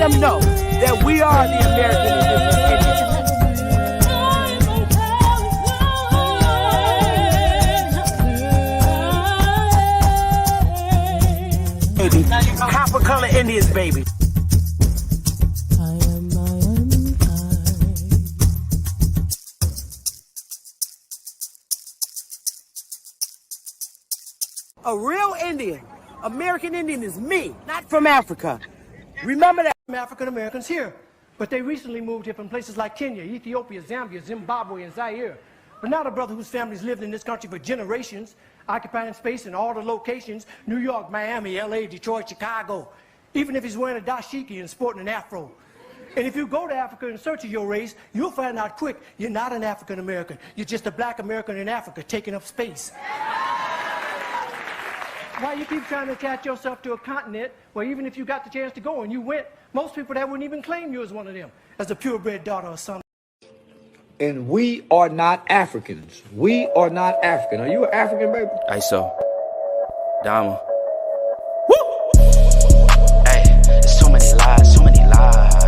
them know that we are the American Indians. Copper color Indians, baby. A real Indian, American Indian is me, not from Africa. Remember that. African Americans here, but they recently moved here from places like Kenya, Ethiopia, Zambia, Zimbabwe, and Zaire. But now the brother whose family's lived in this country for generations, occupying space in all the locations, New York, Miami, LA, Detroit, Chicago, even if he's wearing a dashiki and sporting an afro. And if you go to Africa in search of your race, you'll find out quick, you're not an African American. You're just a black American in Africa taking up space. Why you keep trying to attach yourself to a continent where even if you got the chance to go and you went, most people that wouldn't even claim you as one of them, as a purebred daughter or son. And we are not Africans. We are not African. Are you an African, baby? Ditso. Dama. Woo! Hey, there's so many lies, so many lies.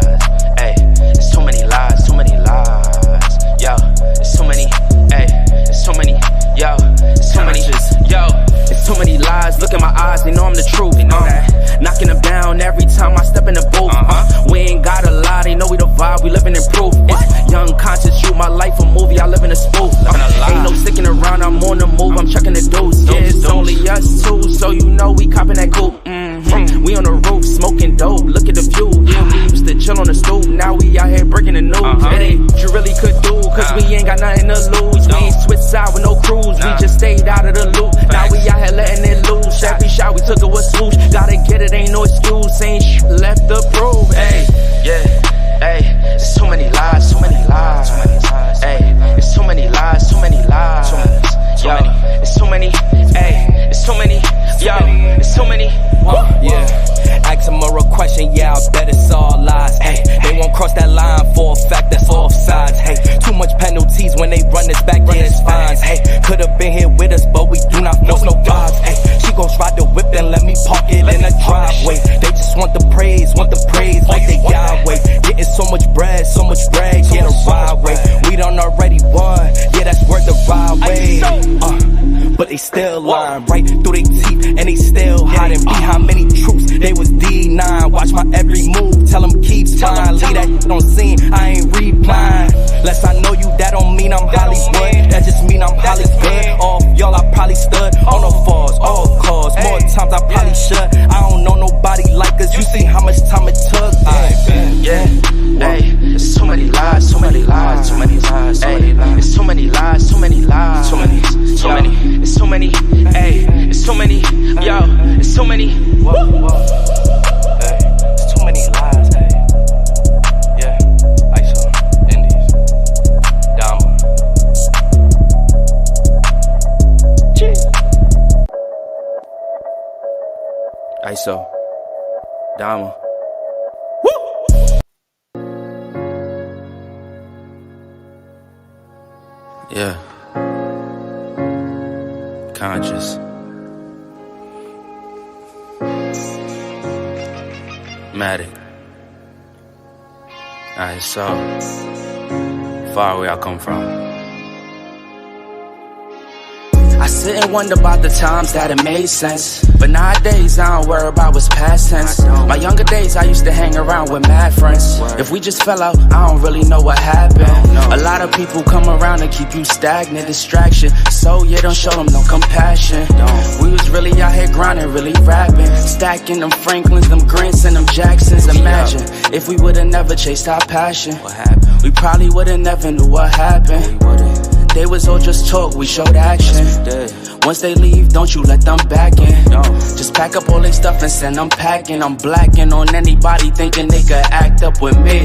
Hey, there's so many lies, so many lies. Yo, there's so many, hey, there's so many, yo, there's so many, yo. There's too many lies, look in my eyes, they know I'm the truth. They know that. Knocking them down every time I step in the booth. We ain't gotta lie, they know we the vibe, we living in proof. It's young, conscious, shoot my life a movie, I live in a spoof. Ain't no sticking around, I'm on the move, I'm checking the dudes. Yeah, it's only us two, so you know we copping that coupe. We on the roof, smoking dope, look at the view. Yeah, we used to chill on the stoop, now we out here breaking the news. It ain't what you really could do, cause we ain't got nothing to lose. We ain't switched side with no cruise, we just stayed out of the loop. Now we out here letting it loose, every shot we took it was swoosh. Gotta get it, ain't no excuse, ain't left to prove. Hey, yeah, hey, there's so many lies, so many lies. Hey, there's so many lies, so many lies. Yo, there's so many, hey, there's so many, yo, there's so many. Yeah, ask them a real question, yeah, I bet it's all lies. Hey, they won't cross that line for a fact that's offsides. Hey, too much penalties when they run this back, yeah, it's fines. Hey, could've been here with us, but we do not force no vibes. Hey, she gon' ride the whip and let me park it in the driveway. They just want the praise like they Yahweh. Getting so much bread, yeah, the ride way. We done already won, yeah, that's worth the ride way. But they still lying right through their teeth, and they still hiding behind many truths. They was D9, watch my every move, tell them keep fine. Leave that shit on scene, I ain't replying. Less I know you, that don't mean I'm Hollywood, that just mean I'm Hollywood. All y'all I probably stood on the falls, all cause. More times I probably should, I don't know nobody like us. You see how much time it took. Yeah, hey, there's so many lies, so many lies, so many lies. Hey, there's so many lies, so many lies, so many, there's so many, hey, there's so many, yo, there's so many. Hey, there's too many lies, hey. Yeah, Ditso, Indies, Dama. Ditso, Dama. Yeah. Conscious. Matic. Alright, so far where I come from. I sit and wonder about the times that it made sense, but nowadays I don't worry about what's past tense. My younger days I used to hang around with mad friends. If we just fell out, I don't really know what happened. A lot of people come around and keep you stagnant, distraction. So yeah, don't show them no compassion. We was really out here grinding, really rapping, stacking them Franklins, them Grants, and them Jacksons. Imagine if we would've never chased our passion. We probably would've never knew what happened. They was all just talk, we showed action. Once they leave, don't you let them back in. Just pack up all their stuff and send them packing. I'm blacking on anybody thinking they could act up with me.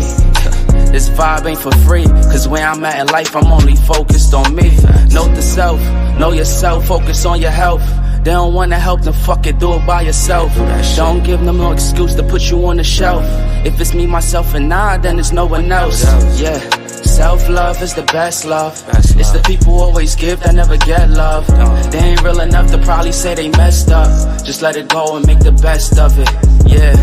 This vibe ain't for free, cause where I'm at in life, I'm only focused on me. Note the self, know yourself, focus on your health. They don't wanna help, then fuck it, do it by yourself. Don't give them no excuse to put you on the shelf. If it's me, myself, and I, then it's no one else. Yeah. Self-love is the best love. It's the people who always give that never get love. They ain't real enough to probably say they messed up. Just let it go and make the best of it. Yeah,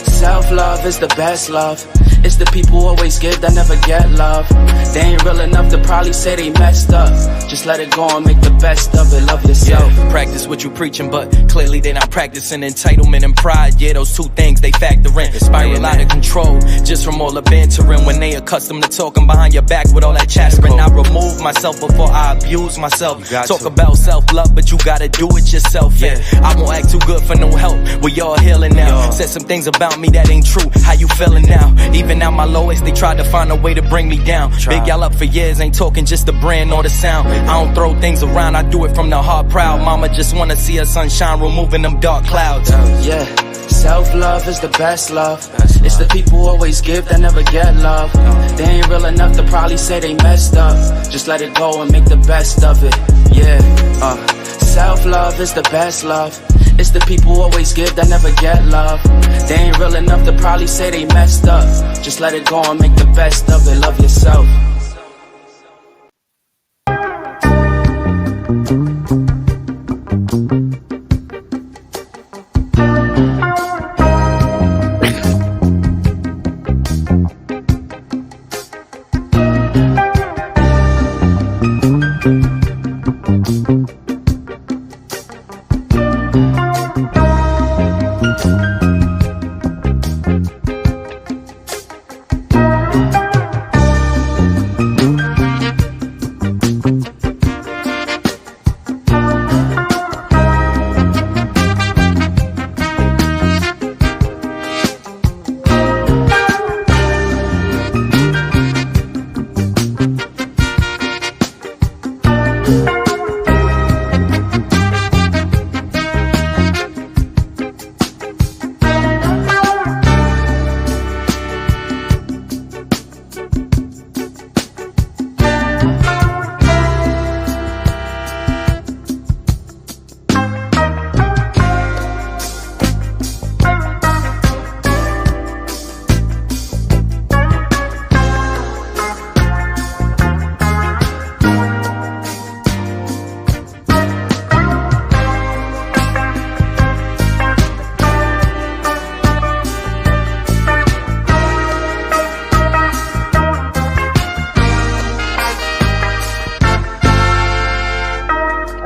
Self-love is the best love. It's the people who always give that never get love. They ain't real enough to probably say they messed up. Just let it go and make the best of it. Love yourself. Yeah, practice what you preaching, but clearly they not practicing entitlement and pride. Yeah, those two things they factor in. Spiral out of control just from all the bantering. When they accustomed to talking behind your back with all that chattering. I remove myself before I abuse myself. Talk about self-love, but you gotta do it yourself. Yeah, I won't act too good for no help. We all healing now. Said some things about me that ain't true. How you feeling now? Even at my lowest, they tried to find a way to bring me down. Big y'all up for years, ain't talking just the brand or the sound. I don't throw things around, I do it from the heart proud. Mama just wanna see her sunshine, removing them dark clouds. Yeah, self-love is the best love. It's the people who always give that never get love. They ain't real enough to probably say they messed up. Just let it go and make the best of it. Yeah, self-love is the best love. It's the people who always give that never get love. They ain't real enough to probably say they messed up. Just let it go and make the best of it. Love yourself.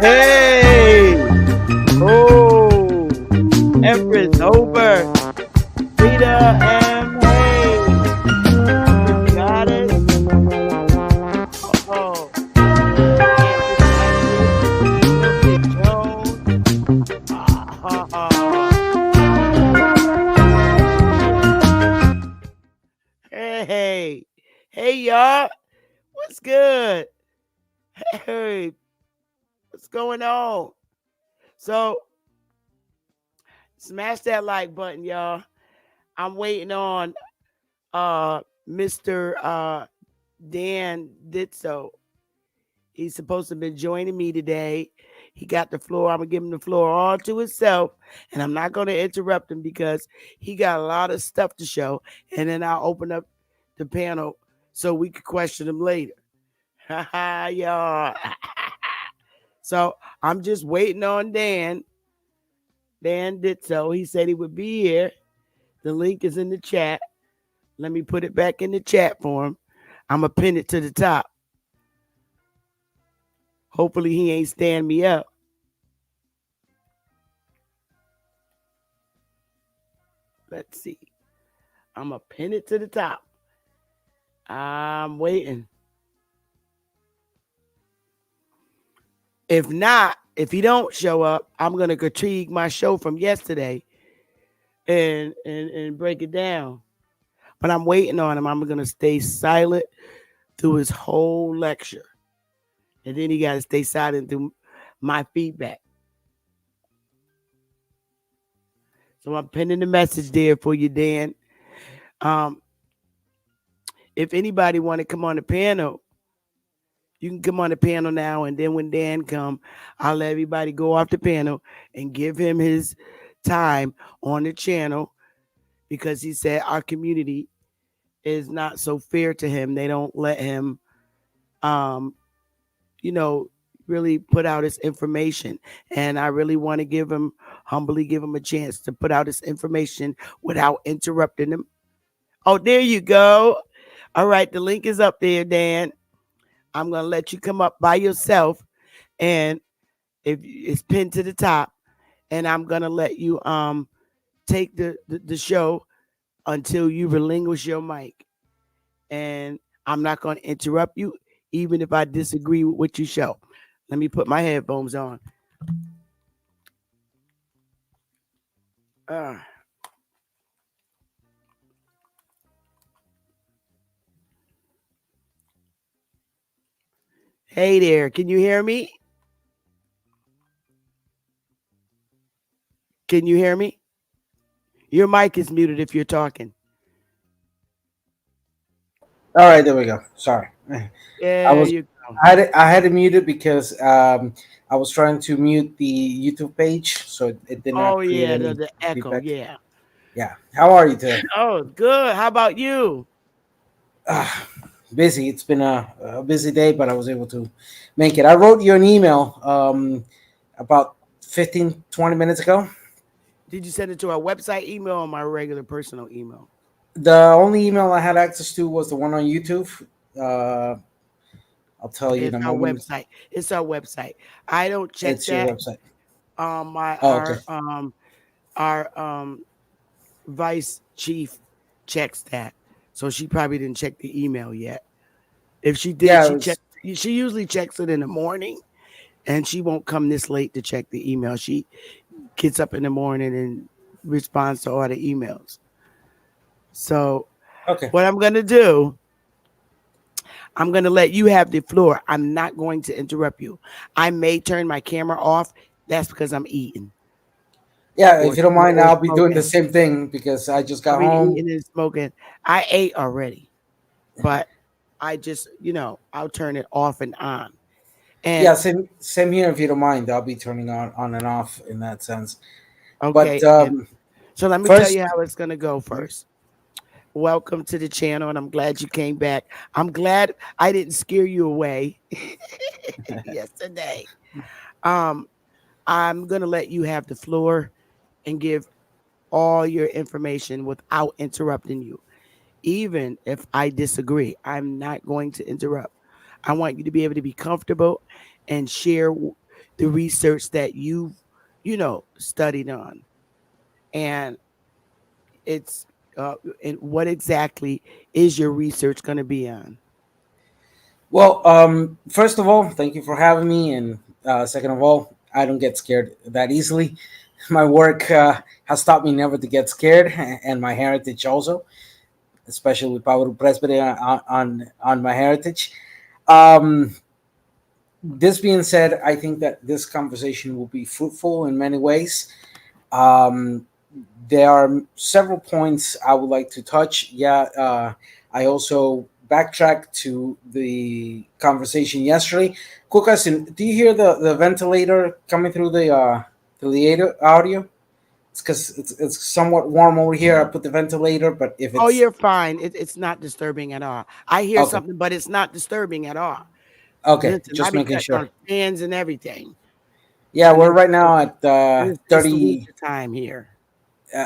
Hey! Oh! Empress over. Rita M. Hey! You got it? Oh. Big Jones. Hey! Hey, y'all! What's good? Hey! What's going on? So, smash that like button, y'all. I'm waiting on Mr. Dan Ditso. He's supposed to be joining me today. He got the floor. I'm going to give him the floor all to himself. And I'm not going to interrupt him because he got a lot of stuff to show. And then I'll open up the panel so we can question him later. Ha ha, y'all. So I'm just waiting on Dan. Dan Ditso. He said he would be here. The link is in the chat. Let me put it back in the chat for him. I'm going to pin it to the top. Hopefully he ain't stand me up. Let's see. I'm going to pin it to the top. I'm waiting. If not, if he don't show up, I'm going to critique my show from yesterday and break it down. But I'm waiting on him. I'm going to stay silent through his whole lecture. And then he got to stay silent through my feedback. So I'm pinning the message there for you, Dan. If anybody want to come on the panel, you can come on the panel now, and then when Dan come, I'll let everybody go off the panel and give him his time on the channel because he said our community is not so fair to him. They don't let him, really put out his information. And I really want to give him humbly give him a chance to put out his information without interrupting him. Oh, there you go. All right, the link is up there, Dan. I'm gonna let you come up by yourself, and if it's pinned to the top, and I'm gonna let you take the show until you relinquish your mic. And I'm not gonna interrupt you, even if I disagree with what you show. Let me put my headphones on. Uh, hey there, can you hear me? Can you hear me? Your mic is muted if you're talking. All right, there we go. Sorry, I There was you go. I had to mute it because I was trying to mute the YouTube page, so it did Oh not create yeah, any the echo. feedback. Yeah. Yeah, how are you today? Oh, good. How about you? Busy. It's been a busy day, but I was able to make it. I wrote you an email about 15-20 minutes ago. Did you send it to our website email or my regular personal email? The only email I had access to was the one on YouTube. Uh, I'll tell you in It's a our moment. website. It's our website. I don't check It's your that. website. My Oh, okay. our vice chief checks that. So she probably didn't check the email yet. If she did, Yeah, it she was checked. She usually checks it in the morning, and she won't come this late to check the email. She gets up in the morning and responds to all the emails. So okay. what I'm gonna do, I'm gonna let you have the floor. I'm not going to interrupt you. I may turn my camera off. That's because I'm eating Yeah, or if you don't mind, or I'll be doing the smoking. same thing because I just I'll got be home. eating and smoking. I ate already, but I just, I'll turn it off and on. And Yeah, same here. If you don't mind, I'll be turning on and off in that sense. But okay, and so let me tell first, you how it's gonna go mhm, first. Welcome to the channel, and I'm glad you came back. I'm glad I didn't scare you away yesterday. Um, I'm gonna let you have the floor and give all your information without interrupting you. Even if I disagree, I'm not going to interrupt. I want you to be able to be comfortable and share the research that you've, studied on. And it's, and what exactly is your research going to be on? well, first of all, thank you for having me, and second of all, I don't get scared that easily. My work has taught me never to get scared, and my heritage also, especially with Power Presbytery on my heritage. Um, this being said, I think that this conversation will be fruitful in many ways. Um, there are several points I would like to touch. Yeah, I also backtrack to the conversation yesterday. Quick question: do you hear the ventilator coming through the audio? It's because it's somewhat warm over here. I put the ventilator, but if Oh, it's you're fine. It's not disturbing at all. I hear okay, something, but it's not disturbing at all. okay, Listen, I just be making cutting sure. on fans and everything, Yeah, and we're right now at it's the 30. winter time here.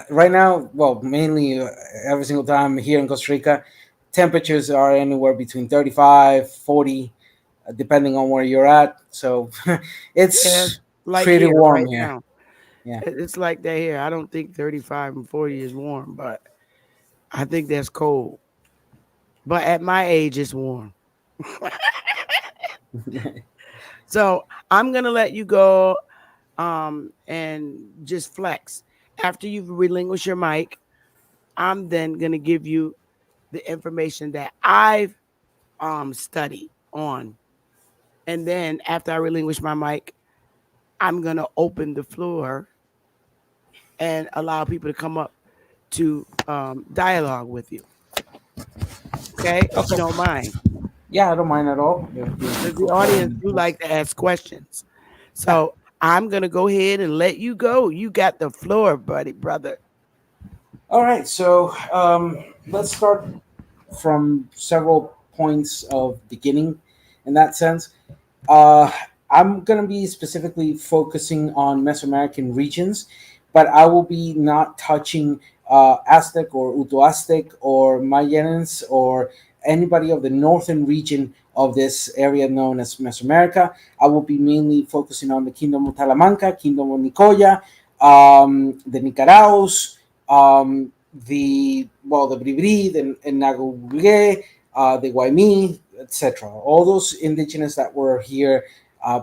Right now, well, mainly every single time here in Costa Rica, temperatures are anywhere between 35, 40, depending on where you're at. So Yeah, it's it's like pretty here warm right here. now. Yeah. It's like that here. I don't think 35 and 40 is warm, but I think that's cold. But at my age, it's warm. So I'm gonna let you go and just flex. After you've relinquished your mic, I'm then gonna give you the information that I've studied on. And then after I relinquish my mic, I'm gonna open the floor and allow people to come up to dialogue with you. Okay, if you Okay. don't mind, Yeah, I don't mind at all. because the audience do Yes. like to ask questions. Yeah. So I'm gonna go ahead and let you go. You got the floor, buddy, brother. All right. So let's start from several points of beginning in that sense. Uh, I'm gonna be specifically focusing on Mesoamerican regions, but I will be not touching Aztec or Uto-Aztec or Mayans or anybody of the northern region of this area known as Mesoamerica. I will be mainly focusing on the Kingdom of Talamanca, Kingdom of Nicoya, the Nicaraos, the Bribri, the Nagugue, the Guaymi, etc. All those indigenous that were here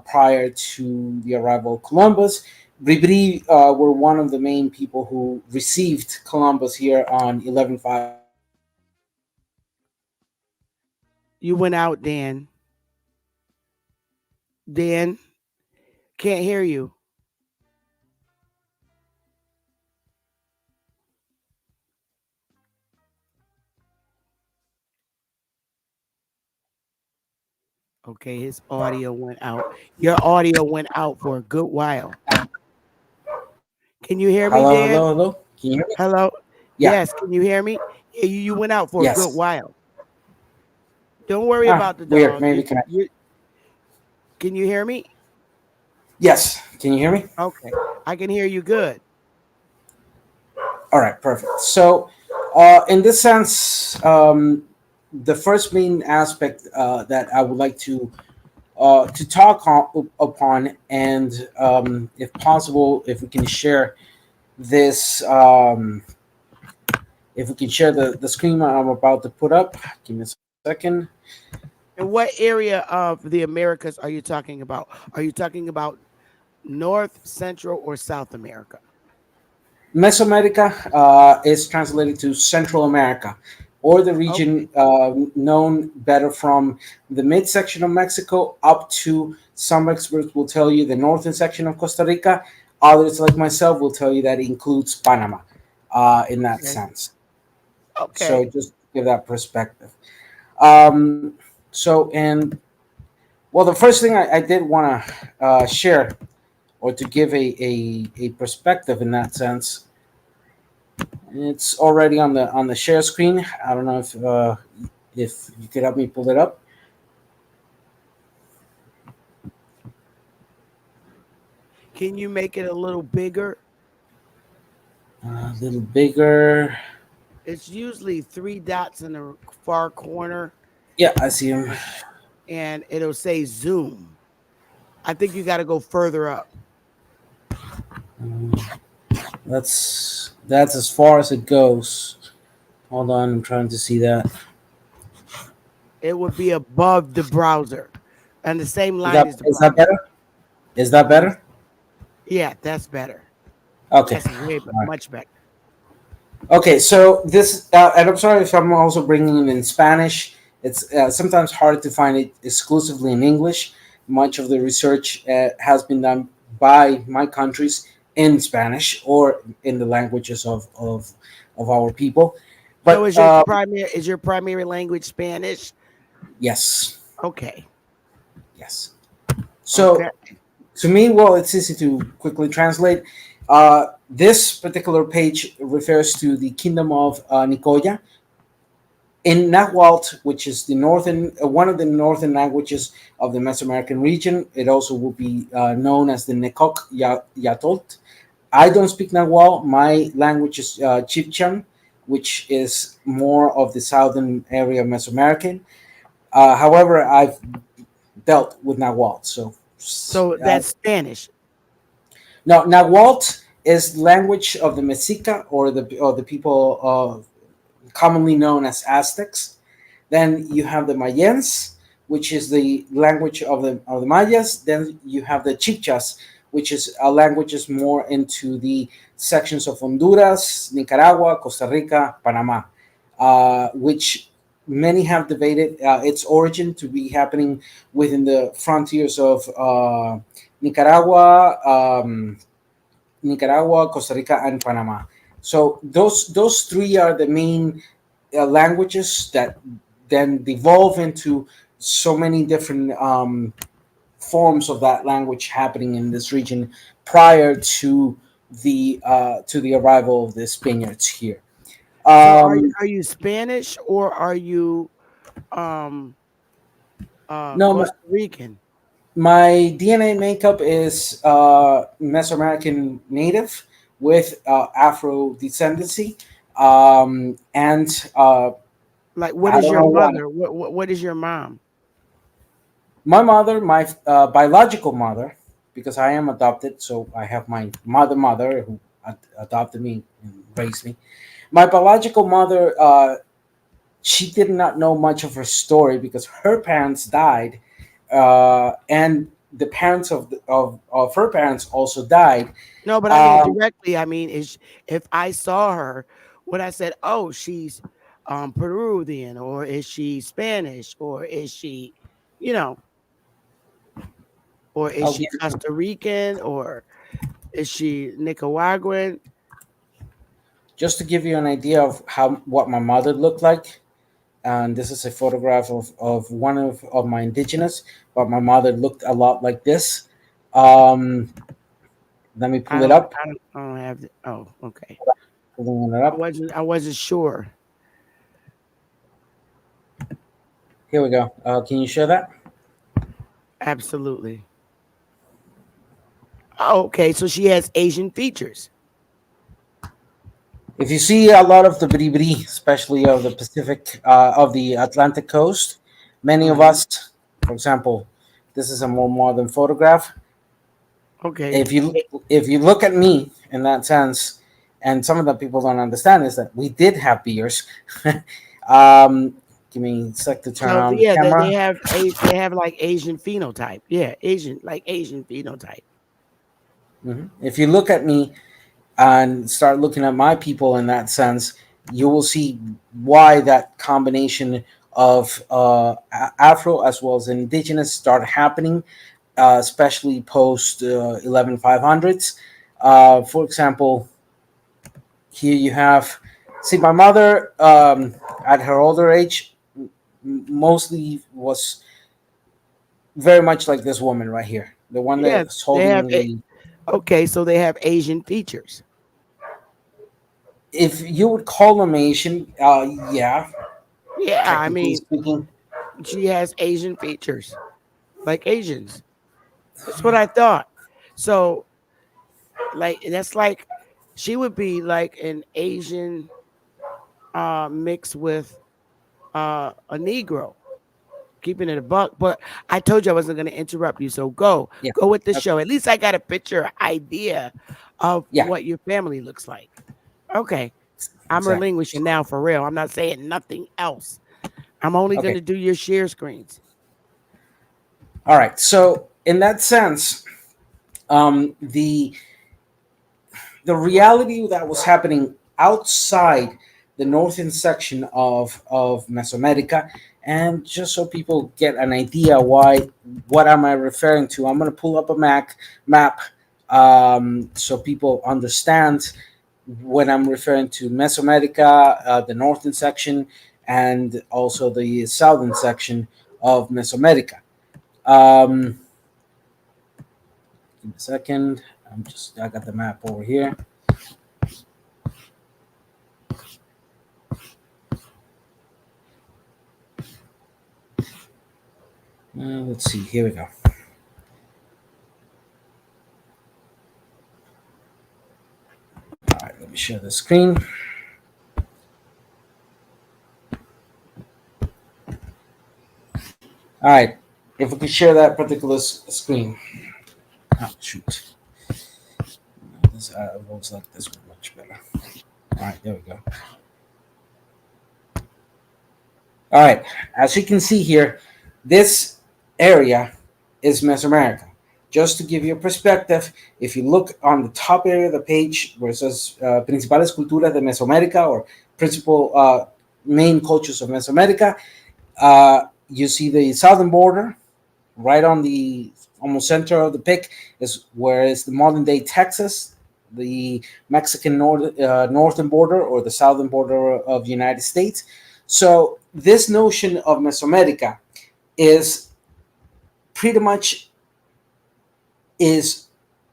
prior to the arrival of Columbus. Bribri were one of the main people who received Columbus here on 11/5/1600. You went out, Dan. Dan, can't hear you. Okay, his audio went out. Your audio went out for a good while. Can you hear me, Hello, hello, Dan? hello. Can you hear me? Hello? Yeah. Yes, can you hear me? Yeah, you went out for a good Yes. while. Don't worry Ah, about the weird. dog. Maybe connection. Can you hear me? Yes. Can you hear me? Okay, I can hear you good. All right. Perfect. So, in this sense, the first main aspect that I would like to talk upon, and if possible, if we can share this, if we can share the screen I'm about to put up. Give me a second. And what area of the Americas are you talking about? Are you talking about North, Central, or South America? Mesoamerica is translated to Central America, or the region Okay. known better from the midsection of Mexico up to, some experts will tell you, the northern section of Costa Rica. Others, like myself, will tell you that it includes Panama in that Okay. sense. So Okay. just to give that perspective. Um, and well, the first thing I did want to share, or to give a perspective in that sense, it's already on the share screen. I don't know if you could help me pull it up. Can you make it a little bigger? A little bigger. It's usually three dots in the far corner, Yeah, I see him. and, and it'll say Zoom. I think you got to go further up. Um, that's as far as it goes. Hold on, I'm trying to see that. It would be above the browser, and the same Is line that as the is that browser. better? Is that Let me. better? Yeah, that's better. Okay. That's way All right. much better. Okay, so this, and I'm sorry if I'm also bringing it in Spanish. It's sometimes hard to find it exclusively in English. Much of the research has been done by my countries in Spanish or in the languages of our people. So But is your primary language Spanish? yes, Okay. yes. Okay. So to me, well, it's easy to quickly translate. This particular page refers to the kingdom of Nicoya, in Nahuatl, which is the northern one of the northern languages of the Mesoamerican region. It also will be known as the Nekok Yatolt. I don't speak Nahuatl. My language is Chibchan, which is more of the southern area of Mesoamerican. However, I've dealt with Nahuatl. So So that's Spanish. now Nahuatl is language of the Mexica, or the people commonly known as Aztecs. Then you have the Mayans, which is the language of the Mayas. Then you have the Chichas, which is a languages more into the sections of Honduras, Nicaragua, Costa Rica, Panama, which many have debated its origin to be happening within the frontiers of Nicaragua, Costa Rica, and Panama. So those three are the main languages that then devolve into so many different forms of that language happening in this region prior to the arrival of the Spaniards here. So Um, are you Spanish or are you um no, Costa Rican? My DNA makeup is Mesoamerican native with Afro descendancy, and Like, what I is don't your know why. mother? What is your mom? My mother, my biological mother, because I am adopted, so I have my mother who adopted me and raised me. My biological mother, she did not know much of her story because her parents died, and the parents of her parents also died. No, but I mean Um, directly. I mean, is if I saw her, would I said, "Oh, she's Peruvian, or is she Spanish, or is she, you know, or is I'll she give you, Costa Rican, or is she Nicaraguan?" just to give you an idea of how what my mother looked like. And this is a photograph of one of my indigenous, but my mother looked a lot like this. Um, Let me pull it up. I don't have. Oh, okay. Pulling it up. I wasn't sure. Here we go. Can you share that? Absolutely. Oh, okay, so she has Asian features. If you see a lot of the bribri, especially of the Pacific, of the Atlantic coast, many of Hmm. us, for example, this is a more modern photograph. Okay. If you look at me in that sense, and some of the people don't understand is that we did have beers. um, Give me a sec to turn So on the yeah, they camera. have they have like Asian phenotype. Yeah, Asian phenotype. If you look at me and start looking at my people in that sense, you will see why that combination of Afro as well as indigenous start happening, especially post 11500s. For example, here you have, see, my mother at her older age mostly was very much like this woman right here, the one Yeah, that's they have holding the. okay, so they have Asian features. If you would call them Asian, yeah, Yeah, I technically mean, speaking. she has Asian features, like Asians. That's what I thought. So, like, that's like she would be like an Asian mixed with a Negro, keeping it a buck. But I told you I wasn't going to interrupt you. So Yeah. go with the Okay. show. At least I got a picture idea of Yeah. what your family looks like. Okay. I'm Exactly. relinquishing now for real. I'm not saying nothing else. I'm only going Okay. to do your share screens. All right. So in that sense, the reality that was happening outside the northern section of Mesoamerica, and just so people get an idea why, what am I referring to, I'm going to pull up a map, so people understand when I'm referring to Mesoamerica, the northern section, and also the southern section of Mesoamerica. Um, Give me a second. I got the map over here. Let's see. Here we go. All right, let me share the screen. All right, if we could share that particular screen. Oh shoot, this looks like this one much better. All right, there we go. All right, as you can see here, this area is Mesoamerica. Just to give you a perspective, if you look on the top area of the page where it says Principales Culturas de Mesoamérica, or principal main cultures of Mesoamérica, you see the southern border. Right on the almost center of the pic is where is the modern day Texas, the Mexican northern border, or the southern border of the United States. So this notion of Mesoamerica is pretty much is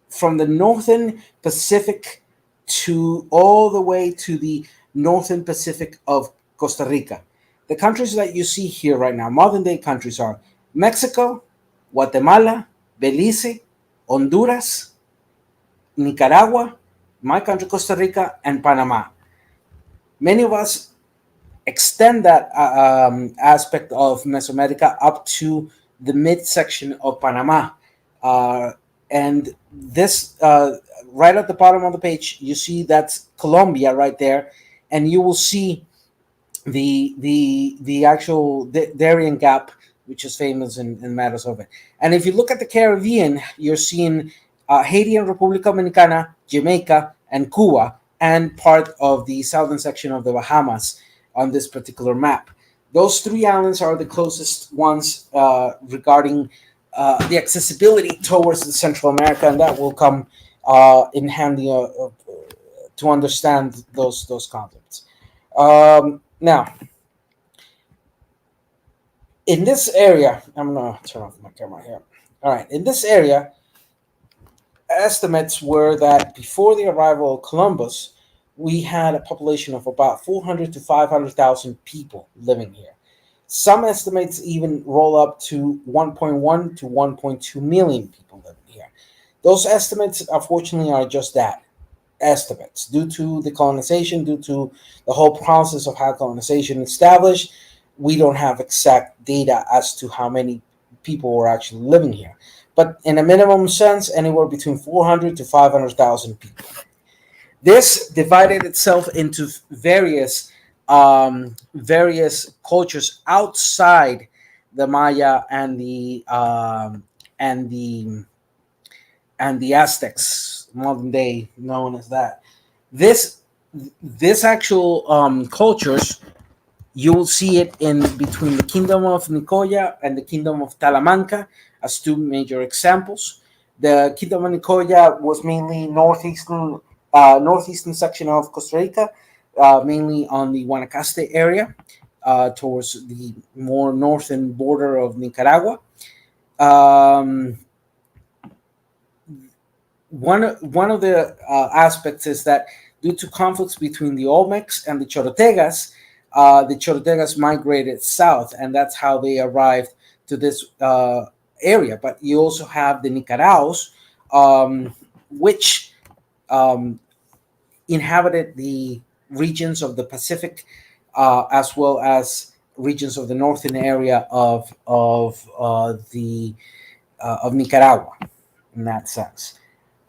from the northern Pacific to all the way to the northern Pacific of Costa Rica. The countries that you see here right now, modern day countries, are Mexico, Guatemala, Belize, Honduras, Nicaragua, my country, Costa Rica, and Panama. Many of us extend that aspect of Mesoamerica up to the midsection of Panama. Uh, and this, right at the bottom of the page, you see that's Colombia right there. And you will see the actual Darien Gap, which is famous in matters of it. And if you look at the Caribbean, you're seeing Haiti and República Dominicana, Jamaica, and Cuba, and part of the southern section of the Bahamas on this particular map. Those three islands are the closest ones regarding the accessibility towards the Central America, and that will come in handy to understand those concepts. Now, in this area, I'm gonna turn off my camera here. All right, in this area, estimates were that before the arrival of Columbus, we had a population of about 400 to 500,000 people living here. Some estimates even roll up to 1.1 to 1.2 million people living here. Those estimates, unfortunately, are just that, estimates, due to the colonization, due to the whole process of how colonization established. We don't have exact data as to how many people were actually living here, but in a minimum sense, anywhere between 400 to 500,000 people. This divided itself into various cultures outside the Maya and the Aztecs, modern day known as that. This this actual cultures, you will see it in between the Kingdom of Nicoya and the Kingdom of Talamanca as two major examples. The Kingdom of Nicoya was mainly northeastern section of Costa Rica, mainly on the Guanacaste area, towards the more northern border of Nicaragua. Um, one of the aspects is that due to conflicts between the Olmecs and the Chorotegas migrated south, and that's how they arrived to this area. But you also have the Nicaraos, which um, inhabited the regions of the Pacific, as well as regions of the northern area of Nicaragua, in that sense.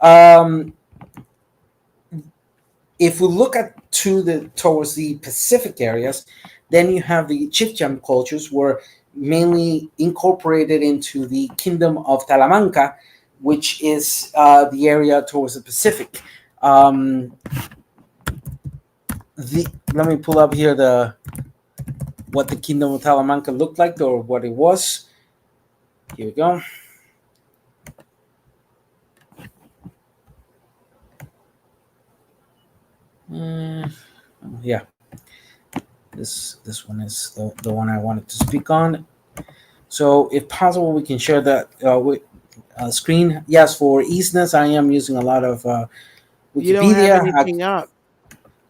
Um, if we look at towards the Pacific areas, then you have the Chiccham cultures were mainly incorporated into the Kingdom of Talamanca, which is the area towards the Pacific. Let me pull up here what the Kingdom of Talamanca looked like, or what it was. Here we go. Yeah, this one is the one I wanted to speak on. So, if possible, we can share that screen. Yes, for easiness, I am using a lot of You don't have Wikipedia. anything up.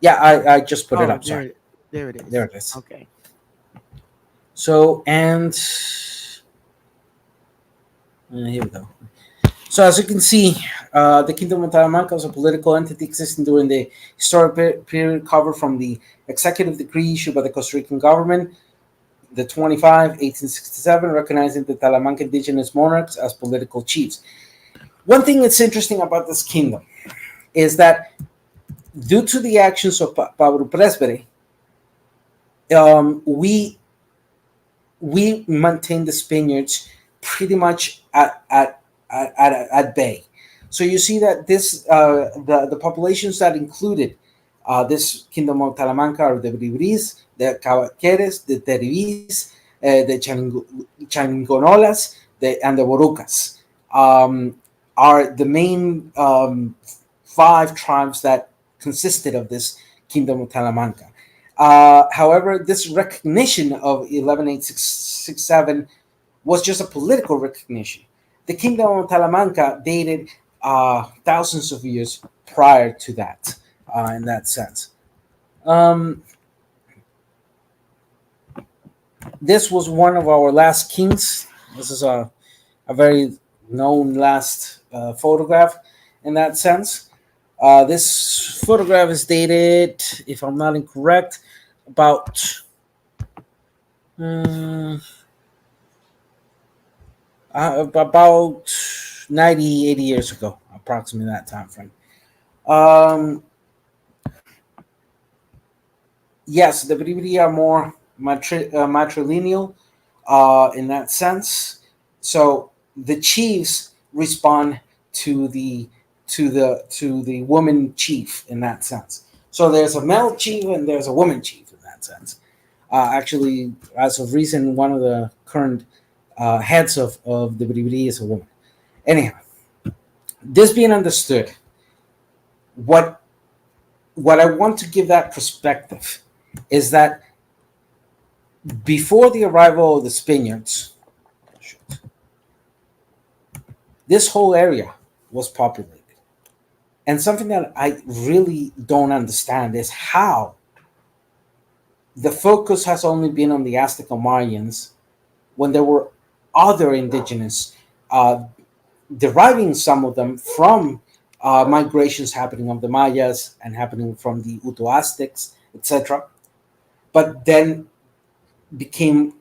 Yeah, I just put it Oh, up. Sorry, there it there is. it is. Okay. So, and here we go. So, as you can see, the Kingdom of Talamanca was a political entity existing during the historic period covered from the executive decree issued by the Costa Rican government, the 1867, recognizing the Talamanca indigenous monarchs as political chiefs. One thing that's interesting about this kingdom is that due to the actions of Pablo Presbere, we maintain the Spaniards pretty much at bay. So you see that this the populations that included this Kingdom of Talamanca are the Bribris, the Cavaqueres, the Teribis, the Chaningonolas, and the Borucas. Are the main five tribes that consisted of this Kingdom of Talamanca. However, this recognition of 11867 was just a political recognition. The Kingdom of Talamanca dated thousands of years prior to that, in that sense. This was one of our last kings. This is a very known last photograph in that sense. This photograph is dated, if I'm not incorrect, about um, about 90, 80 years ago, approximately that time frame. Um, yes, the Bribri are more matrilineal in that sense. So the chiefs respond to the woman chief in that sense. So there's a male chief and there's a woman chief in that sense. Actually, as of recent, one of the current heads of the Bribri is a woman. Anyhow, this being understood, what what I want to give that perspective is that before the arrival of the Spaniards, this whole area was populated. And something that I really don't understand is how the focus has only been on the Aztec Mayans when there were other indigenous, uh, deriving some of them from migrations happening of the Mayas and happening from the Uto Aztecs, etc. But then became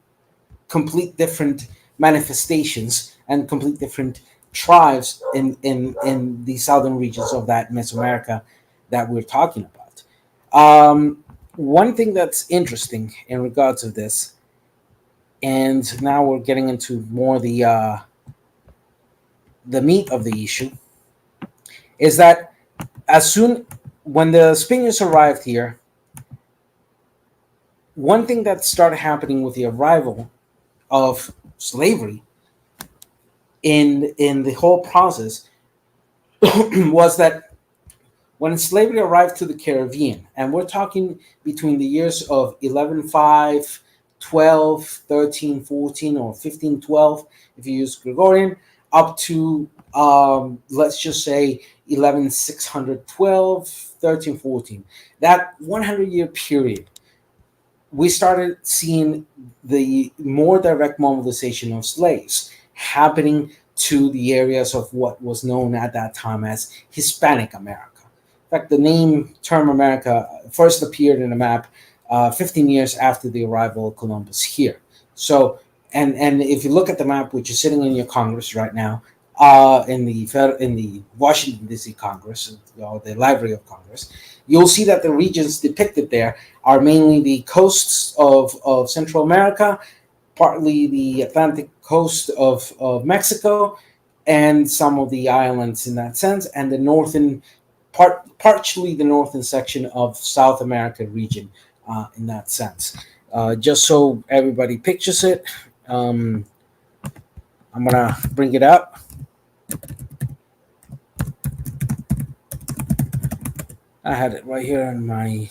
complete different manifestations and complete different tribes in the southern regions of that Mesoamerica that we're talking about. One thing that's interesting in regards of this, and now we're getting into more the meat of the issue, is that as soon when the Spaniards arrived here, one thing that started happening with the arrival of slavery in the whole process was that when slavery arrived to the Caribbean, and we're talking between the years of 1105, 12, 13, 14, or 1512, if you use Gregorian, up to let's just say 11612, 13, 14, that 100-year period, we started seeing the more direct mobilization of slaves happening to the areas of what was known at that time as Hispanic America. In fact, the name term America first appeared in a map 15 years after the arrival of Columbus here. So, and if you look at the map, which is sitting in your Congress right now, in the Washington D.C. Congress, or the Library of Congress, you'll see that the regions depicted there are mainly the coasts of Central America, partly the Atlantic coast of Mexico, and some of the islands in that sense, and the northern partially the northern section of South America region in that sense. Just so everybody pictures it, I'm gonna bring it up. I had it right here in my.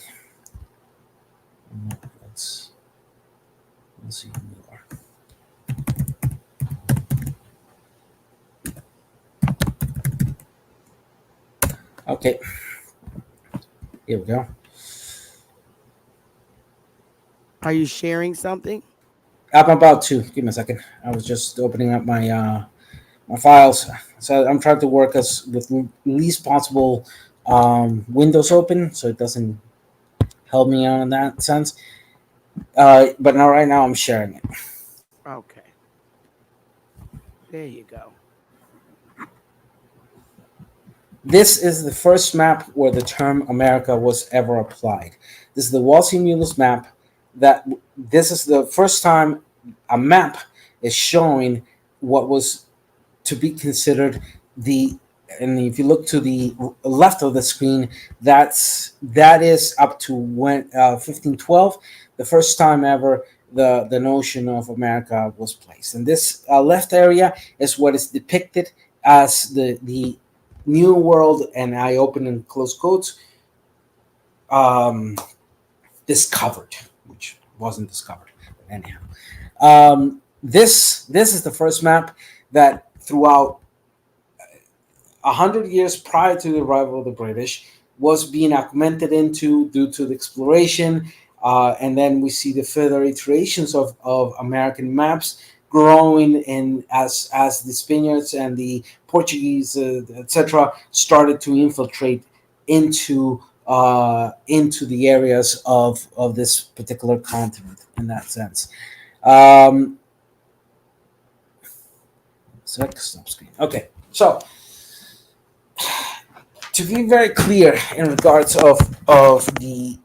Let's see who you are. Okay, here we go. Are you sharing something? I'm about to. Give me a second. I was just opening up my files. So I'm trying to work as with least possible windows open, so it doesn't help me out in that sense. But now, right now, I'm sharing it. Okay. There you go. This is the first map where the term America was ever applied. This is the Walsingham map. That this is the first time a map is showing what was to be considered the. And if you look to the left of the screen, that is up to 1512, the first time ever the notion of America was placed. And this left area is what is depicted as the New World, and I open and close quotes, um, discovered, which wasn't discovered. But anyhow, this is the first map that throughout 100 years prior to the arrival of the British was being augmented into due to the exploration. And then we see the further iterations of American maps growing in as the Spaniards and the Portuguese, etc., started to infiltrate into the areas of this particular continent in that sense. Um, stop screen. Okay, so to be very clear in regards of the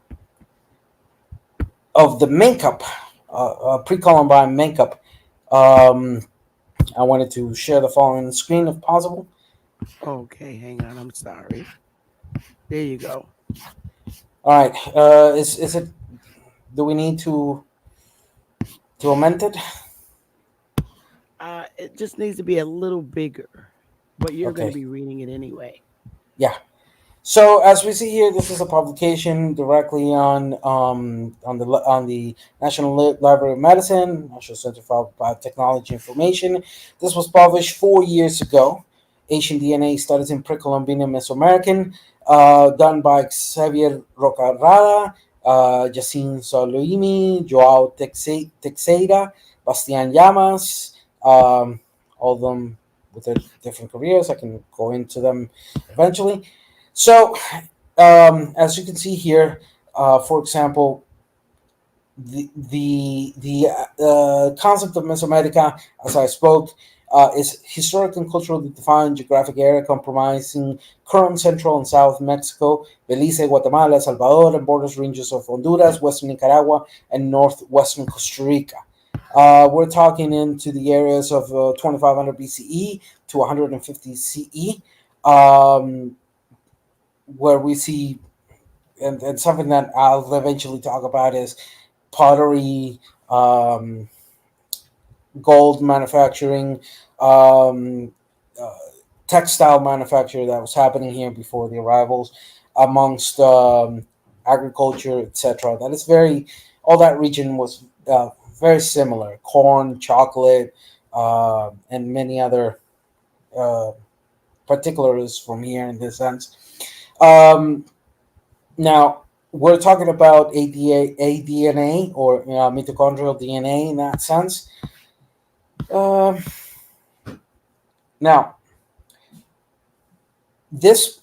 makeup, pre-Columbine makeup, um, I wanted to share the following screen if possible. Okay, hang on. I'm sorry. There you go. All right, is it? Do we need to amend it? It just needs to be a little bigger, but you're going to Okay, be reading it anyway. yeah. So as we see here, this is a publication directly on the National Library of Medicine, National Center for Biotechnology Information. This was published 4 years ago. Asian DNA Studies in Pre-Columbian and Mesoamerican, done by Xavier Rocarrada, Yacine Soloimi, Joao Teixeira, Bastian Llamas, all of them with their different careers. I can go into them eventually. So, as you can see here, for example, the concept of Mesoamerica, as I spoke, is historic and culturally defined geographic area comprising current Central and South Mexico, Belize, Guatemala, El Salvador, and borders ranges of Honduras, Western Nicaragua, and northwestern Costa Rica. We're talking into the areas of 2500 BCE to 150 CE. Where we see, and something that I'll eventually talk about is pottery, um, gold manufacturing, um, uh, textile manufacture that was happening here before the arrivals, amongst agriculture, etc. That is very, all that region was very similar. Corn, chocolate, and many other uh, particulars from here in this sense. Um, Now, we're talking about ADNA or mitochondrial DNA in that sense. Um, Now, this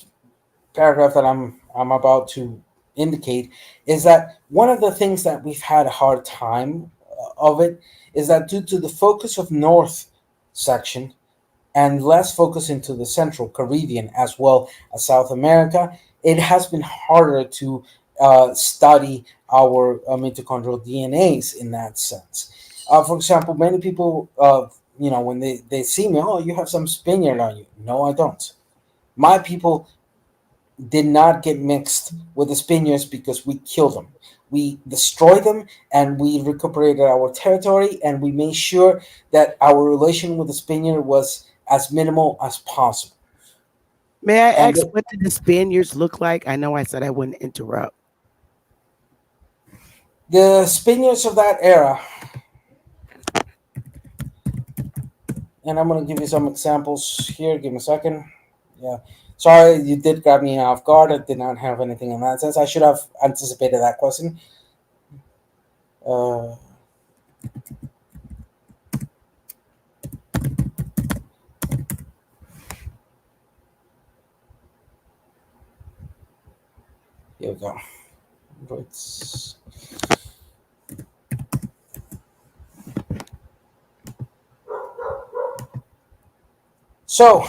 paragraph that I'm about to indicate is that one of the things that we've had a hard time of it is that due to the focus of North section and less focus into the Central Caribbean as well as South America, it has been harder to study our mitochondrial DNAs in that sense. For example, many people, when they see me, oh, you have some Spaniard on you. No, I don't. My people did not get mixed with the Spaniards because we killed them. We destroyed them and we recuperated our territory and we made sure that our relation with the Spaniard was as minimal as possible. May I And ask what did the Spaniards look like? I know I said I wouldn't interrupt. the Spaniards of that era, and I'm going to give you some examples here. Give me a second. Yeah. Sorry, you did grab me off guard. I did not have anything in that sense. I should have anticipated that question. Uh, Here we go. It's, so,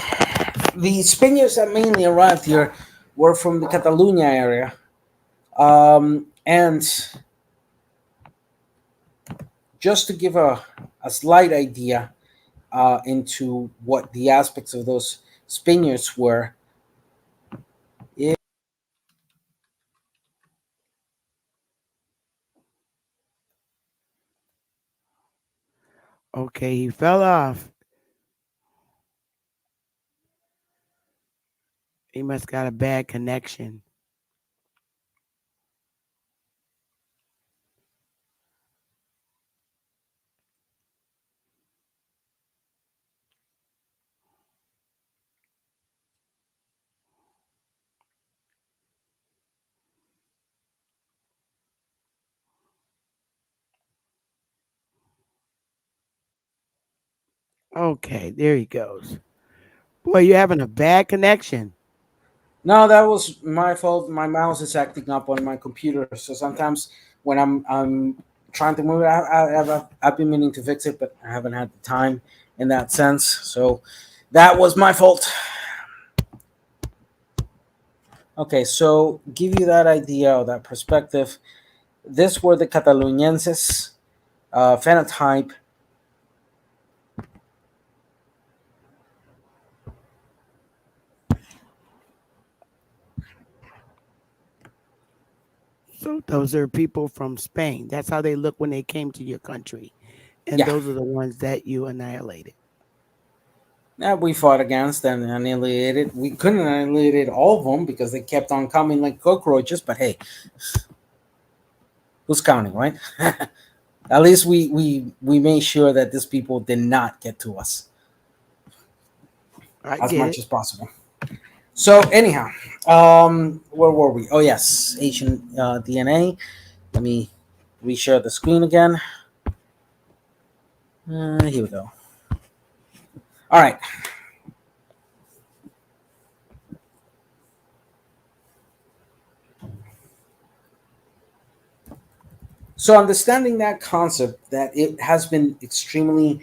the Spaniards that mainly arrived here were from the Catalunya area. And just to give a slight idea into what the aspects of those Spaniards were, Okay, he fell off. He must got a bad connection. Okay, there he goes. Boy, you're having a bad connection. No, that was my fault. My mouse is acting up on my computer, so sometimes when I'm trying to move it, I've been meaning to fix it, but I haven't had the time in that sense. So that was my fault. Okay, so give you that idea or that perspective. This were the Catalonienses phenotype. So those are people from Spain. That's how they look when they came to your country. And Yeah, those are the ones that you annihilated. that we fought against and annihilated. We couldn't annihilate all of them because they kept on coming like cockroaches. But hey, who's counting, right? At least we made sure that these people did not get to us I as get much it. as possible. So anyhow, where were we? Oh yes, Asian DNA. Let me reshare the screen again. Here we go. All right. So understanding that concept, that it has been extremely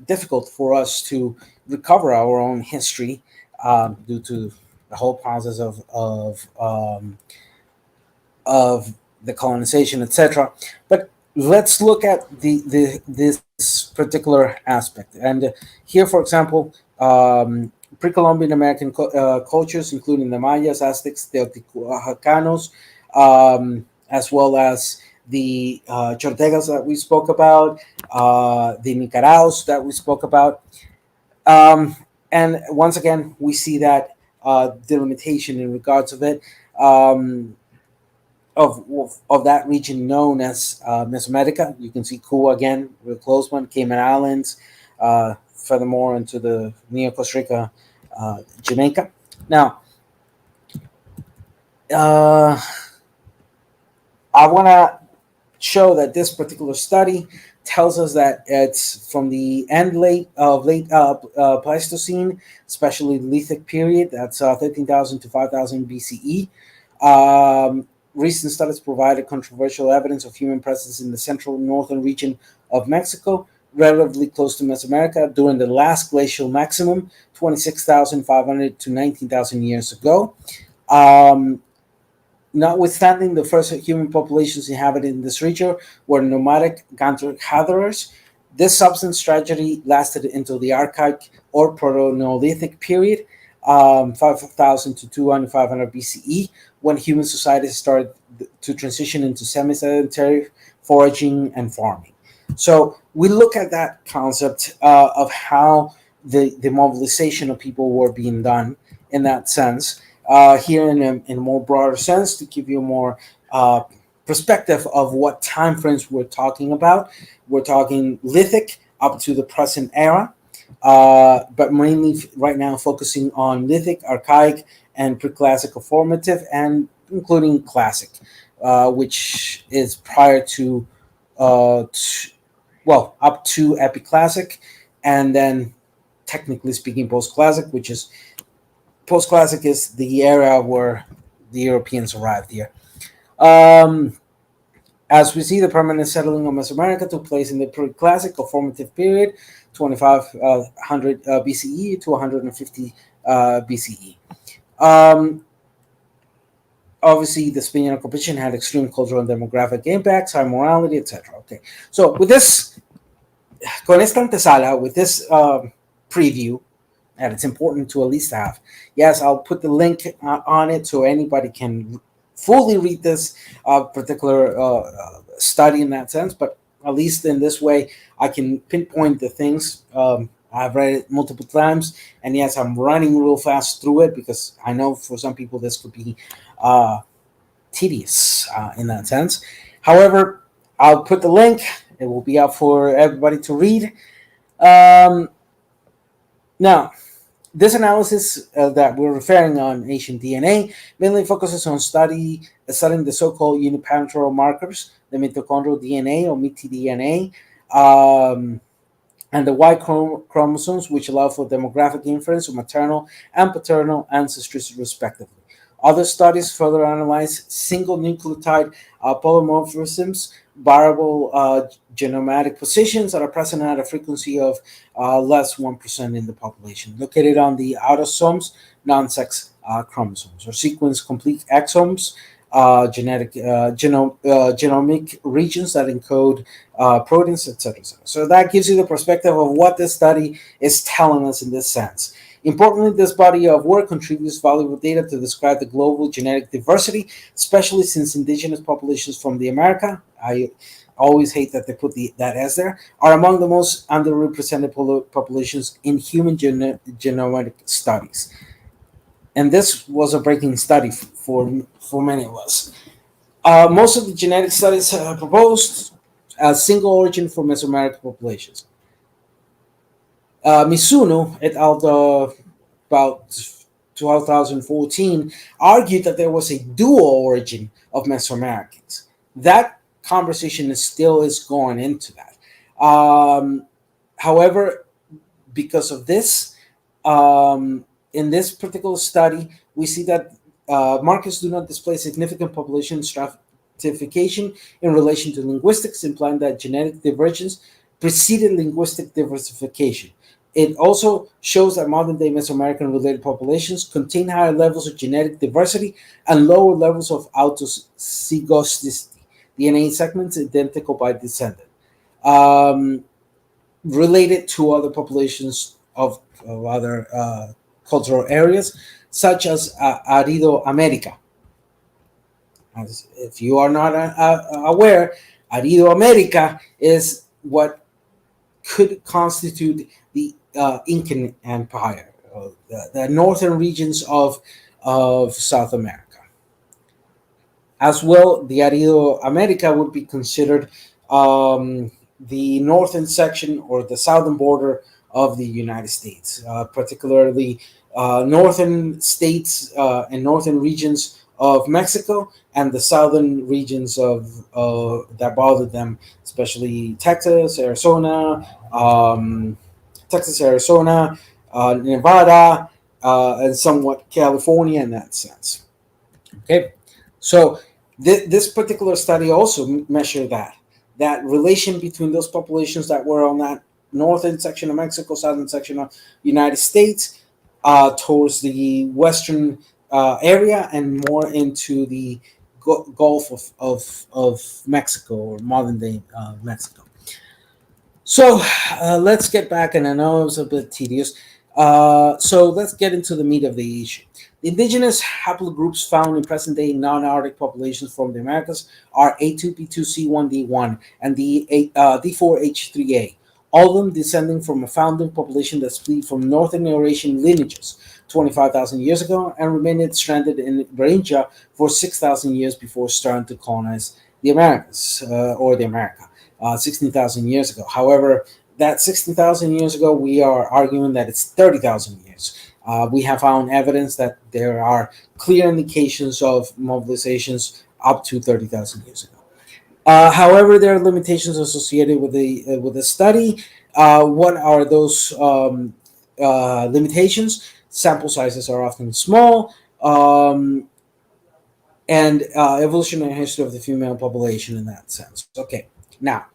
difficult for us to recover our own history due to the whole process of the colonization, etc. But let's look at this particular aspect. And here, for example, pre-Columbian American cultures, including the Mayas, Aztecs, Teotihuacanos, as well as the Chortegas that we spoke about, the Nicaraos that we spoke about. Um, and once again, we see that delimitation in regards of it. Of that region known as Mesoamerica. You can see Cuba again, real close one, Cayman Islands, furthermore into the Neo Costa Rica, Jamaica. Now, uh, I want to show that this particular study tells us that it's from the end late Pleistocene, especially the Lithic period. That's 13,000 to 5,000 BCE. Recent studies provided controversial evidence of human presence in the central northern region of Mexico, relatively close to Mesoamerica, during the last glacial maximum, 26,500 to 19,000 years ago. Um, Notwithstanding, the first human populations inhabiting this region were nomadic hunter-gatherers. This substance tragedy lasted until the Archaic or Proto-Neolithic period, 5,000 to 2,500 BCE, when human societies started to transition into semi-sedentary foraging and farming. So we look at that concept of how the mobilization of people were being done in that sense here in a more broader sense to give you more uh, perspective of what time frames we're talking about. We're talking Lithic up to the present era, but mainly right now focusing on Lithic, Archaic, and Preclassical formative, and including Classic, which is prior to, well, up to Epiclassic, and then technically speaking, Post-Classic, which is Post-Classic is the era where the Europeans arrived here. Um, as we see, the permanent settling of Mesoamerica took place in the pre-classic or formative period, 2500 BCE to 150 BCE. Um, Obviously, the Spanish occupation had extreme cultural and demographic impacts, high morality, etc. Okay, so with this, con esta antesala, with this preview, and it's important to at least have. Yes, I'll put the link on it so anybody can fully read this particular study in that sense. But at least in this way, I can pinpoint the things. I've read it multiple times, and yes, I'm running real fast through it because I know for some people this could be uh, tedious in that sense. However, I'll put the link. It will be out for everybody to read. Um, Now, this analysis that we're referring on Asian DNA mainly focuses on studying the so-called uniparental markers, the mitochondrial DNA or mtDNA, um, and the Y chromosomes, which allow for demographic inference of maternal and paternal ancestries, respectively. Other studies further analyze single nucleotide polymorphisms, variable genomatic positions that are present at a frequency of less 1% in the population, located on the autosomes, non-sex chromosomes, or sequence complete exomes, genomic regions that encode proteins, etc., etc. So that gives you the perspective of what this study is telling us in this sense. Importantly, this body of work contributes valuable data to describe the global genetic diversity, especially since indigenous populations from the America, I always hate that they put that as there, are among the most underrepresented populations in human genomic studies. And this was a breaking study for many of us. Most of the genetic studies proposed a single origin for Mesoamerican populations. Misuno et al. About 2014 argued that there was a dual origin of Mesoamericans. That conversation still is going into that. However, because of this, in this particular study, we see that markers do not display significant population stratification in relation to linguistics, implying that genetic divergence preceded linguistic diversification. It also shows that modern day Mesoamerican related populations contain higher levels of genetic diversity and lower levels of autozygosity, DNA segments identical by descendant, related to other populations of other cultural areas, such as Arido America. As if you are not aware, Arido America is what could constitute the Incan Empire, the northern regions of South America. As well, the Arido America would be considered the northern section or the southern border of the United States, particularly northern states and northern regions of Mexico and the southern regions of that bothered them, especially Texas, Arizona, Nevada, and somewhat California in that sense. Okay, so this particular study also measured that relation between those populations that were on that northern section of Mexico, southern section of United States, towards the western area and more into the Gulf of Mexico, or modern day Mexico. So let's get back, and I know it was a bit tedious. So let's get into the meat of the issue. The indigenous haplogroups found in present-day non-Arctic populations from the Americas are A2, B2, C1, D1, and D4H3A, all of them descending from a founding population that split from Northern Eurasian lineages 25,000 years ago and remained stranded in Beringia for 6,000 years before starting to colonize the Americas, or the America. 16,000 years ago. However, that 16,000 years ago, we are arguing that it's 30,000 years. We have found evidence that there are clear indications of mobilizations up to 30,000 years ago. However, there are limitations associated with the study. What are those limitations? Sample sizes are often small, and evolutionary history of the female population in that sense. Okay, now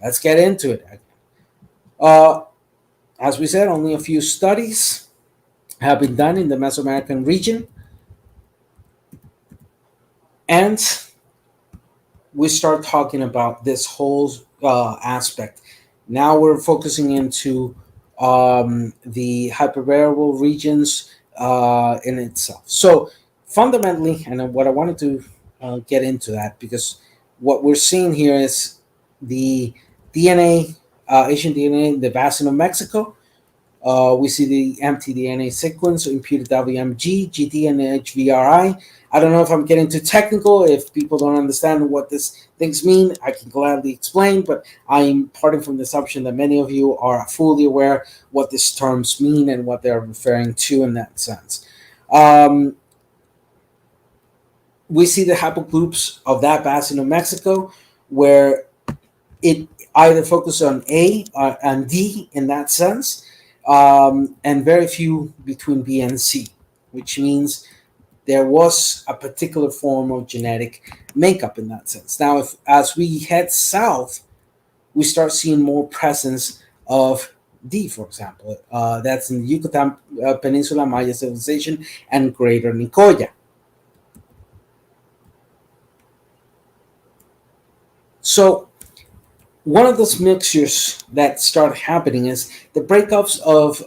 let's get into it. Uh, as we said, only a few studies have been done in the Mesoamerican region, and we start talking about this whole aspect. Now we're focusing into the hypervariable regions in itself. So fundamentally, and what I wanted to get into that, because what we're seeing here is the DNA, Asian DNA in the basin of Mexico. We see the mtDNA sequence, imputed WMG, GT, and HVRI. I don't know if I'm getting too technical. If people don't understand what these things mean, I can gladly explain, but I'm parting from the assumption that many of you are fully aware what these terms mean and what they're referring to in that sense. We see the haplogroups of that basin of Mexico, where it either focuses on A and D in that sense, and very few between B and C, which means there was a particular form of genetic makeup in that sense. Now, if as we head south, we start seeing more presence of D, for example. That's in the Yucatan Peninsula, Maya civilization, and Greater Nicoya. So one of those mixtures that start happening is the breakups of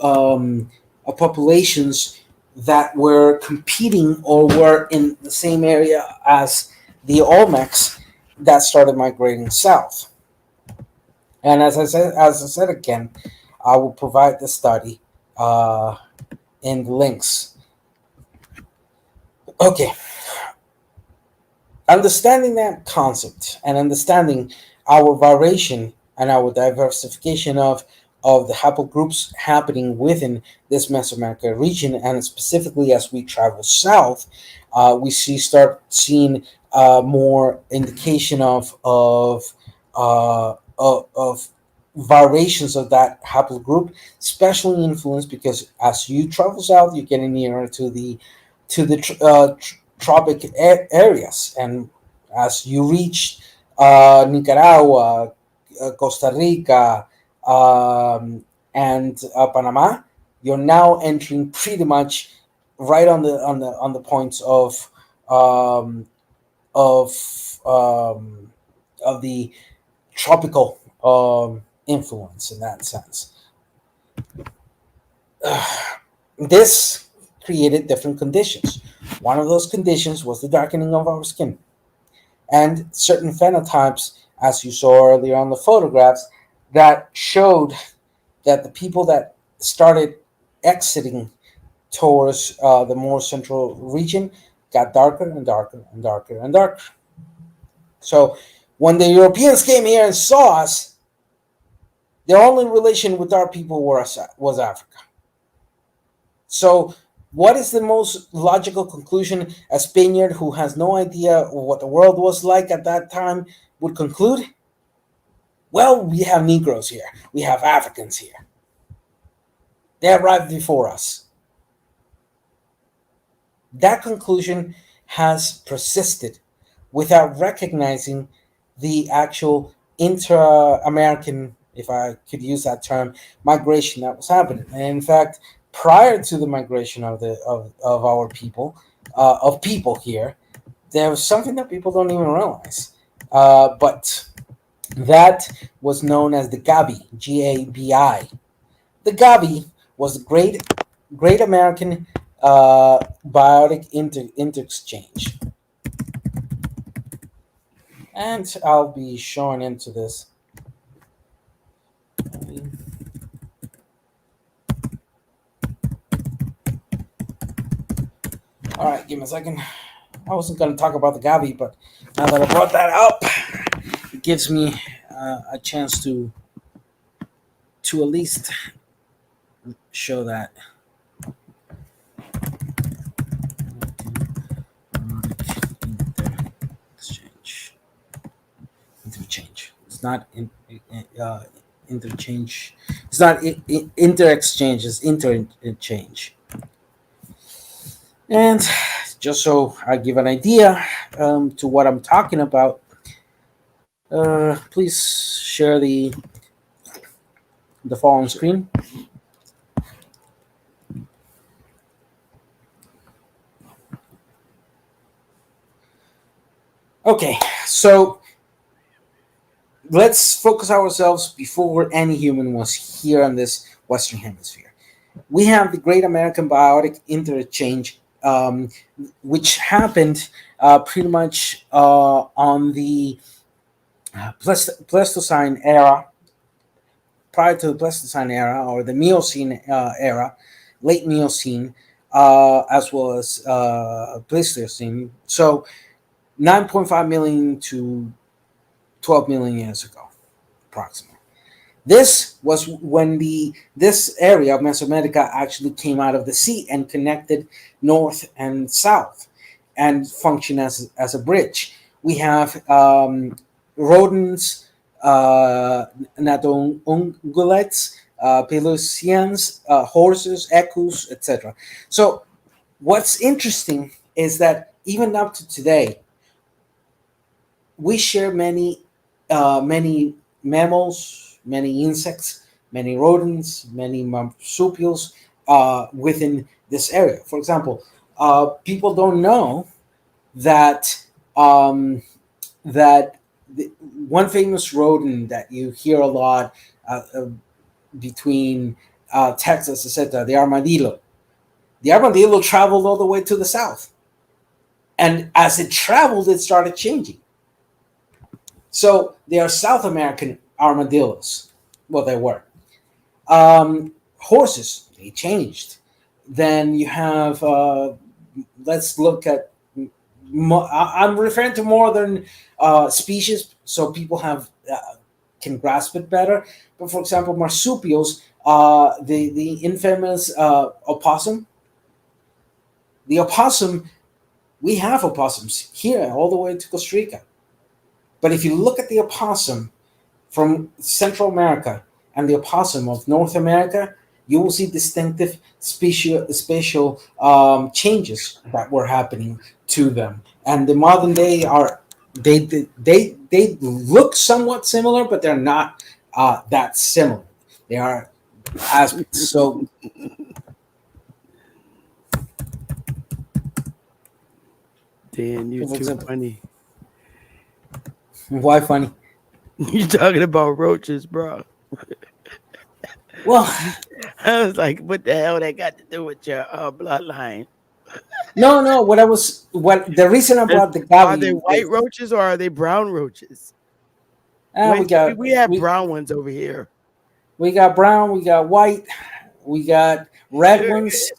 populations that were competing or were in the same area as the Olmecs that started migrating south. And as I said again, I will provide the study uh, in the links. Okay, understanding that concept and understanding our variation and our diversification of the haplogroups happening within this Mesoamerica region, and specifically as we travel south, we start seeing more indication of variations of that haplogroup, especially influenced because as you travel south, you're getting nearer to the tropic areas, and as you reach Nicaragua, Costa Rica, and Panama, you're now entering pretty much right on the points um, of um, of the tropical influence in that sense. This created different conditions. One of those conditions was the darkening of our skin and certain phenotypes, as you saw earlier on the photographs, that showed that the people that started exiting towards the more central region got darker and darker and darker and darker. So when the Europeans came here and saw us, their only relation with our people was Africa. So, what is the most logical conclusion a Spaniard who has no idea what the world was like at that time would conclude? Well, we have Negroes here, we have Africans here. They arrived before us. That conclusion has persisted without recognizing the actual inter American, if I could use that term, migration that was happening. And in fact, prior to the migration of our people, of people here, there was something that people don't even realize. But that was known as the Gabi, Gabi. The Gabi was the Great American Biotic Interexchange. And I'll be showing into this. All right, give me a second. I wasn't going to talk about the Gavi, but now that I brought that up, it gives me a chance to at least show that. Interchange. It's not interchange. It's not inter-exchange. It's interchange. And just so I give an idea to what I'm talking about, please share the following screen. Okay, so let's focus ourselves before any human was here on this Western Hemisphere. We have the Great American Biotic Interchange, which happened pretty much on the Pleistocene era, prior to the Pleistocene era or the Miocene era, late Miocene, as well as Pleistocene. So 9.5 million to 12 million years ago, approximately. This was when this area of Mesoamerica actually came out of the sea and connected north and south and functioned as a bridge. We have rodents, uh, ungulates, Pelusians, horses, ecus, etc. So what's interesting is that even up to today, we share many mammals, many insects, many rodents, many marsupials within this area. For example, people don't know that um, that the, one famous rodent that you hear a lot between Texas, etc., the armadillo. The armadillo traveled all the way to the south, and as it traveled, it started changing. So they are South American armadillos. Well, they were. Horses, they changed. Then you have, let's look at, I'm referring to modern species, so people have can grasp it better. But for example, marsupials, the infamous opossum, the opossum, we have opossums here all the way to Costa Rica. But if you look at the opossum from Central America and the opossum of North America, you will see distinctive spatial changes that were happening to them. And the modern day are they look somewhat similar, but they're not that similar. They are aspects. So Dan, you're for too example, funny. why funny? You talking about roaches, bro? Well, I was like, what the hell that got to do with your bloodline? no. What the reason I Is- brought the Are they Gavi white is roaches or are they brown roaches? we When got we have we brown ones over here. we got brown, we got white, we got red ones.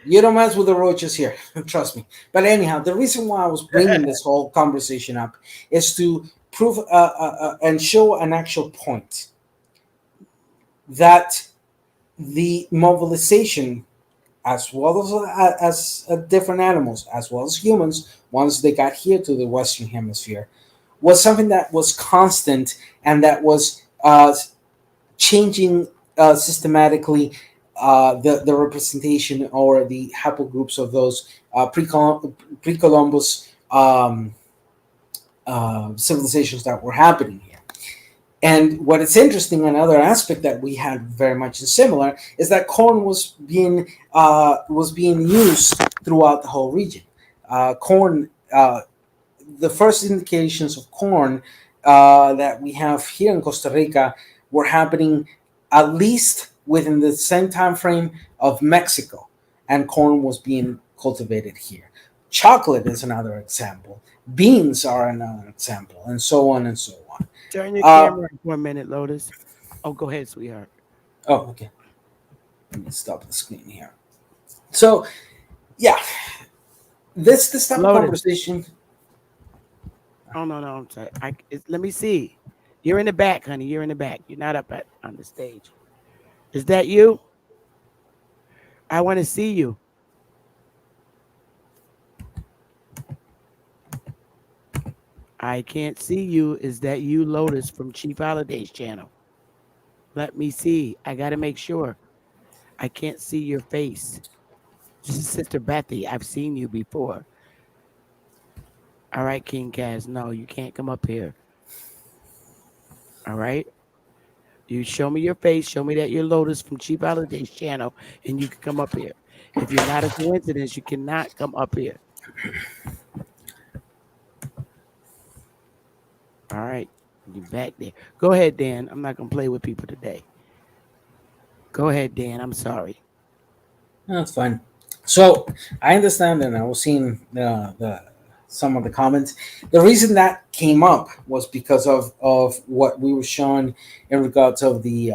You don't mess with the roaches here, trust me. But anyhow, the reason why I was bringing this whole conversation up is to prove and show an actual point that the mobilization, as well as different animals, as well as humans, once they got here to the Western Hemisphere, was something that was constant and that was changing systematically the representation or the haplogroups of those pre-Columbus civilizations that were happening here. And what is interesting, another aspect that we had very much similar, is that corn was being used throughout the whole region. Corn, the first indications of corn that we have here in Costa Rica were happening at least within the same time frame of Mexico, and corn was being cultivated here. Chocolate is another example. Beans are another example, and so on and so on. Turn your Uh, camera on 1 minute, Lotus. Oh, go ahead, sweetheart. oh, okay. Let me stop the screen here. So, yeah, this type of Lotus. conversation. Oh no, no, I'm sorry. Let me see. You're in the back, honey. You're in the back. You're not up at on the stage. Is that you? I want to see you. I can't see you. Is that you, Lotus, from Chief Holiday's channel? Let me see. I got to make sure. I can't see your face. This is Sister Bethy. I've seen you before. All right, King Kaz. No, you can't come up here. All right. You show me your face. Show me that you're Lotus from Chief Holiday's channel, and you can come up here. If you're not a coincidence, you cannot come up here. All right. You back there. Go ahead, Dan. I'm not gonna play with people today. Go ahead, Dan. I'm sorry. That's fine. So I understand, and I was seeing the some of the comments. The reason that came up was because of what we were showing in regards of the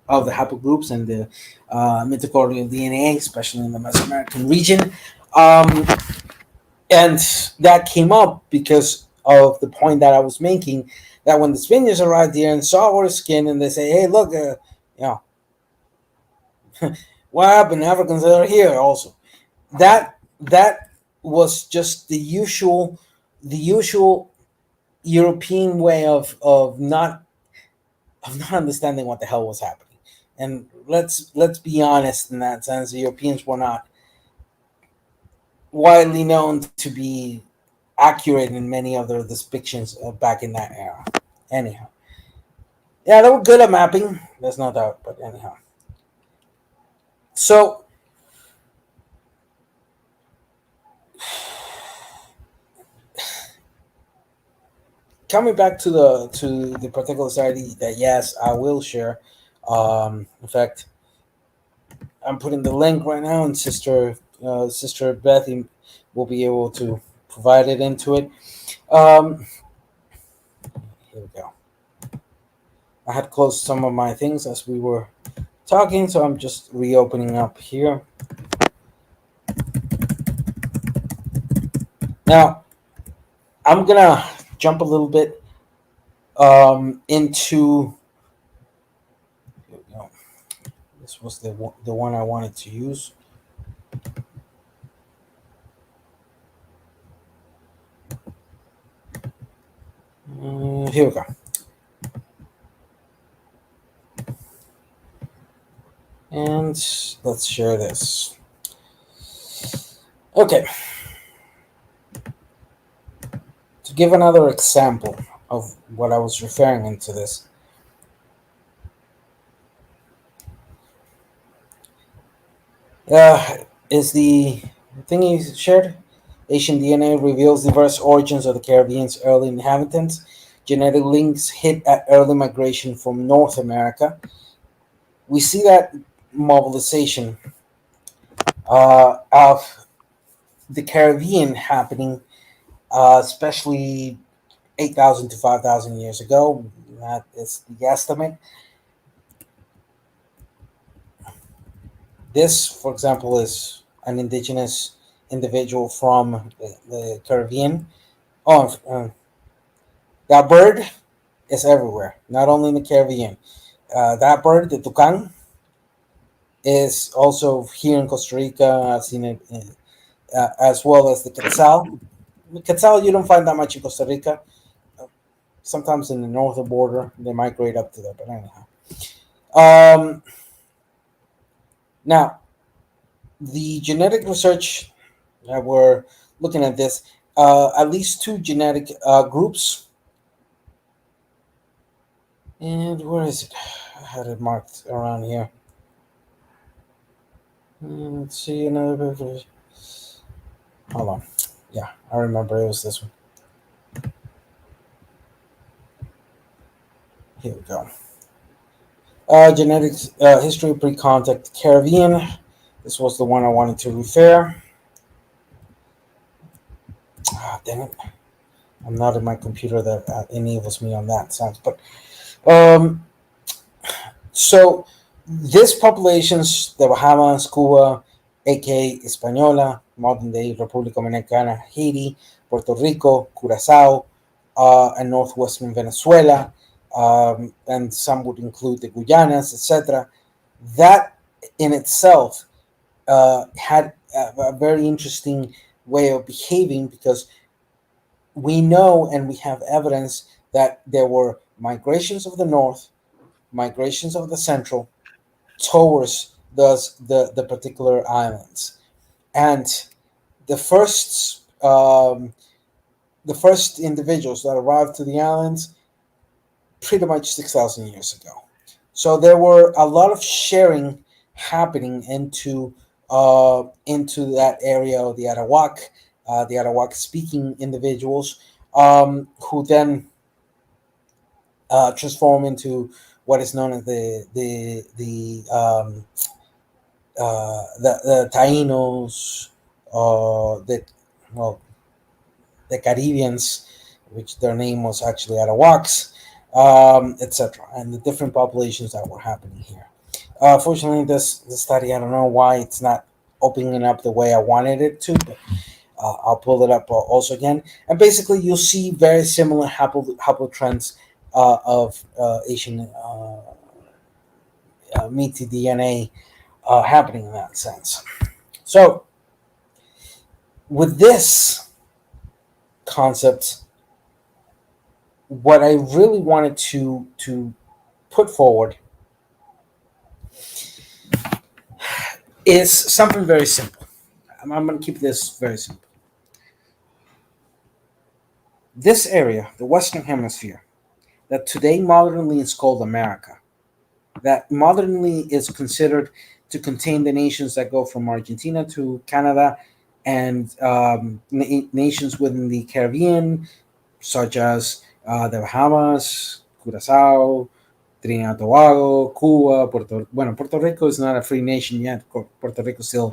haplogroups and the mitochondrial DNA, especially in the Mesoamerican region. Um, and that came up because of the point that I was making, that when the Spaniards arrived here and saw our skin, and they say, "Hey, look, you know, what happened? Africans are here also." That was just the usual European way of not understanding what the hell was happening. And let's be honest in that sense, the Europeans were not widely known to be accurate in many of their depictions back in that era. Anyhow, yeah, they were good at mapping. There's no doubt. But anyhow, so coming back to the particular study that yes, I will share. In fact, I'm putting the link right now, and sister Bethy will be able to provide it into it. Um, Here we go. I had closed some of my things as we were talking, so I'm just reopening up here. Now, I'm gonna jump a little bit into. Here we go. This was the one I wanted to use. Here we go. And let's share this. Okay. To give another example of what I was referring into this, is the thing he shared. Asian DNA reveals diverse origins of the Caribbean's early inhabitants. Genetic links hit at early migration from North America. We see that mobilization of the Caribbean happening, especially 8,000 to 5,000 years ago. That is the estimate. This, for example, is an indigenous individual from the Caribbean. Oh, that bird is everywhere, not only in the Caribbean. That bird, the toucan, is also here in Costa Rica. I've seen it as well as the quetzal. The quetzal, you don't find that much in Costa Rica. Sometimes in the northern border, they migrate up to there. But anyhow, now the genetic research that we're looking at this, at least two genetic groups. And where is it? I had it marked around here. Let's see another. Hold on. Yeah, I remember it was this one. Here we go. Genetics history pre-contact Caribbean. This was the one I wanted to refer. Ah, damn it. I'm not in my computer that enables me on that sense. But um, so these populations, the Bahamas, Cuba, aka Española, modern day República Dominicana, Haiti, Puerto Rico, Curacao, and northwestern Venezuela, and some would include the Guyanas, etc. That in itself had a very interesting way of behaving because we know and we have evidence that there were migrations of the north, migrations of the central towards the particular islands, and the first the first individuals that arrived to the islands pretty much 6,000 years ago. So there were a lot of sharing happening into that area of the Arawak speaking individuals, who then transform into what is known as the Tainos, the well the Caribbeans, which their name was actually Arawaks, etc., and the different populations that were happening here. Fortunately, this study, I don't know why it's not opening up the way I wanted it to, but I'll pull it up also again. And basically, you'll see very similar haplotrends of Asian meaty DNA happening in that sense. So, with this concept, what I really wanted to put forward is something very simple. I'm going to keep this very simple. This area, the Western Hemisphere, that today modernly is called America, that modernly is considered to contain the nations that go from Argentina to Canada and nations within the Caribbean, such as the Bahamas, Curacao, Trinidad and Tobago, Cuba, Puerto Rico is not a free nation yet. Puerto Rico is still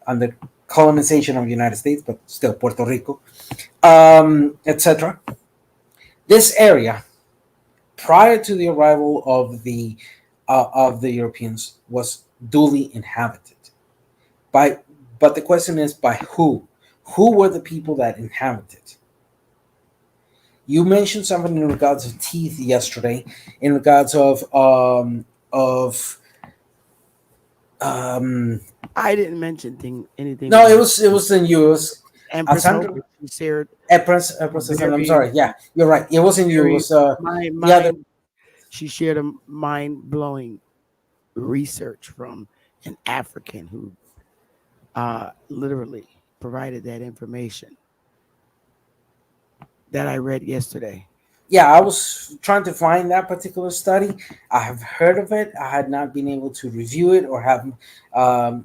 under colonization of the United States, but still Puerto Rico, etc. This area, prior to the arrival of the Europeans, was duly inhabited by. But the question is, by who? Who were the people that inhabited? You mentioned something in regards of teeth yesterday, in regards of um I didn't mention anything no, about it was in you. It was Empress Hope. Alessandro. She shared Empress I'm very, sorry. Yeah, you're right. It wasn't you. It very was the other. mind. She shared a mind blowing research from an African who literally provided that information that I read yesterday. Yeah, I was trying to find that particular study. I have heard of it. I had not been able to review it or have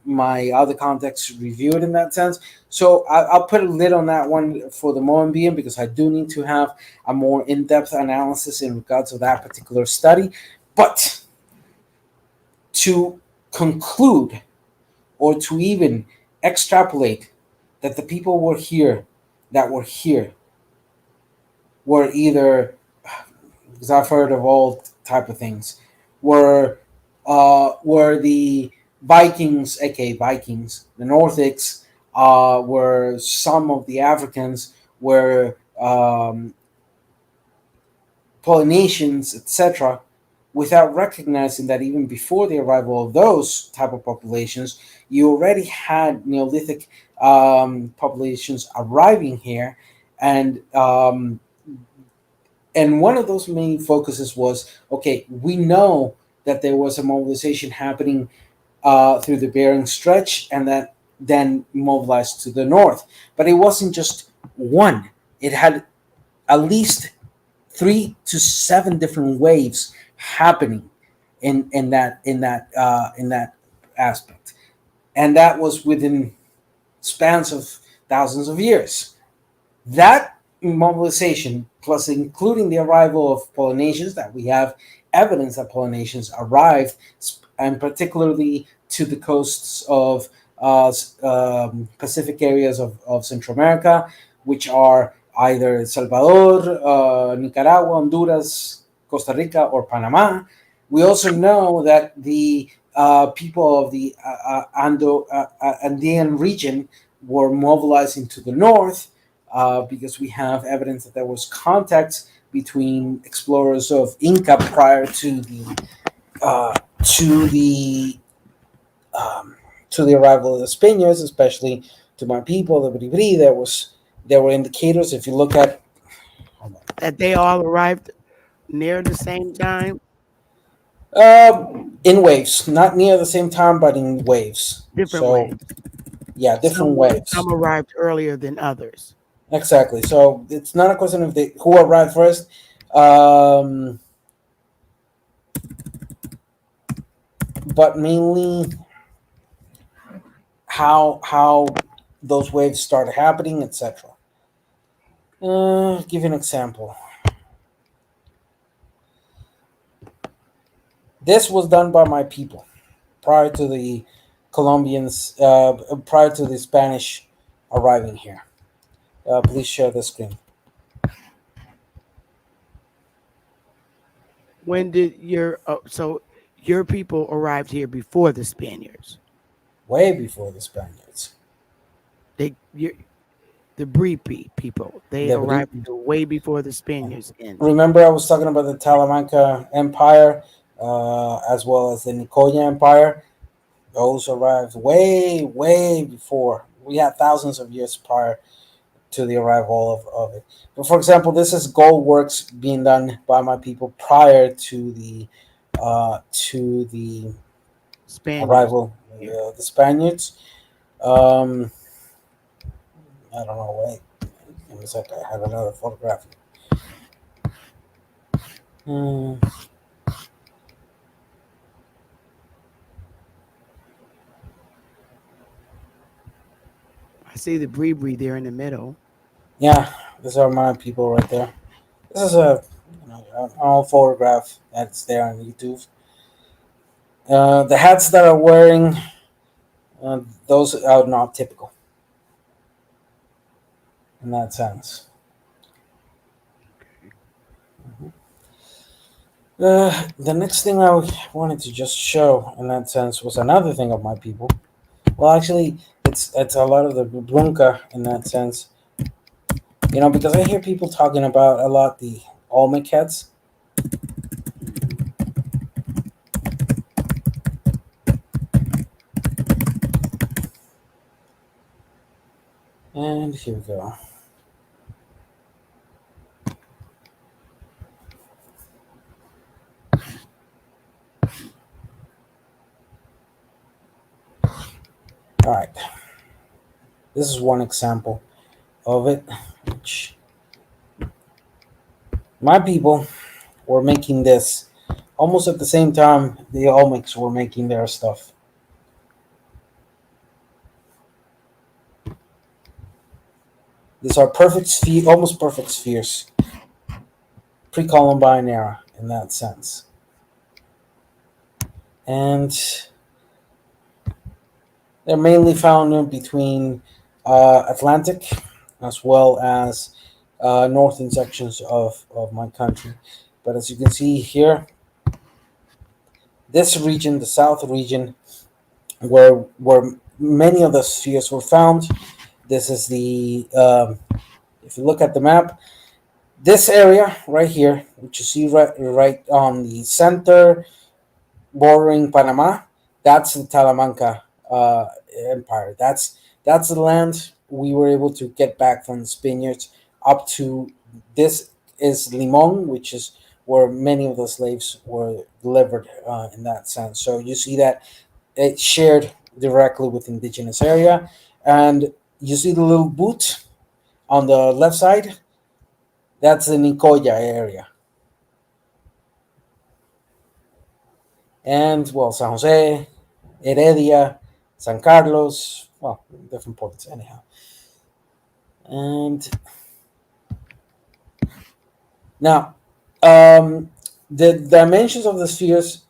my other contacts review it in that sense. So I'll put a lid on that one for the moment being, because I do need to have a more in-depth analysis in regards to that particular study. But to conclude or to even extrapolate that the people that were here were either, because I've heard of all type of things, were the Vikings, aka Vikings, the Northics, were some of the Africans, were Polynesians, etc., without recognizing that even before the arrival of those type of populations, you already had Neolithic populations arriving here, and one of those main focuses was, okay, we know that there was a mobilization happening through the Bering Stretch, and that then mobilized to the north. But it wasn't just one; it had at least 3 to 7 different waves happening in that aspect, and that was within spans of thousands of years. That mobilization, plus including the arrival of Polynesians, that we have evidence that Polynesians arrived, and particularly to the coasts of Pacific areas of Central America, which are either El Salvador, Nicaragua, Honduras, Costa Rica, or Panama. We also know that the people of the Andean region were mobilizing to the north, because we have evidence that there was contact between explorers of Inca prior to uh, to the to the arrival of the Spaniards, especially to my people, the Bribri. There were indicators. If you look at That they all arrived near the same time, in waves, not near the same time, but in waves. different So ways. yeah, different waves. Some arrived earlier than others. Exactly. So it's not a question of who arrived first, um, but mainly how those waves started happening, etc. Give you an example. This was done by my people prior to the Colombians, prior to the Spanish arriving here. Please share the screen. When did your people arrived here before the Spaniards? Way before the Spaniards. They your, the Bripi people, they The arrived here way before the Spaniards in. Remember, I was talking about the Talamanca Empire, as well as the Nicoya Empire. Those arrived way, way before. We had thousands of years prior to the arrival of it. But for example, this is gold works being done by my people prior to the Spaniards arrival here. of the Spaniards. Um, I don't know. Wait, give me a sec. I have another photograph. Hmm. I see the Bree there in the middle. Yeah, these are my people right there. This is a an old photograph that's there on YouTube. The hats that are wearing, those are not typical in that sense. The next thing I wanted to just show in that sense was another thing of my people. Well, actually, it's a lot of the brunca in that sense. Because I hear people talking about a lot the Olmec heads. Hmm. And here we go. All right, this is one example of it. Which my people were making this almost at the same time the Olmecs were making their stuff. These are perfect sphere, almost perfect spheres, pre-Columbine era in that sense. And they're mainly found in between Atlantic as well as northern sections of my country. But as you can see here, this region, the south region, where many of the spheres were found, this is the if you look at the map, this area right here, which you see right on the center bordering Panama, that's the Talamanca uh, Empire. That's the land we were able to get back from the Spaniards up to. This is Limon, which is where many of the slaves were delivered in that sense. So you see that it shared directly with indigenous area, and you see the little boot on the left side. That's the Nicoya area, and well, San Jose, Heredia, San Carlos, well, different points anyhow. And now, the dimensions of the spheres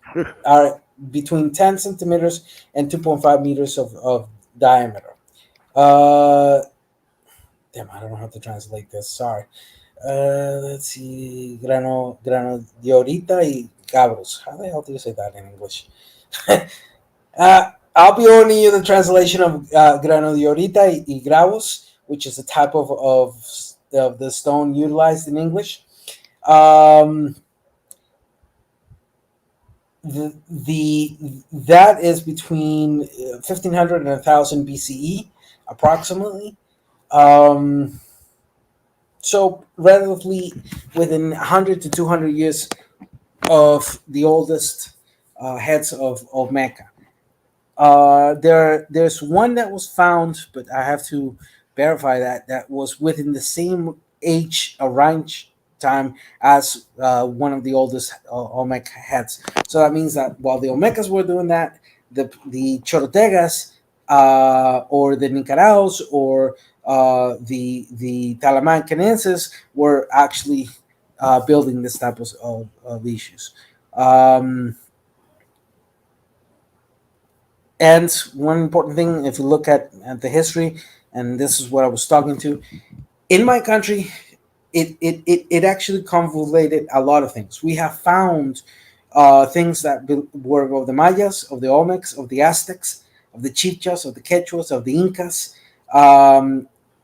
are between 10 centimeters and 2.5 meters of diameter. Uh, Damn, I don't know how to translate this. Sorry. Let's see. Grano diorita y cabros. How the hell do you say that in English? I'll be owing you the translation of grano diorita y gravos, which is a type of the stone utilized in English. Um, the that is between 1500 and 1000 BCE, approximately. Um, so relatively within 100 to 200 years of the oldest heads of Mecca. There's one that was found, but I have to verify that was within the same age range time as one of the oldest Olmec heads. So that means that while the Olmecas were doing that, the Chorotegas or the Nicaraos or the Talamancanenses were actually building this type of issues. Um, And one important thing, if you look at the history, and this is what I was talking to, in my country, it actually convoluted a lot of things. We have found things that were of the Mayas, of the Olmecs, of the Aztecs, of the Chichas, of the Quechuas, of the Incas.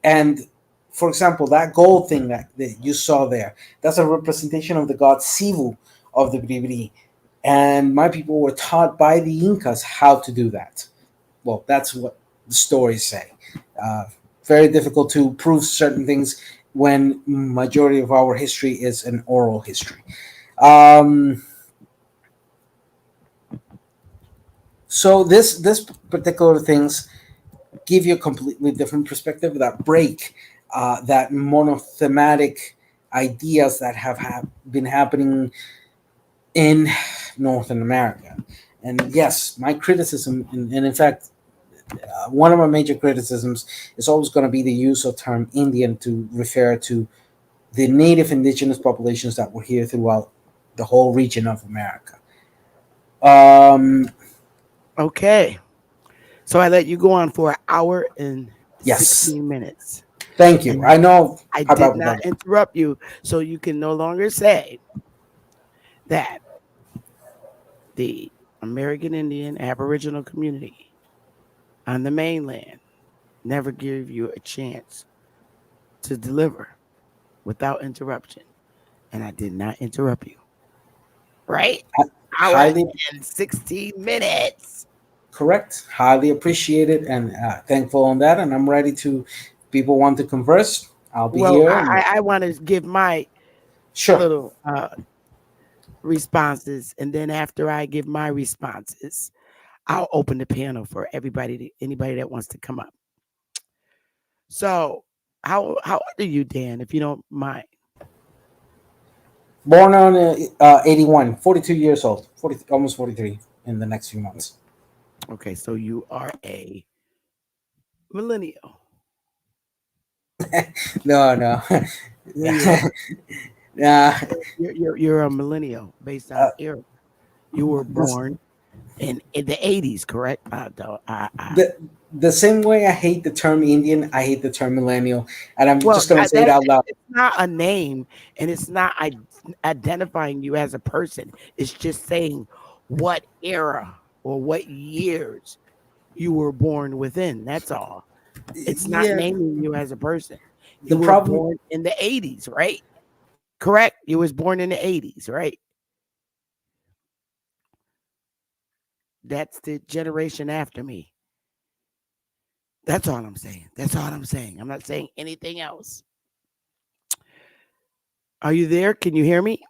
And for example, that gold thing that you saw there, that's a representation of the god Sivu of the Bribri. And my people were taught by the Incas how to do that. Well, that's what the stories say. Uh, very difficult to prove certain things when majority of our history is an oral history. Um, so this particular things give you a completely different perspective that break that monothematic ideas that have been happening in North America. And yes, my criticism, and in fact, one of my major criticisms is always going to be the use of term Indian to refer to the native indigenous populations that were here throughout the whole region of America. Um, Okay. So I let you go on for an hour and yes, 16 minutes. thank you. And I know I how did about not that. interrupt you. So you can no longer say that the American Indian Aboriginal community on the mainland never gave you a chance to deliver without interruption. And I did not interrupt you. Right? Hour Highly and 16 minutes. correct. Highly appreciated and thankful on that. And I'm ready to. People want to converse. I'll be Well, here. And I want to give my sure, little responses. And then after I give my responses, I'll open the panel for anybody that wants to come up. So, how old are you, Dan? If you don't mind. born on 81, 42 years old, 40, almost 43 in the next few months. Okay, so you are a millennial. No, no. Yeah, you are. uh, You're a millennial based on uh, era. You were this, born in the 80s, correct? the the same way I hate the term Indian, I hate the term millennial, and I'm Well, just gonna say it that out loud. it's not a name, and it's not identifying you as a person. It's just saying what era or what years you were born within. That's all. It's not Yeah, naming you as a person. the You were problem. born in the 80s, right? Correct? You was born in the 80s, right? That's the generation after me. That's all I'm saying. That's all I'm saying. I'm not saying anything else. Are you there? Can you hear me?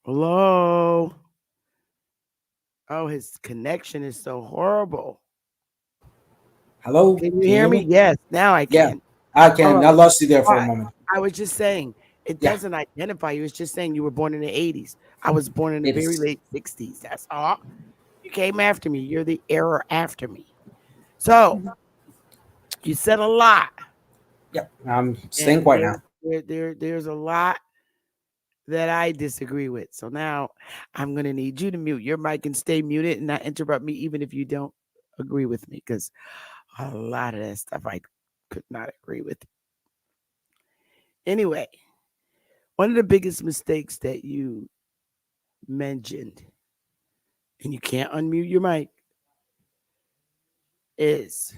Hello? Oh, his connection is so horrible. Hello, Can you can you hear hear me? me? Yes, now I Yeah, can. I All can. I right. lost you there All for a right. moment. I was just saying it Yeah, doesn't identify you. It's just saying you were born in the 80s. I was born in the it very is. late 60s. That's all. You came after me. You're the era after me. So you said a lot. Yep, I'm staying And quiet now. there's a lot that I disagree with. So now I'm gonna need you to mute your mic and stay muted and not interrupt me, even if you don't agree with me, because a lot of that stuff I could not agree with. Anyway, one of the biggest mistakes that you mentioned, and you can't unmute your mic, is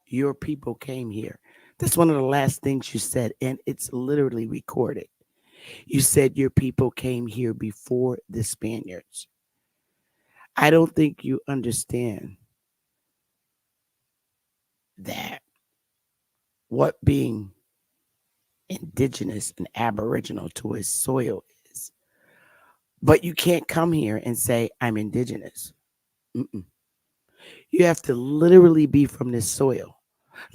your people came here. That's one of the last things you said, and it's literally recorded. You said your people came here before the Spaniards. I don't think you understand that what being indigenous and aboriginal to his soil is. But you can't come here and say, I'm indigenous. Mm-mm. You have to literally be from this soil.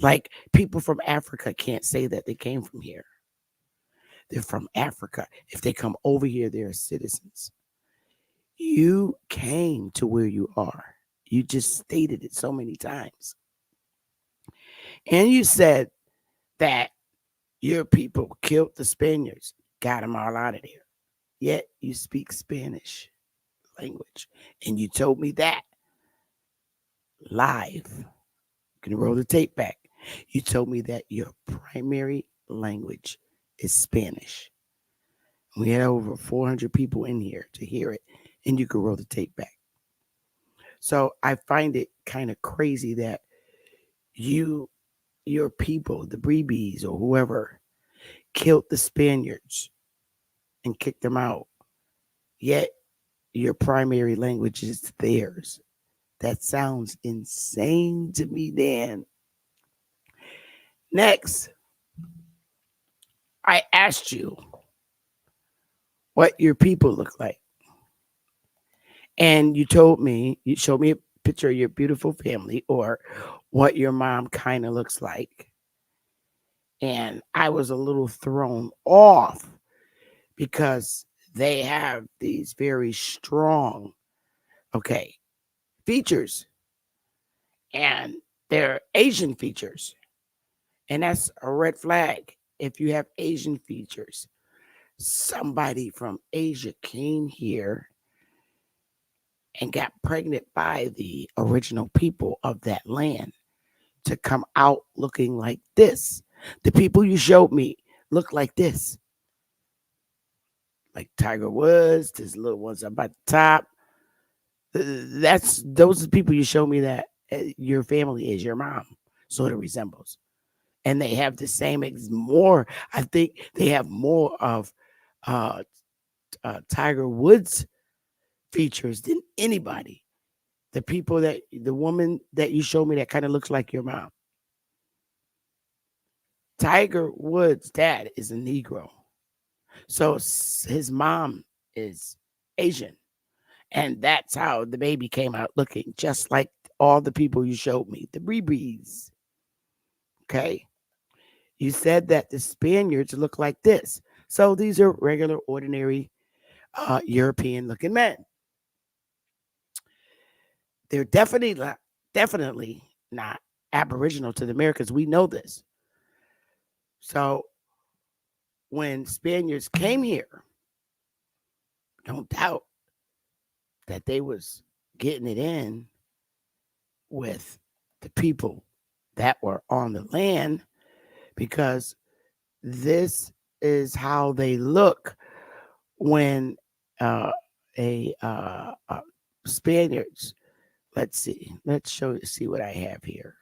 Like people from Africa can't say that they came from here. They're from Africa. If they come over here, they're citizens. You came to where you are. You just stated it so many times. And you said that your people killed the Spaniards, got them all out of there. Yet you speak Spanish language. And you told me that live. You can roll the tape back. You told me that your primary language is Spanish. We had over 400 people in here to hear it, and you could roll the tape back. So I find it kind of crazy that you, your people, the Breebies or whoever, killed the Spaniards and kicked them out. Yet your primary language is theirs. That sounds insane to me, Dan. Next, I asked you what your people look like. And you told me, you showed me a picture of your beautiful family or what your mom kind of looks like. And I was a little thrown off because they have these very strong, okay, features and they're Asian features. And that's a red flag if you have Asian features. Somebody from Asia came here and got pregnant by the original people of that land to come out looking like this. The people you showed me look like this, like Tiger Woods, these little ones up at the top. That's those are the people you showed me that your family is, your mom sort of resembles. And they have the same more. I think they have more of uh, Tiger Woods features than anybody. The woman that you showed me that kind of looks like your mom. Tiger Woods' dad is a Negro, so his mom is Asian, and that's how the baby came out looking just like all the people you showed me, the Brees. Okay, you said that the Spaniards look like this, so these are regular, ordinary European-looking men. They're definitely not Aboriginal to the Americas. We know this. So when Spaniards came here, don't doubt that they was getting it in with the people that were on the land because this is how they look when uh, a Spaniards. Let's see. Let's see what I have here.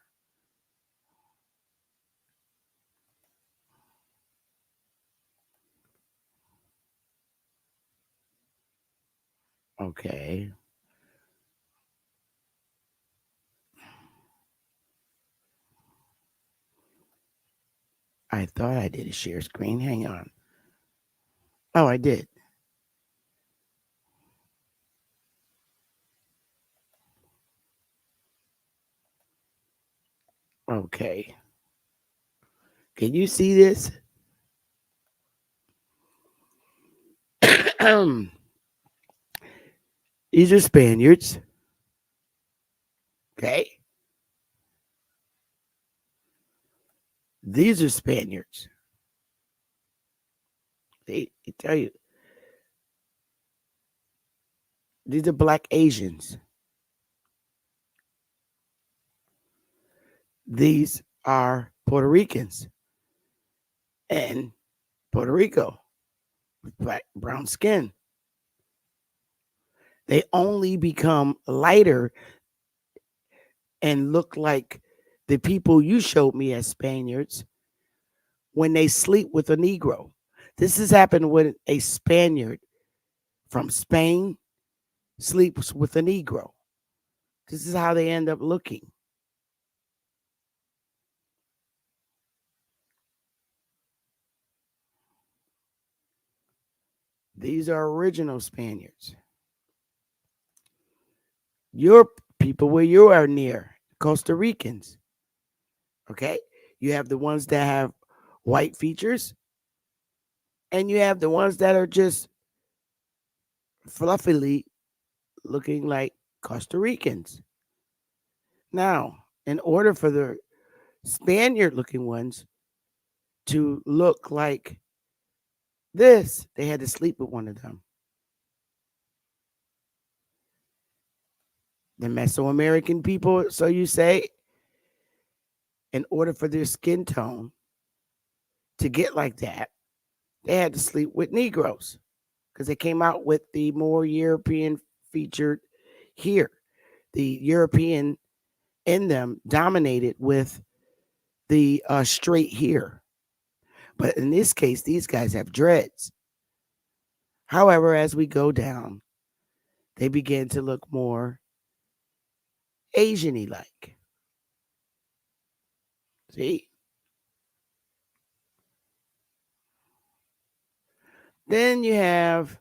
Okay. I thought I did a share screen. Hang on. Oh, I did. Okay. Can you see this? These are Spaniards. Okay. These are Spaniards. They tell you these are black Asians. These are Puerto Ricans and Puerto Rico with black brown skin. They only become lighter and look like the people you showed me as Spaniards when they sleep with a Negro. This has happened when a Spaniard from Spain sleeps with a Negro. This is how they end up looking. These are original Spaniards. Your people where you are near, Costa Ricans. Okay? You have the ones that have white features, and you have the ones that are just fluffily looking like Costa Ricans. Now, in order for the Spaniard looking ones to look like this, they had to sleep with one of them. The Mesoamerican people, so you say, in order for their skin tone to get like that, they had to sleep with Negroes because they came out with the more European featured here. The European in them dominated with the straight here. But in this case, these guys have dreads. However, as we go down, they began to look more Asian-y like. See? Then you have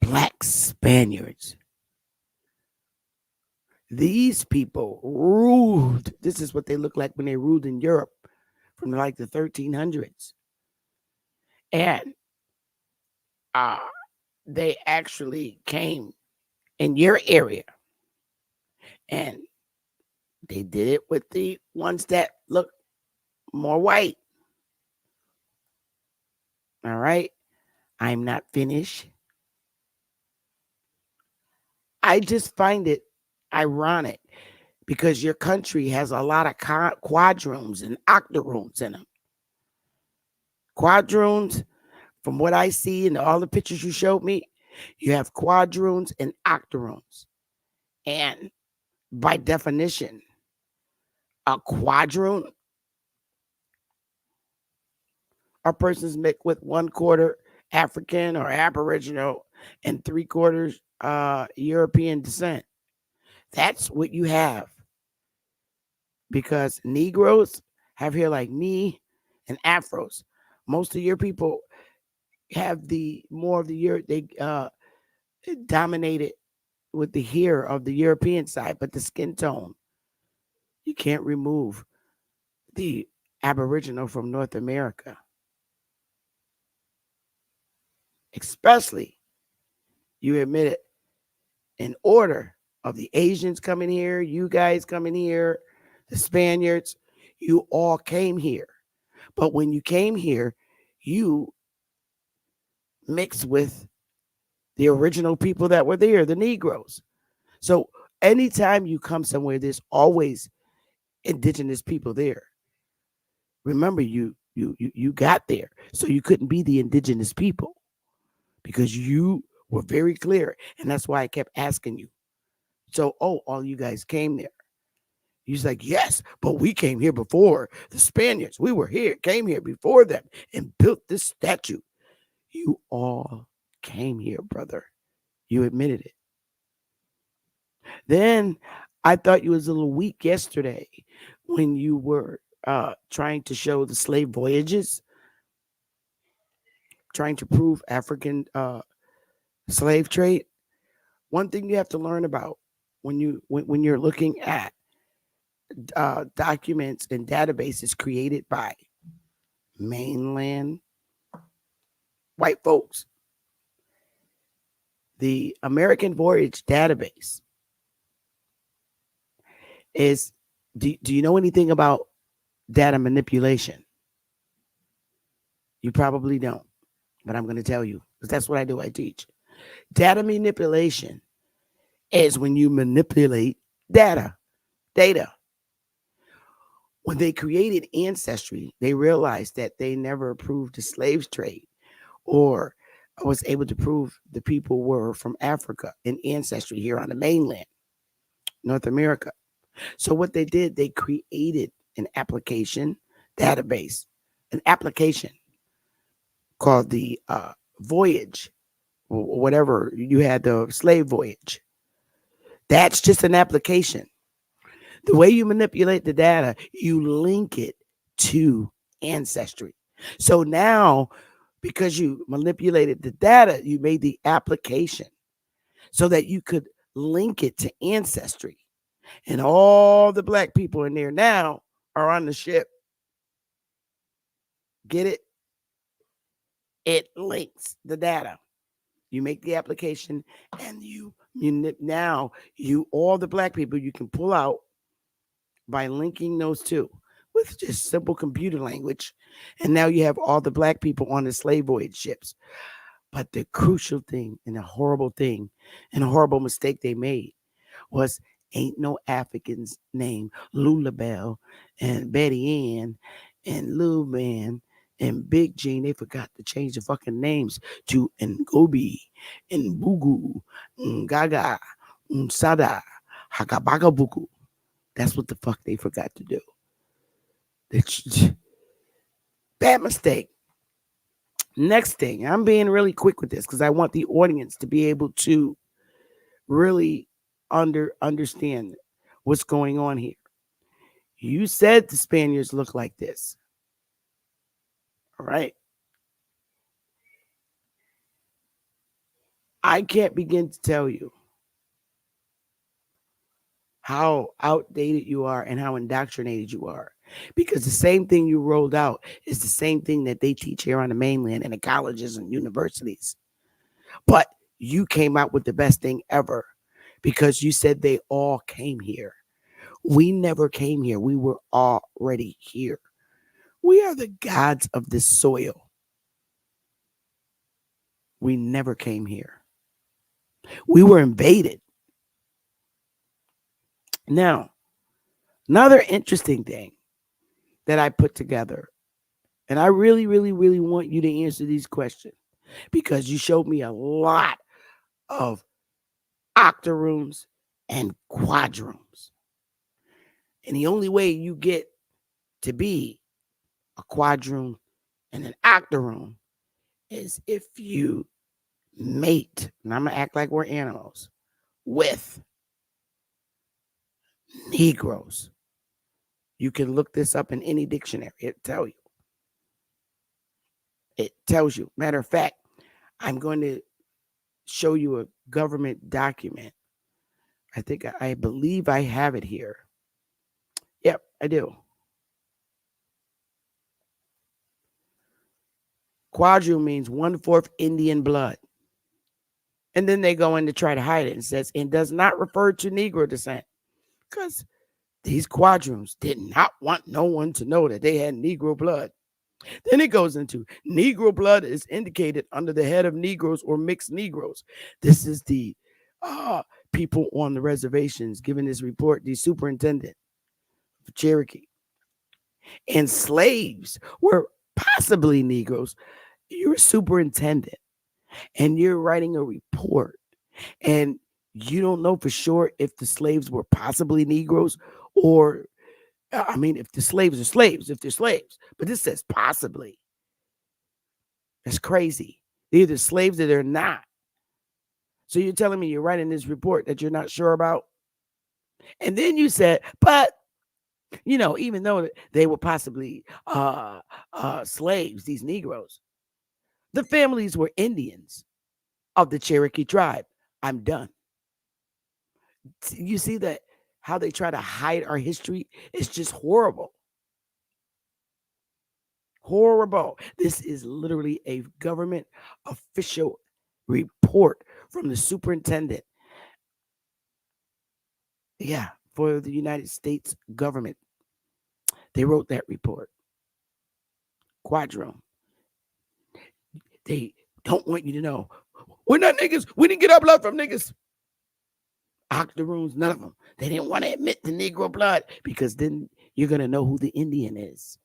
black Spaniards. These people ruled. This is what they look like when they ruled in Europe from like the 1300s. And uh, they actually came in your area and they did it with the ones that look more white. All right. I'm not finished. I just find it ironic because your country has a lot of quadroons and octoroons in them. Quadroons, from what I see in all the pictures you showed me, you have quadroons and octoroons. And by definition, a quadroon are persons mixed with 1/4 African or Aboriginal and 3/4 European descent. That's what you have. Because Negroes have hair like me and Afros. Most of your people have the more of the Europe, they dominated with the hair of the European side, but the skin tone, you can't remove the Aboriginal from North America, especially you admit it in order of the Asians coming here, you guys coming here, the Spaniards, you all came here. But when you came here, you mixed with the original people that were there, the Negroes. So anytime you come somewhere, there's always indigenous people there. Remember, you got there, so you couldn't be the indigenous people because you were very clear, and that's why I kept asking you. So, oh, all you guys came there. He's like, yes, but we came here before the Spaniards. We were here, came here before them, and built this statue. You all came here, brother. You admitted it. Then I thought you was a little weak yesterday when you were trying to show the slave voyages, trying to prove African slave trade. One thing you have to learn about when you're looking at documents and databases created by mainland white folks, the American Voyage database is. Do you know anything about data manipulation? You probably don't, but I'm going to tell you because that's what I do. I teach. Data manipulation is when you manipulate data. When they created Ancestry, they realized that they never approved the slave trade or was able to prove the people were from Africa in Ancestry here on the mainland, North America. So what they did, they created an application database, an application called the Voyage, or whatever you had, the slave voyage. That's just an application. The way you manipulate the data, you link it to Ancestry. So now, because you manipulated the data, you made the application so that you could link it to Ancestry. And all the black people in there now are on the ship. Get it? It links the data. You make the application and now you all the black people you can pull out by linking those two with just simple computer language. And now you have all the black people on the slave voyage ships. But the crucial thing and the horrible thing and a horrible mistake they made was ain't no Africans named Lulabelle and Betty Ann and Lou Man and Big Gene. They forgot to change the fucking names to Ngobi and Bugu, Gaga, Sada, Hakabagabuku. That's what the fuck they forgot to do. Bad mistake. Next thing, I'm being really quick with this because I want the audience to be able to really understand what's going on here. You said the Spaniards look like this. All right. I can't begin to tell you how outdated you are and how indoctrinated you are. Because the same thing you rolled out is the same thing that they teach here on the mainland in the colleges and universities. But you came out with the best thing ever because you said they all came here. We never came here. We were already here. We are the gods of this soil. We never came here. We were invaded. Now, another interesting thing that I put together, and I really, really, really want you to answer these questions because you showed me a lot of octoroons and quadroons. And the only way you get to be a quadroon and an octoroon is if you mate, and I'm going to act like we're animals, with Negroes. You can look this up in any dictionary. It tell you. It tells you. Matter of fact, I'm going to show you a government document. I believe I have it here. Yep, I do. Quadroon means 1/4 Indian blood. And then they go in to try to hide it and says, it does not refer to Negro descent. Because these quadroons did not want no one to know that they had Negro blood. Then it goes into Negro blood is indicated under the head of Negroes or mixed Negroes. This is the people on the reservations giving this report, the superintendent of Cherokee. And slaves were possibly Negroes. You're a superintendent and you're writing a report and you don't know for sure if the slaves were possibly Negroes or, I mean, if the slaves are slaves, if they're slaves, but this says possibly. That's crazy. They're either slaves or they're not. So you're telling me you're writing this report that you're not sure about? And then you said, but, even though they were possibly slaves, these Negroes, the families were Indians of the Cherokee tribe. I'm done. You see that how they try to hide our history? It's just horrible. Horrible. This is literally a government official report from the superintendent. Yeah, for the United States government. They wrote that report. Quadrone. They don't want you to know. We're not niggas. We didn't get our blood from niggas. Octoroons, none of them. They didn't want to admit the Negro blood because then you're going to know who the Indian is.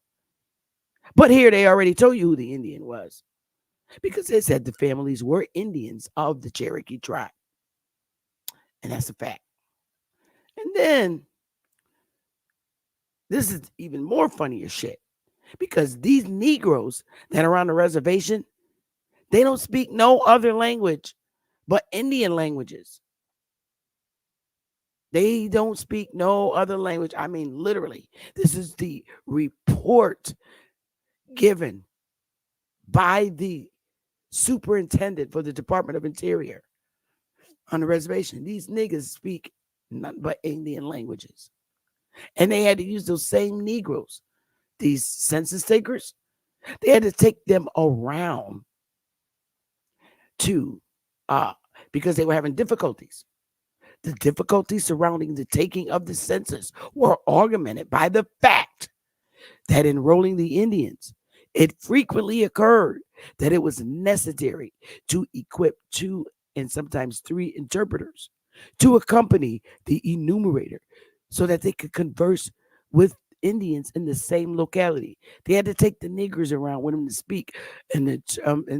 But here they already told you who the Indian was because they said the families were Indians of the Cherokee tribe. And that's a fact. And then this is even more funnier shit because these Negroes that are on the reservation, they don't speak no other language but Indian languages. They don't speak no other language. I mean, literally, this is the report given by the superintendent for the Department of Interior on the reservation. These niggas speak nothing but Indian languages. And they had to use those same Negroes, these census takers, they had to take them around to, because they were having difficulties. The difficulties surrounding the taking of the census were augmented by the fact that enrolling the Indians, it frequently occurred that it was necessary to equip 2 and sometimes 3 interpreters to accompany the enumerator so that they could converse with Indians in the same locality. They had to take the niggers around with them to speak and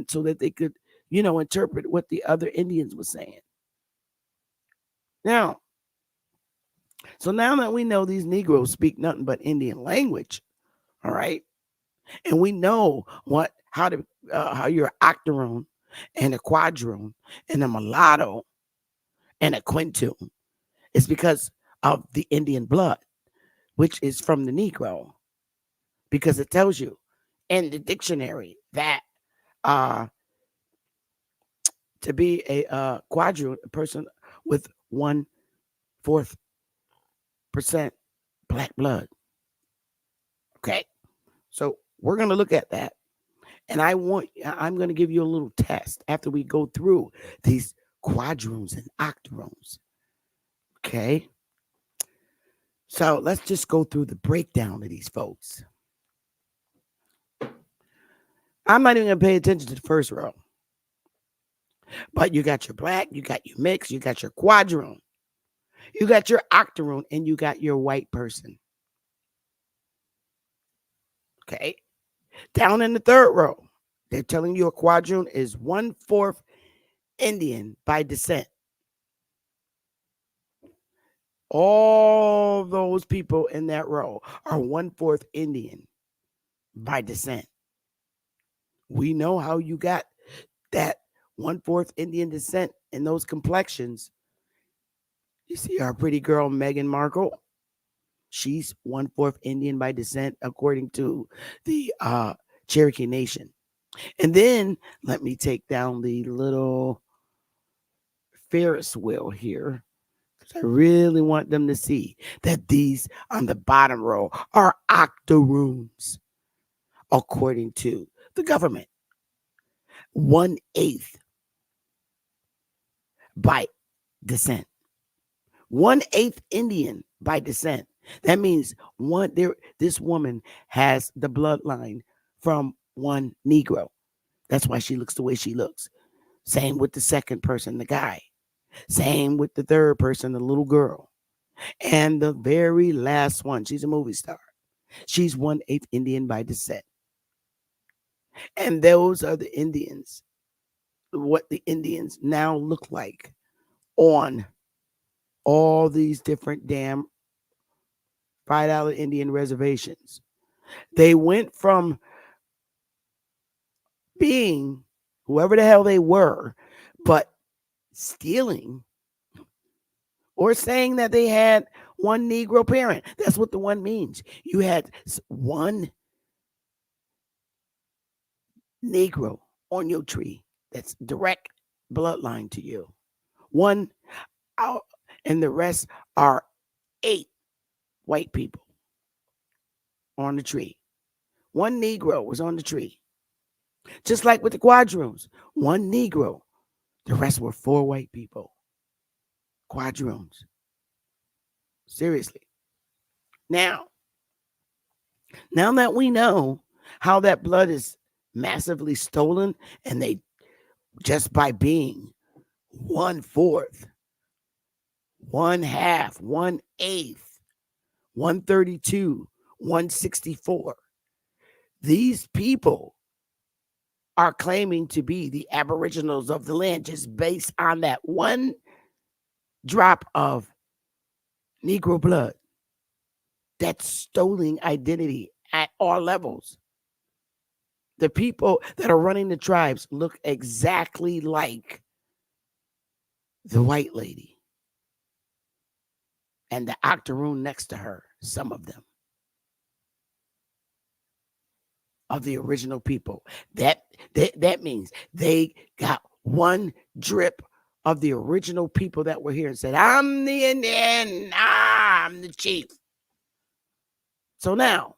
so that they could, interpret what the other Indians were saying. Now, so now that we know these Negroes speak nothing but Indian language, all right, And we know how you're octoroon and a quadroon and a mulatto and a quintoon. It's because of the Indian blood, which is from the Negro, because it tells you in the dictionary that uh, to be a quadroon, a person with 1/4% black blood. Okay, so we're gonna look at that, and I'm gonna give you a little test after we go through these quadroons and octoroons. Okay, so let's just go through the breakdown of these folks. I'm not even gonna pay attention to the first row, but you got your black, you got your mix, you got your quadroon, you got your octoroon, and you got your white person. Okay, down in the third row, they're telling you a quadroon is 1/4 Indian by descent. All those people in that row are 1/4 Indian by descent. We know how you got that 1/4 Indian descent in those complexions. You see our pretty girl Meghan Markle. She's 1/4 Indian by descent, according to the Cherokee Nation. And then let me take down the little Ferris wheel here. I really want them to see that these on the bottom row are octoroons, according to the government. 1/8 by descent. 1/8 Indian by descent. That means this woman has the bloodline from one Negro. That's why she looks the way she looks. Same with the second person, the guy. Same with the third person, the little girl. And the very last one, she's a movie star. She's 1/8 Indian by descent. And those are the Indians, what the Indians now look like on all these different damn $5 Indian reservations. They went from being whoever the hell they were, but stealing or saying that they had one Negro parent. That's what the one means. You had one Negro on your tree that's direct bloodline to you. One out, and the rest are 8 white people on the tree. One Negro was on the tree. Just like with the quadroons, one Negro, the rest were 4 white people. Quadroons. Seriously. Now, now that we know how that blood is massively stolen, and they just by being 1/4, 1/2, 1/8, 132, 164. These people are claiming to be the aboriginals of the land just based on that one drop of Negro blood. That's stolen identity at all levels. The people that are running the tribes look exactly like the white lady and the octoroon next to her, some of them, of the original people. That means they got one drip of the original people that were here and said, I'm the Indian, I'm the chief. So now,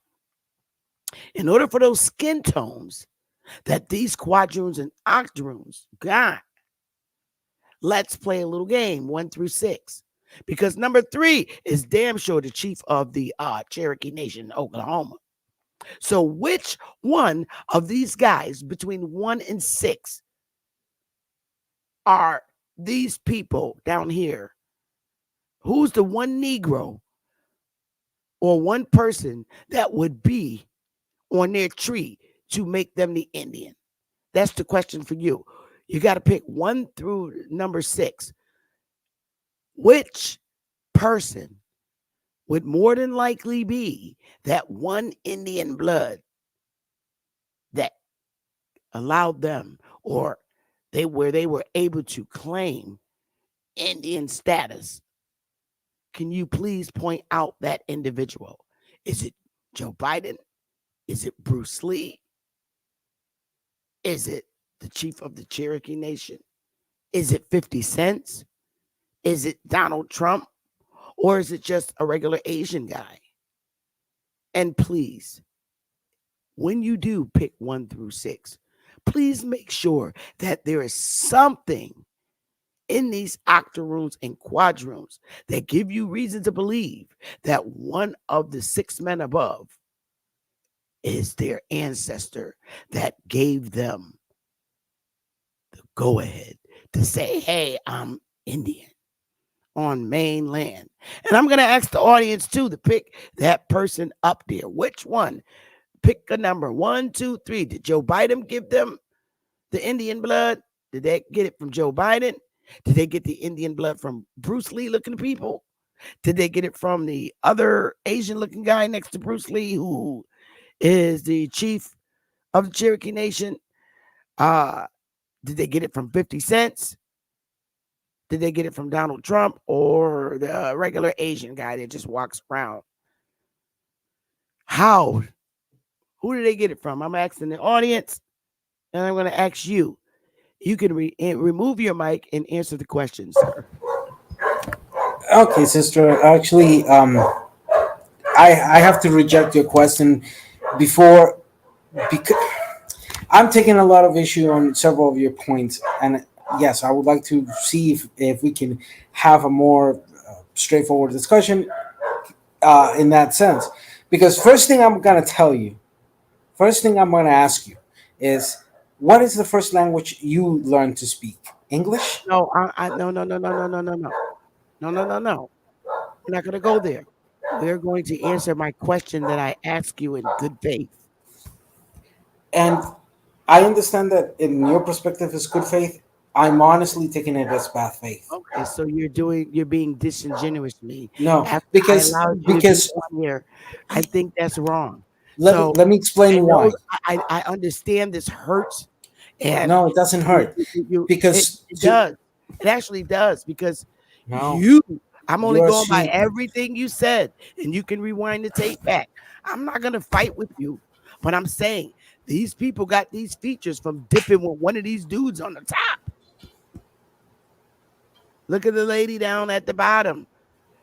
in order for those skin tones that these quadroons and octoroons got, let's play a little game 1 through 6. Because number 3 is damn sure the chief of the Cherokee Nation in Oklahoma. So which one of these guys between 1 and 6 are these people down here? Who's the one Negro or one person that would be on their tree to make them the Indian? That's the question for you. You got to pick 1 through number 6. Which person would more than likely be that one Indian blood that allowed them, or they were able to claim Indian status. Can you please point out that individual? Is it Joe Biden? Is it Bruce Lee? Is it the chief of the Cherokee Nation? Is it 50 Cents? Is it Donald Trump? Or is it just a regular Asian guy? And please, when you do pick 1 through 6, please make sure that there is something in these octoroons and quadroons that give you reason to believe that one of the 6 men above is their ancestor that gave them the go ahead to say, hey, I'm Indian on mainland. And I'm going to ask the audience too to pick that person up there. Which one? Pick a number 1, 2, 3. Did Joe Biden give them the Indian blood? Did they get it from Joe Biden? Did they get the Indian blood from Bruce Lee looking people? Did they get it from the other Asian looking guy next to Bruce Lee, who is the chief of the Cherokee Nation? Uh, did they get it from 50 Cents? Did they get it from Donald Trump, or the regular Asian guy that just walks around? How? Who did they get it from? I'm asking the audience, and I'm going to ask you. You can remove your mic and answer the question, sir. Okay, sister. Actually, I have to reject your question before, because I'm taking a lot of issue on several of your points, and yes, I would like to see if we can have a more straightforward discussion in that sense. Because first thing I'm gonna tell you, first thing I'm gonna ask you is, what is the first language you learned to speak? English? No, no, no, no, no, no, no, no, no, no, no, no, no. We're not going to go there. We're going to answer my question that I ask you in good faith. And I understand that in your perspective is good faith. I'm honestly taking it as bad faith. Okay, so you're being disingenuous to me No, after I because allowed you to be because on here. I think that's wrong. let me So let me I explain know why. I understand this hurts, and No, it doesn't hurt because it does. It actually does because no, you. I'm only you're going by assuming. everything you said, and you can rewind the tape back. I'm not gonna fight with you, but I'm saying these people got these features from dipping with one of these dudes on the top. Look at the lady down at the bottom.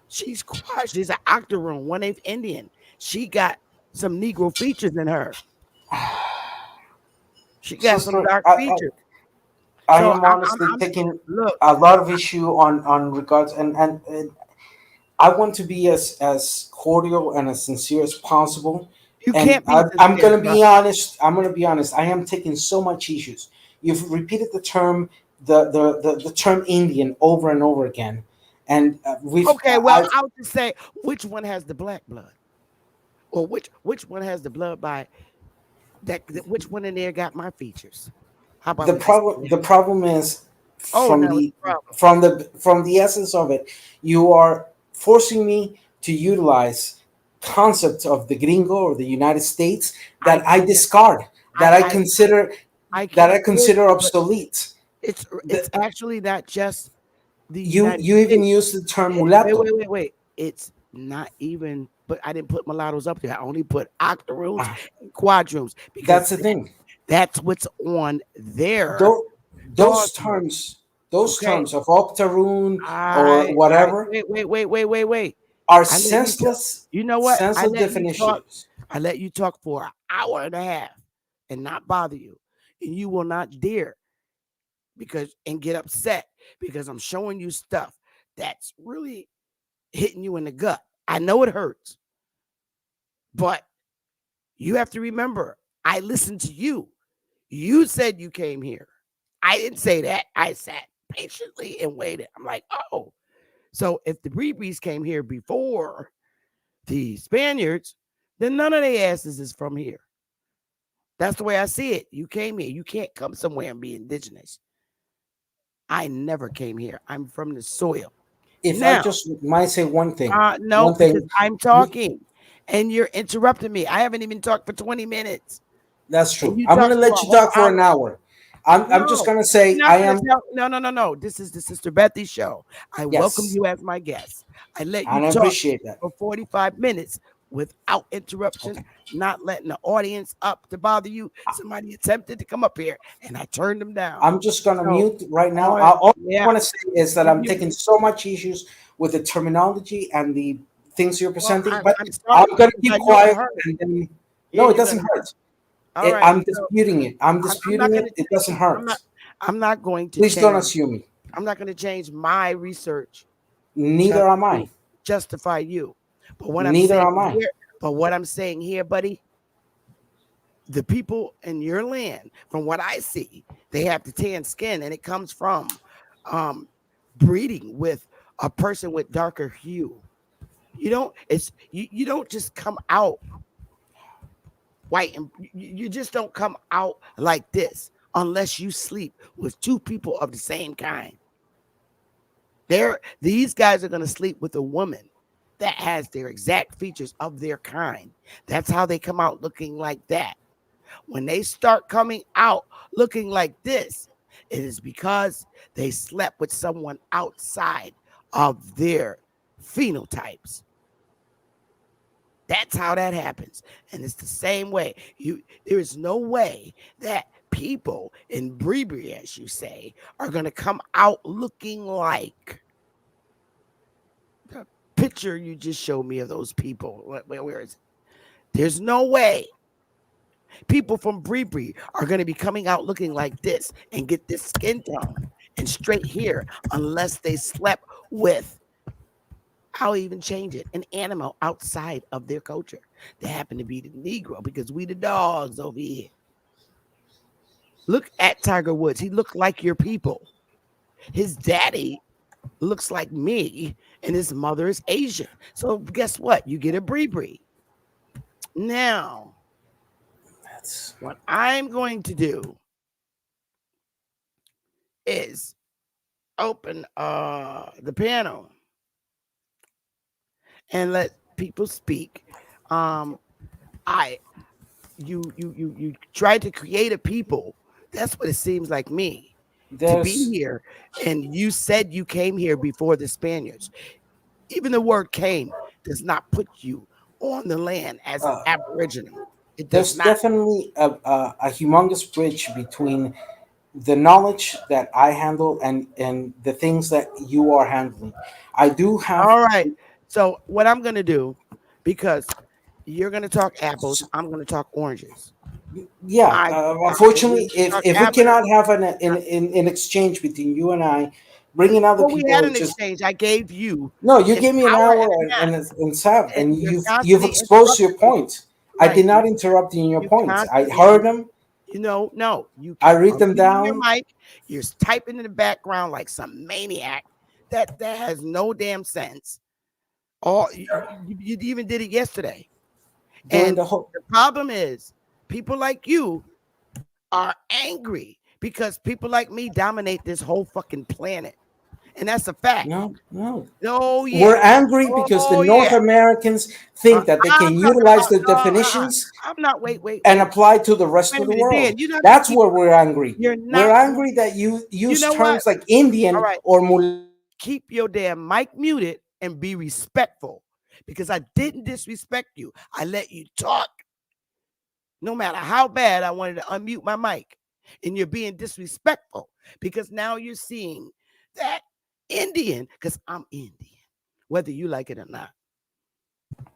She's quiet. She's an octoroon, 1/8 Indian. She got some Negro features in her. She got some Sister, dark features. I So am honestly I'm taking look. a lot of issue on regards, and I want to be as cordial and as sincere as possible. You And can't be I'm sincere, gonna bro. be honest. I'm gonna be honest. I am taking so much issues. You've repeated the term the term Indian over and over again, and Okay, well, I'll just say which one has the black blood, or which one has the blood by which one in there got my features? How about we just say that? the problem is Oh, now it's a problem. from the essence of it, you are forcing me to utilize concepts of the gringo or the United States I that I can't. discard, that I I consider I that I can't force consider you, but obsolete. it's actually not just the United You even States. use the term Wait, mulatto. wait, wait, wait. It's not even. But I didn't put mulattoes up there. I only put octoroons Ah, and quadroons that's because the thing. that's what's on their Those, dog those list. terms, those Okay. terms of octoroon or All right. whatever Wait. are I let you talk. senseless, You know what? I senseless let you talk. definitions. I let you talk for an hour and a half and not bother you. And you will not dare and get upset because I'm showing you stuff that's really hitting you in the gut. I know it hurts, but you have to remember, I listened to you. You said you came here. I didn't say that. I sat patiently and waited. I'm like, oh, so if the Breebrees came here before the Spaniards, then none of their asses is from here. That's the way I see it. You came here. You can't come somewhere and be indigenous. I never came here. I'm from the soil. If I Now, just might say no, one because thing, I'm we, talking and you're interrupting me. I haven't even talked for 20 minutes. That's and true. you I'm talk gonna for a let you whole talk for hour. an hour. I'm just No, gonna you're say not I going am. to tell. No, no, no, no. This is the Sister Bethy show. I welcome Yes, you as my guest. I let you and I talk appreciate that. for 45 minutes without interruption, Okay. not letting the audience up to bother you. Somebody attempted to come up here, and I turned them down. I'm just gonna So, mute right now. on, All I yeah, want to say is that you I'm mute taking it. so much issues with the terminology and the things you're Well, presenting, but I'm I'm sorry gonna because keep I know it quiet. hurt. And then, Yeah, no, it you're doesn't gonna. hurt. All right. I'm So disputing it. I'm I'm not disputing going it. to It change. doesn't hurt. I'm not going to Please don't change. assume me. I'm not going to change my research just Neither am to I. justify you. But what I'm Neither saying am I. here, but what I'm saying here, buddy, the people in your land, from what I see, they have the tan skin, and it comes from um, breeding with a person with darker hue. You don't just come out white, and you just don't come out like this unless you sleep with two people of the same kind. These guys are going to sleep with a woman that has their exact features of their kind. That's how they come out looking like that. When they start coming out looking like this, it is because they slept with someone outside of their phenotypes. That's how that happens. And it's the same way. There is no way that people in Bribri, as you say, are going to come out looking like the picture you just showed me of those people. Where is it? There's no way people from Bribri are going to be coming out looking like this and get this skin tone and straight hair unless they slept with, I'll even change it, an animal outside of their culture. They happen to be the Negro because we the dogs over here. Look at Tiger Woods. He looked like your people. His daddy looks like me, and his mother is Asian. So guess what? You get a Bree. Now, That's what I'm going to do is open the panel and let people speak. Um, I you tried to create a people. That's what it seems like me to be there's here. And you said you came here before the Spaniards. Even the word came does not put you on the land as an uh, aboriginal. It does there's not. definitely a humongous bridge between the knowledge that I handle and the things that you are handling. I do have, All right. So what I'm gonna do, because you're gonna talk apples, I'm gonna talk oranges. yeah. If you're Unfortunately, gonna if talk if we apples, cannot have an excage between you and I, bringing other well, we people had is an just exchange. I gave you no. You an gave me an hour hour and a half, and Sav, and and you're you've constantly exposed your interrupting me. points. I Right. did not interrupt you in your You points. I heard constantly, them. no, you I keep read them unmuting your down. mic. You're typing in the background like some maniac that has no damn sense. Or you even did it yesterday. During And the whole the problem is, people like you are angry because people like me dominate this whole fucking planet. And that's a fact. no. Oh, We're yeah. angry because the Oh, North yeah. Americans think that they I'm can talking utilize about, the no, definitions I'm not, and apply to the rest wait a of the minute, Dan, world. you're not going to That's keep, where we're angry. you're We're not going angry that you you use know what? terms like All Indian right. or Mul. Keep your damn mic muted and be respectful because I didn't disrespect you. I let you talk no matter how bad I wanted to unmute my mic. And you're being disrespectful because now you're seeing that Indian, because I'm Indian, whether you like it or not.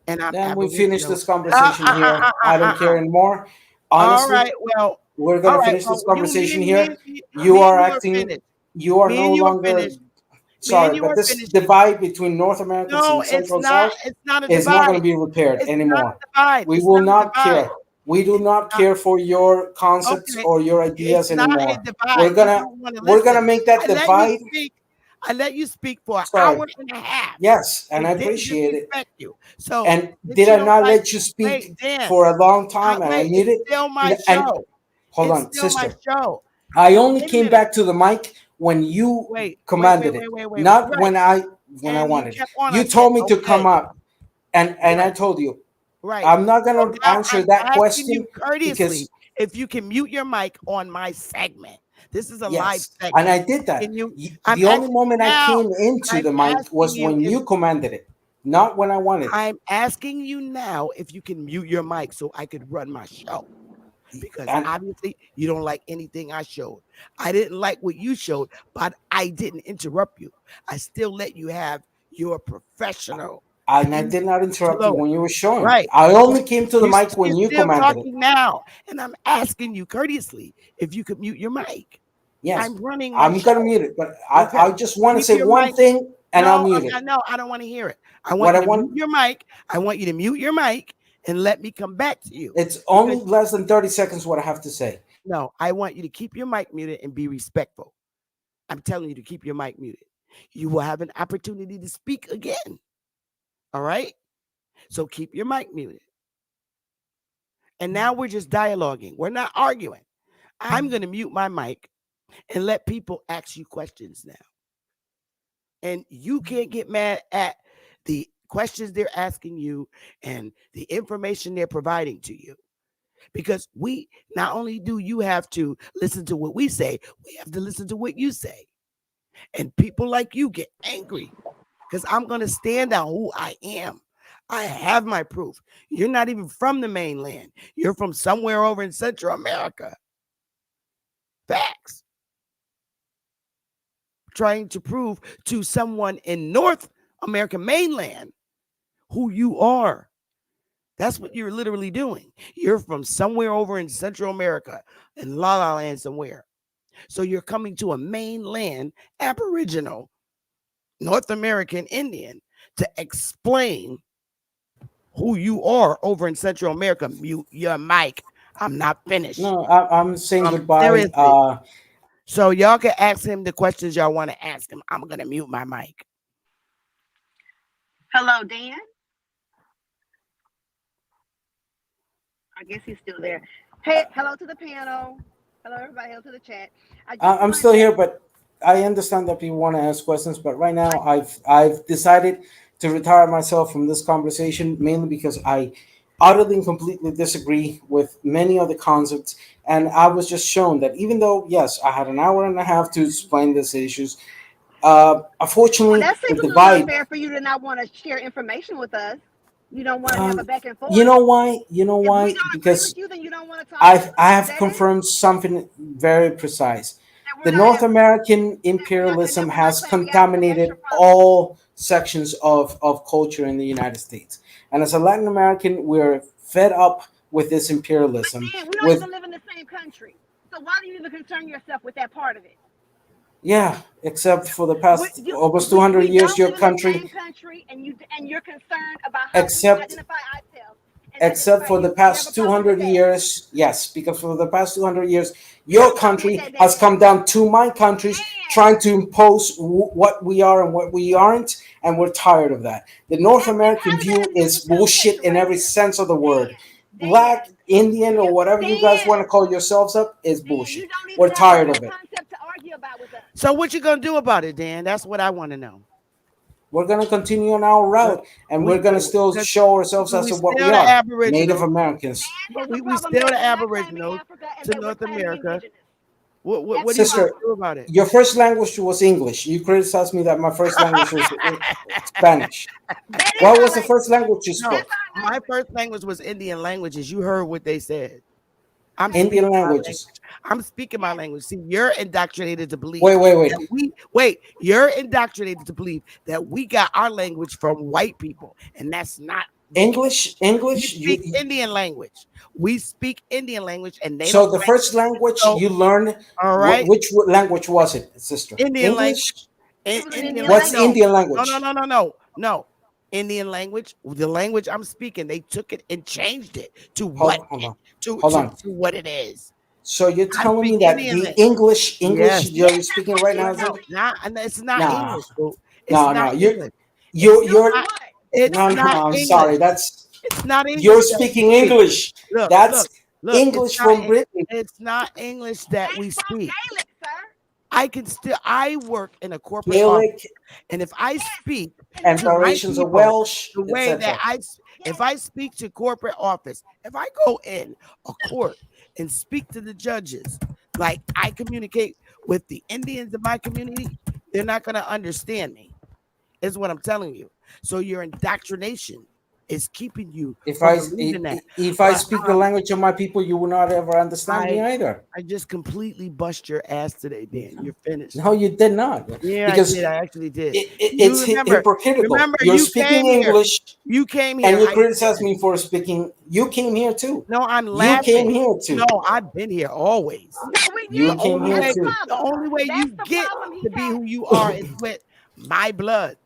And I'm Then we finish Aboriginal. this conversation here. I don't care anymore. All Honestly, right. Well, we're all gonna right. finish this Well, conversation here. You me and are you are acting. finished. You are Me no and you are longer finished. Me and sorry, you but are this finished. divide between North Americans No, and it's Central not. South It's not a is not going to divide. be repaired It's not a anymore. divide. We It's will not a not divide. care. We do It's not not. care for your concepts Okay. or your It's ideas not a anymore. divide. We're You gonna don't want to we're gonna listen. make that I let you divide. speak. I let you speak for an Sorry. hour and a half Yes, and I and didn't appreciate it. disrespect you. So And since did you I don't not like, let you wait, speak Dan, for a long time and I wait, it's muted? still my And show. hold It's on, still my sister. show. I only Wait a came minute. back to the mic when you commanded it, Wait. not Right. when I And you wanted. kept on. I You said, told me to come okay, up, and I right, told you right. I'm not So gonna now answer I'm that asking question you courteously because if you can mute your mic on my segment. This is a live Yes, and segment. I did that. Can you? I'm The only asking you moment I now. came into I'm the mic asking was you when if you commanded it, not when I wanted it. I'm asking you now if you can mute your mic so I could run my show. Because And obviously you don't like anything I showed. I didn't like what you showed, but I didn't interrupt you. I still let you have your professional I did not interrupt you flow. when you were showing. Right. I only came to the mic You're when you still commanded it. talking now, and I'm asking you courteously if you could mute your mic. Yes, I'm running my I'm gonna show. mute it, but Okay. I just want to Keep say your one mic. thing, and I'll No, mute it. no, I don't want to hear it. I want What you I to mute want, your mic. I want you to mute your mic and let me come back to you. it's only Because less than 30 seconds. What I have to say. no, I want you to keep your mic muted and be respectful. I'm telling you to keep your mic muted. You will have an opportunity to speak again. All right? So keep your mic muted. And now we're just dialoguing. We're not arguing. I'm going to mute my mic and let people ask you questions now. And you can't get mad at the questions they're asking you and the information they're providing to you. Because we not only do you have to listen to what we say, we have to listen to what you say. And people like you get angry because I'm going to stand on who I am. I have my proof. You're not even from the mainland. You're from somewhere over in Central America. Facts. Trying to prove to someone in North America mainland who you are. That's what you're literally doing. You're from somewhere over in Central America, in La La Land somewhere. So you're coming to a mainland Aboriginal North American Indian to explain who you are over in Central America. Mute your mic. I'm not finished. No, I'm saying goodbye. Seriously. So y'all can ask him the questions y'all want to ask him. I'm gonna mute my mic. Hello, Dan. I guess he's still there. Hey, hello to the panel. Hello, everybody. Hello to the chat. I just I'm want still to. here, but I understand that people want to ask questions. But right now, I've decided to retire myself from this conversation mainly because I utterly and completely disagree with many of the concepts, and I was just shown that even though yes, I had an hour and a half to explain these issues, Well, unfortunately, that the seems a little divide. unfair for you to not want to share information with us. You don't want to have a Um, back and you forth. know why? You know If we why? don't agree with Because you, then you don't want to talk to us. I Is have that it? confirmed something very precise. That we're The not North having, American that imperialism we're not has claiming Africa. That's contaminated your problem. all sections of culture in the United States. And as a Latin American, we're fed up with this But imperialism. Dan, we don't With even live in the same country. So why do you even concern yourself with that part of it? yeah, except for the We, past you, almost we, 200 we years, don't your live in the country, same country, and you're concerned about how we except identify ourselves and except identify for the you. You have a past problem with 200 that? years, yes, because for the past 200 years You have your a problem with country that, has Dan? come down to my countries Dan, trying to impose what we are and what we aren't, and we're tired of that. The North how American does that view have to do with is this bullshit conversation in right every here? sense of the word. Black, Dan, Indian, or you, whatever you guys want to Dan, call yourselves up is Dan, bullshit. you don't even We're have a tired real of it. concept to argue about with us. So what you gonna do about it, Dan? That's what I want to know. We're going to continue on our But route, and we're going to still because show ourselves as we to what we still the are, Native Aboriginal, Americans. Dan but has a we problem still that the we're not claiming Aboriginals Africa and to that we're North claiming America. indigenous. What That's what are the you gonna Sister, problem. do about it? your first language was English. You criticized me that my first language was Spanish. That is What our was the language. first language you No, That's spoke? our my language. first language was Indian languages. You heard what they said. I'm Indian speaking my languages. language. I'm speaking my Yes. language. See, you're indoctrinated to believe Wait, wait, wait. that we wait. You're indoctrinated to believe that we got our language from white people, and that's not the case. English, We English. speak Indian language. We speak Indian language, and they So don't the like first language so. you learned, All right, which language was it, sister? Indian language. English. It was an Indian Indian language. What's No, language. Indian no, no, language? no, no, no, no. Indian language. The language I'm speaking, they took it and changed it to what Hold on, to hold to, on. to what it is. So you're I telling speak me that Indian. the English Yes. you're speaking right Yes, now Well, is no, English? not and it's not Nah, English, boo. It's no, not no. English. You, It's no, it's you're not. what? It's no, no, not no. I'm English. sorry. That's It's not you're English that we speaking speak. English. Look, That's look, look. It's English not. from Britain. It's not English that They we spoke speak. Gaelic, sir. I can still. I work in a corporate office, Gaelic and if I Yes. speak And and to my variations of people Welsh, the way that etc. If I speak to corporate office, if I go in a court and speak to the judges, like I communicate with the Indians in my community, they're not going to understand me, is what I'm telling you. So your indoctrination is keeping you If from I believing that. if I But speak the language of my people, you will not ever understand me I either. I just completely bust your ass today, Dan. You're finished. No, you did not, Yeah, I did. because I actually did. it's You remember? hypocritical. Remember, You're you speaking came here. English You came and here. you How you criticize doing? me for speaking. You came here too. No, I'm You came laughing. here too. No, I've been here always. No, we You The didn't. came only here That's way, the too. the problem. only way That's you the get problem to he's be who having. you are is with my blood.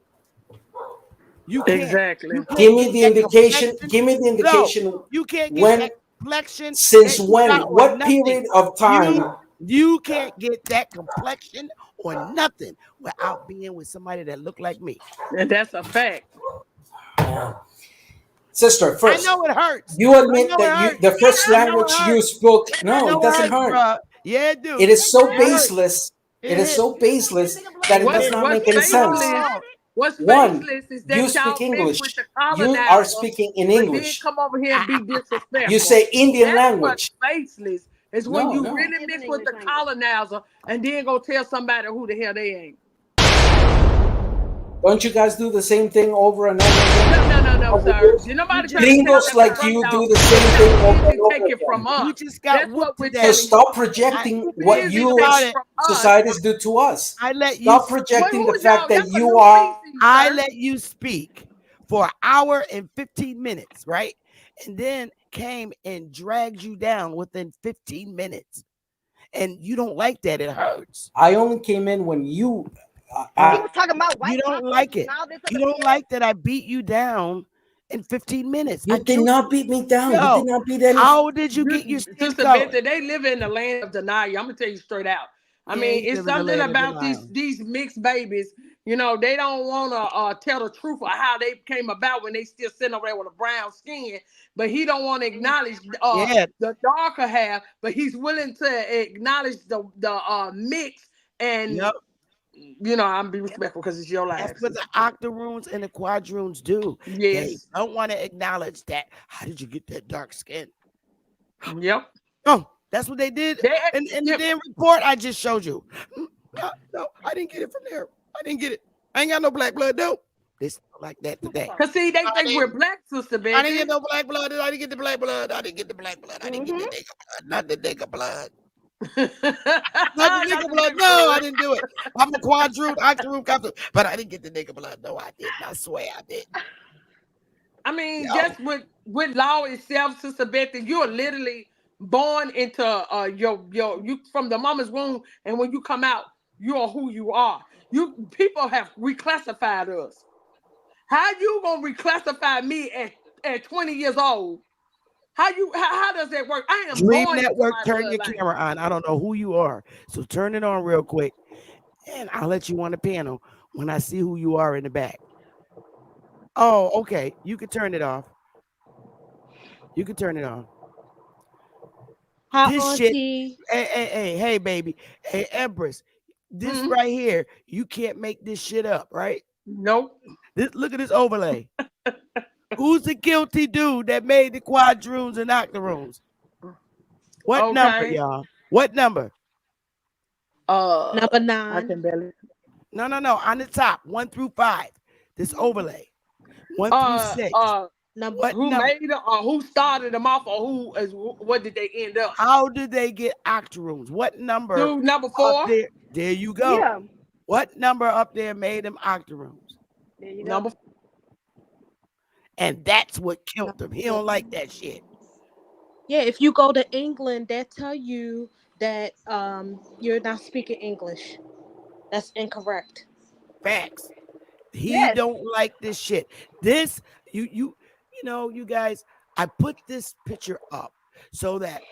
You can't. Exactly. You Give can't me get the that indication. complexion. Give me the No, indication. you can't get When, that complexion since that you when? got on What nothing. period of You time? you can't get that complexion or nothing without being with somebody that look like me. And that's a fact. Sister, I first, know it hurts. you I admit know it that hurts. the first I know it language you hurts. spoke. I No, it know it doesn't hurts, hurt. bro. Yeah, it It do. is so It hurts. baseless. It It is hits. so baseless that It it does hits. not What's make any sense. faceless? No. What's One, faceless is you that speak y'all mess English. with the You are colonizer, speaking in but then English. come over here and be You disrespectful. say Indian That's what's language. faceless. Is when No, you no. really It's mess an with English the language. colonizer and then go tell somebody who the hell they ain't. Don't you guys do the same thing over and over again? No, Over sir. years? Did nobody try to tell Gringos that from like from you y'all? do the But same thing y'all over and busy over taking from again. You us. just got That's whooped what we're So today. telling you. stop I projecting You what think busy you about taking it. from us. societies do to us. I let you Stop speak. Well, projecting who the is fact y'all? that That's a you new are. species, I sir. let you speak for an hour and 15 minutes, right? And then came and dragged you down within 15 minutes. And you don't like that. It hurts. I only came in when you. He Uh, was talking about you white don't like population it. and all this You other don't BS. like that I beat you down in 15 minutes. I You did killed not you. beat me down. You Yo, did not beat any. how did you get your skin Sister color? Bethy, they live in the land of denial. I'm gonna tell you straight out. I Yeah, mean, you it's live in the something land of about denial. these mixed babies. You know, they don't want to tell the truth of how they came about when they still sitting over there with a brown skin. But he don't want to acknowledge Yeah. the darker hair. But he's willing to acknowledge the mix. And Yep. you know, I'm be respectful because it's your That's life, what the sister. octoroons and the quadroons do. They Yes. don't want to acknowledge that. How did you get that dark skin? Yep. Oh, that's what they did They, in the yeah, damn report I just showed you. No, I didn't get it from there. I didn't get it. I ain't got no black blood, though. They still like that today. cause see, they I think we're didn't, black, Sister I didn't Betty. get no black blood. I didn't get the black blood. I didn't get the black blood. I didn't get the Mm-hmm. nigga blood. Not the nigga blood. Not the Not nigga the blood. nigga No, I blood. didn't do it. I'm a quadroon, octoroon, captain, but I didn't get the nigga blood. No, I didn't. I swear I didn't. I mean, Yo, just with law itself, Sister Betty, you're literally born into your you from the mama's womb, and when you come out, you are who you are. You people have reclassified us. How you gonna reclassify me at 20 years old? How does that work? I am Dream born into Network, my turn your bloodline. camera on. I don't know who you are, so turn it on real quick, and I'll let you on the panel when I see who you are in the back. Oh, okay. You can turn it off. You can turn it off. Hi, This shit. Auntie. Hey, baby. Hey, Empress. This Mhm. right here, you can't make this shit up, right? Nope. Look at this overlay. Who's the guilty dude that made the quadroons and octoroons? What number, Okay. y'all? What number? Number I 9. can barely. No. On the top, 1 through 5. This overlay, 1 through 6. Uh, Number What who number? made it or who started them off or what did they end up? How did they get octoroons? What number Dude, number up 4. there? There you go. Yeah. What number up there made them octoroons? There you go. Number And that's what killed number him. He 4. don't like that shit. Yeah, if you go to England, they tell you that you're not speaking English. That's incorrect. Facts. He Yes. don't like this shit. This you guys. I put this picture up so that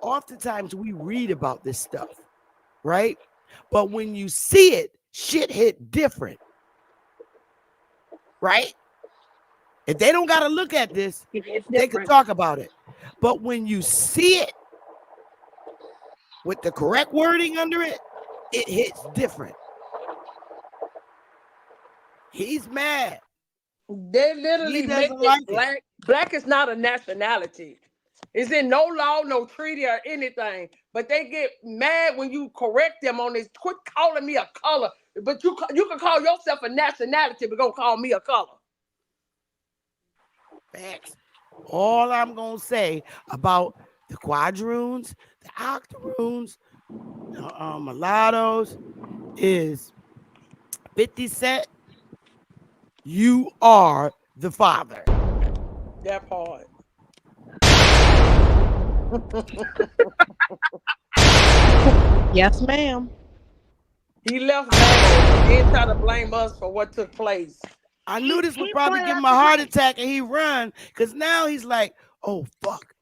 oftentimes we read about this stuff, right? But when you see it, shit hit different, right? If they don't got to look at this, It's they could different. talk about it. But when you see it with the correct wording under it, it hits different. He's mad. They He literally make doesn't it like it. black. Black is not a nationality. It's in no law, no treaty, or anything. But they get mad when you correct them on this. Quit calling me a color. But you can call yourself a nationality, but don't call me a color. Facts. All I'm gonna say about the quadroons, the octoroons, mulattoes is 50 Cent, you are the father. That part. Yes, ma'am. He left mad and then try to blame us for what took place. I knew this would He probably pointed give out him a the heart place. attack and he run because now he's like, oh fuck.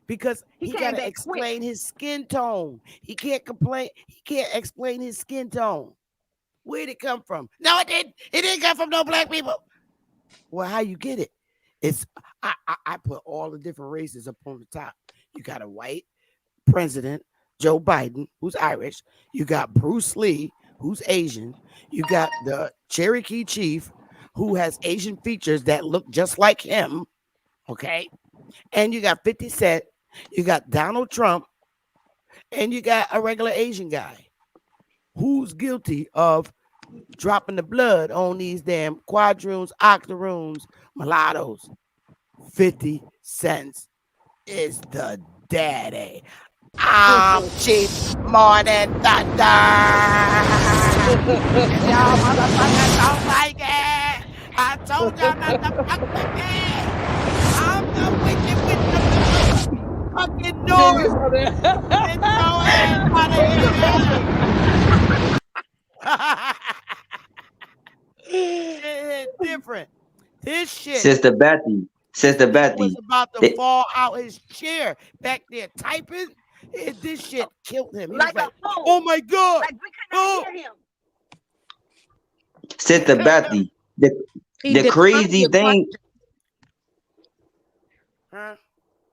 Because He he came gotta back quick. explain his skin tone. He can't complain. He can't explain his skin tone. Where'd it come from? No, it didn't. It didn't come from no black people. Well, how you get it? It's I put all the different races up on the top. You got a white president, Joe Biden, who's Irish. You got Bruce Lee, who's Asian. You got the Cherokee chief, who has Asian features that look just like him. Okay. And you got 50 Cent. You got Donald Trump. And you got a regular Asian guy who's guilty of dropping the blood on these damn quadroons, octoroons, mulattoes. 50 cents is the daddy. I'm cheap more than thunder. If y'all motherfuckers don't like it, I told y'all not to fuck with me. I'm the wicked witch of the fucking north. Get your ass out of here. It's different. This shit. Sister Bethy, This Sister nigga was Bethy, about to they- fall out his chair back there typing. And this shit killed him. He was Like like, a fool. oh my God. Like we could Oh. not hear him. Sister Bethy, He the declined crazy your thing, question. Huh?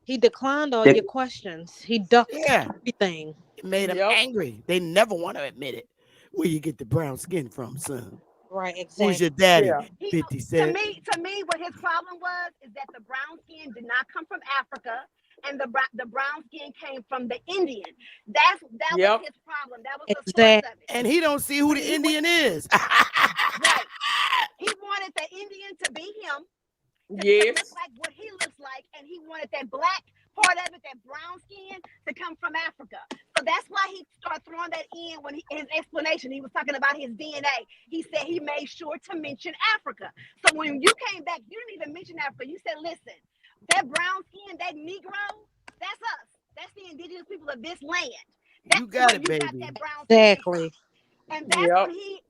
He declined all the, your questions. He ducked Yeah. everything. It made him Yep. angry. They never want to admit it. Where you get the brown skin from, son? Right, Who's exactly. your daddy? Yeah. 50 To Cent. me, what his problem was is that the brown skin did not come from Africa, and the brown skin came from the Indian. That Yep. was his problem. That was the source Exactly. of it. And he don't see who the He Indian is. Right. He wanted the Indian to be him, to Yes. look like what he looks like, and he wanted that black part of it, that brown skin, to come from Africa. So that's why he started throwing that in when his explanation. He was talking about his DNA. He said he made sure to mention Africa. So when you came back, you didn't even mention Africa. You said, listen, that brown skin, that Negro, that's us. That's the indigenous people of this land. That's You got where it, you got baby. that brown skin Exactly. from. And that's Yep. when he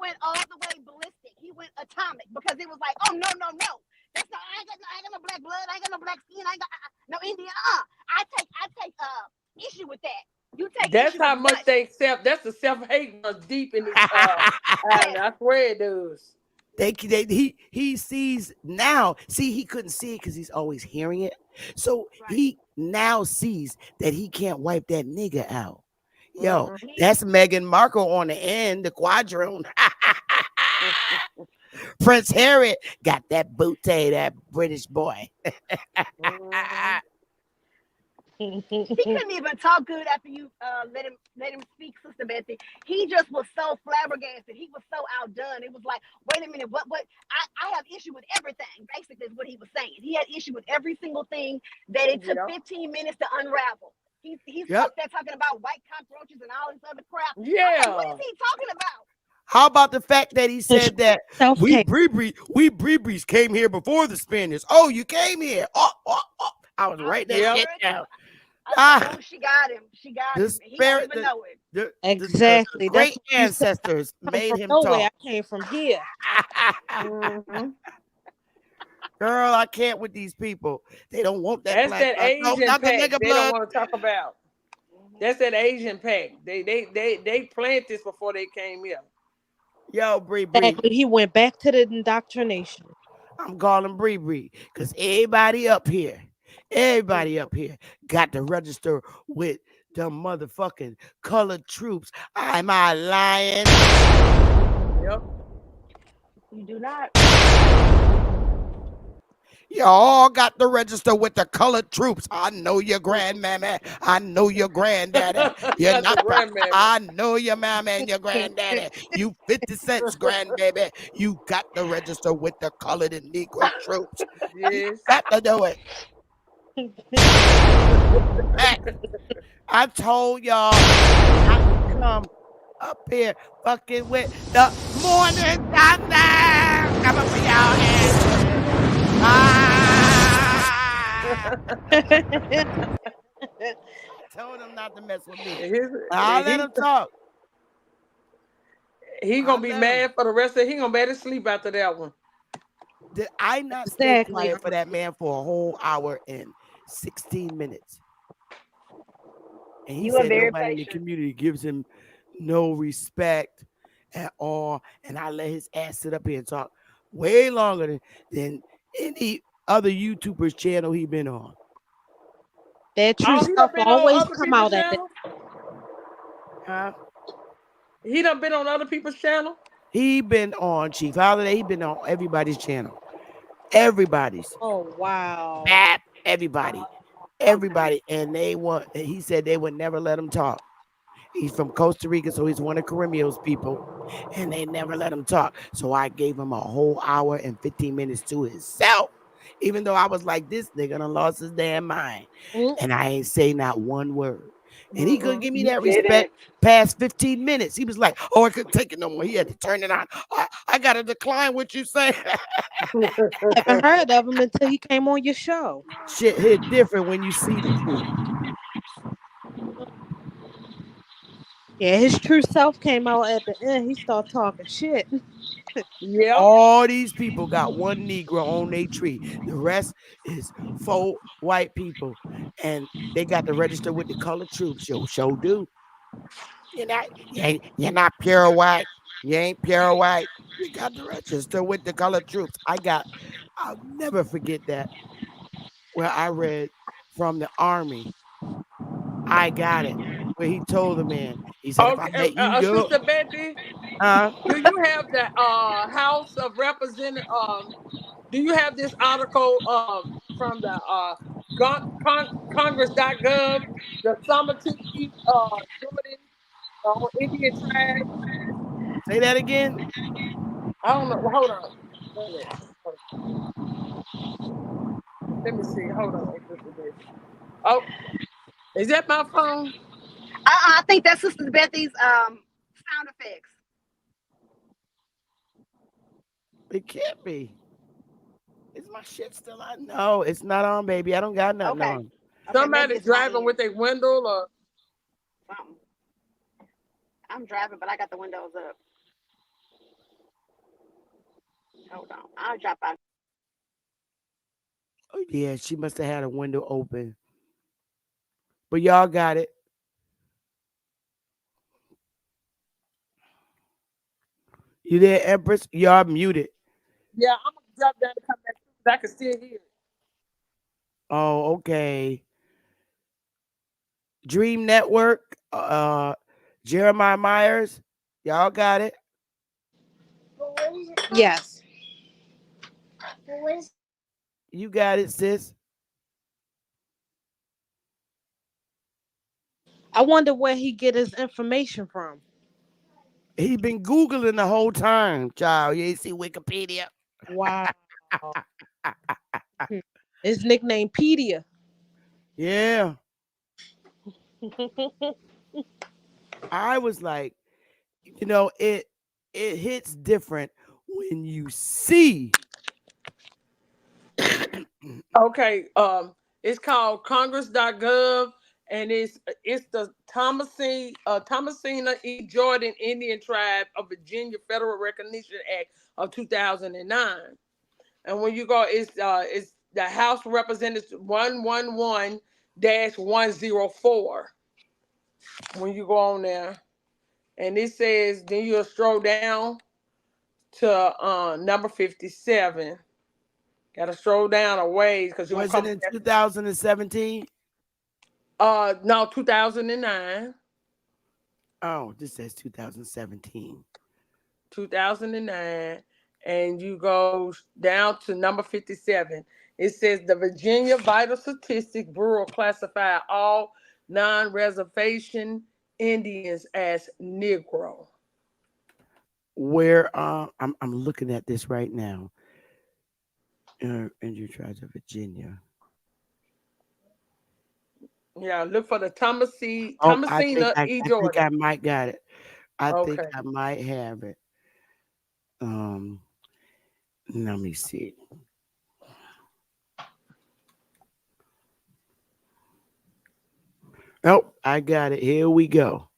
went all the way ballistic. He went atomic because it was like, oh no. That's not, I ain't got no black blood. I ain't got no black skin. I ain't got no Indian. I take issue with that. You take That's issue how with much what? they accept. That's the self-hate runs deep in this island. I swear it does. He sees now. See, he couldn't see it because he's always hearing it. So Right. he now sees that he can't wipe that nigga out. Yo, Mhm. that's Meghan Markle on the end, the quadroon. Prince Harry got that booty, that British boy. Mhm. He couldn't even talk good after you let him speak, Sister Bethy. He just was so flabbergasted. He was so outdone. It was like, wait a minute, what? I have issue with everything. Basically, is what he was saying. He had issue with every single thing that it took Yep. 15 minutes to unravel. He's Yep. up there talking about white cockroaches and all this other crap. I'm like, Yeah. what is he talking about? How about the fact that he said that we Self-hate. Breebries came here before the Spaniards? Oh, you came here. Oh. I was writing that Yep. shit down. I said, oh, she got him. She got The him. And he don't spirit, even know it. the Exactly. That's great what you said. ancestors Come made from him nowhere. talk. I came from here. Mhm. Girl, I can't with these people. They don't want that That's black that blood. No, Asian not the pack nigga they blood. don't want to talk about. That's that Asian pack. They planned this before they came here. Yo, Bree. Exactly. He went back to the indoctrination. I'm calling Bree because everybody up here got to register with the motherfucking colored troops. Am I lying? Yep. You do not. You all got to register with the colored troops. I know your grandmammy. I know your granddaddy. You're Got not. your grandmammy. I know your mama and your granddaddy. You 50 cents, grandbaby. You got to register with the colored and Negro troops. You Yes. got to do it. Hey, I told y'all not to come up here fucking with the morning thunder. Coming for y'all asses. Ah! I told him not to mess with me. I'll let He him talk. he I'll gonna be let him. mad for the rest of. He gonna better sleep after that one. Did I not stay Exactly. quiet for that man for a whole hour and 16 minutes? And he You are said very nobody in the patient. community gives him no respect at all. And I let his ass sit up here and talk way longer than any other YouTuber's channel he been on. That true Oh, he done stuff been on always other come people's out at that. channel. Huh? He done been on other people's channel. He been on Chief Holiday. He been on everybody's channel. Everybody's. Oh wow. Bap, everybody. Everybody. And they want, he said they would never let him talk. He's from Costa Rica, so he's one of Carrimio's people. And they never let him talk. So I gave him a whole hour and 15 minutes to himself. Even though I was like, this nigga done lost his damn mind. Mm, And I ain't say not one word. And he couldn't give me You that didn't. respect past 15 minutes. He was like, oh, I couldn't take it no more. He had to turn it on. I got to decline what you say. never heard of him until he came on your show. Shit hit different when you see the truth. Yeah, his true self came out at the end. He started talking shit. Yeah. All these people got one Negro on their tree. The rest is four white people. And they got to register with the colored troops. Yo, show do. You're not pure white. You ain't pure white. You got to register with the colored troops. I'll never forget that. Where I read from the army. I got it. Where he told the man, he said, if I Okay, let you go, Sister Betty, huh? do you have the House of Representatives? Do you have this article from the Congress.gov, the Summertee Jordan Indian tribe? Say that again. I don't know. Hold on. Wait a minute. Hold on. Let me see. Hold on. Oh, is that my phone? I think that's Sister Bethy's sound effects. It can't be. Is my shit still on? No, it's not on, baby. I don't got nothing Okay. on. Okay, maybe Somebody it's my driving end. with a window or Something. I'm driving, but I got the windows up. Hold on. I'll drop out. Oh, yeah, she must have had a window open. But y'all got it. You there, Empress? Y'all muted. yeah. I'm gonna drop down and come back. I can still hear it. Oh, okay. Dream Network, Jeremiah Myers. Y'all got it. Yes. You got it, sis. I wonder where he get his information from. He been Googling the whole time, child. You ain't see Wikipedia. Wow. Hmm. His nickname Pedia. Yeah. I was like, it hits different when you see. Okay. It's called Congress.gov, and it's the Thomasina E. Jordan Indian Tribe of Virginia Federal Recognition Act of 2009. And when you go, it's the House of Representatives 111-104. When you go on there, and it says, then you'll scroll down to number 57. Got to scroll down a ways because you won't Was it come. in 2017? No, 2009. Oh, this says 2017. 2009, and you go down to number 57. It says the Virginia Vital Statistics Bureau classified all non-reservation Indians as Negro. Where I'm looking at this right now. Indian tribes of Virginia. Yeah, look for the Oh, I think Thomasina E. I think Jordan. I might got it. I think Okay. I might have it. Um, Let me see. Oh, I got it. Here we go.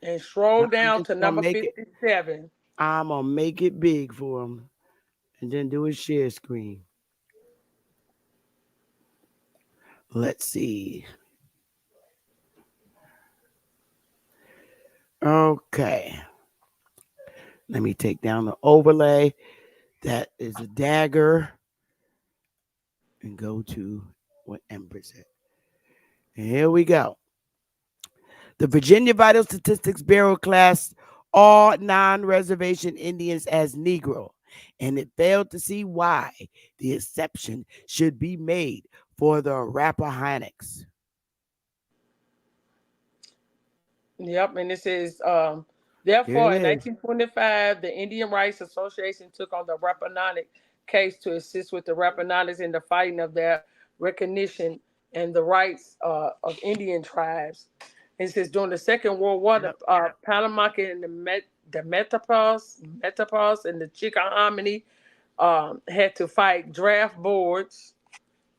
And scroll I'm down just to gonna number make it. 57. I'm gonna make it big for him, and then do a share screen. Let's see. Okay. Let me take down the overlay. That is a dagger, and go to what Empress said. And here we go. The Virginia Vital Statistics Bureau classed all non-reservation Indians as Negro, and it failed to see why the exception should be made for the Rappahannocks. Yep, and it says, Here it therefore, in is. 1925, the Indian Rights Association took on the Rappahannock case to assist with the Rappahannocks in the fighting of their recognition and the rights of Indian tribes. And it says during the Second World War, the Yep. Panamak and the Metapas and the Chickahominy had to fight draft boards.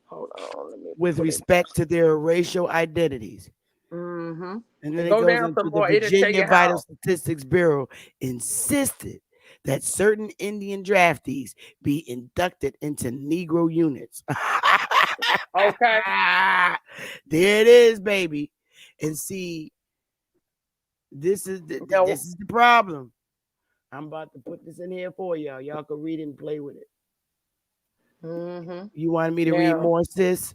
Hold on, let me With put it. respect to their racial identities. Mm-hmm. And then And it go goes down into some the more. It'll tell Virginia you Vital how. Statistics Bureau insisted that certain Indian draftees be inducted into Negro units. Okay. There it is, baby. And see, Now, this is the problem. I'm about to put this in here for y'all. Y'all can read it and play with it. mm-hmm. You wanted me to read Now, more, sis?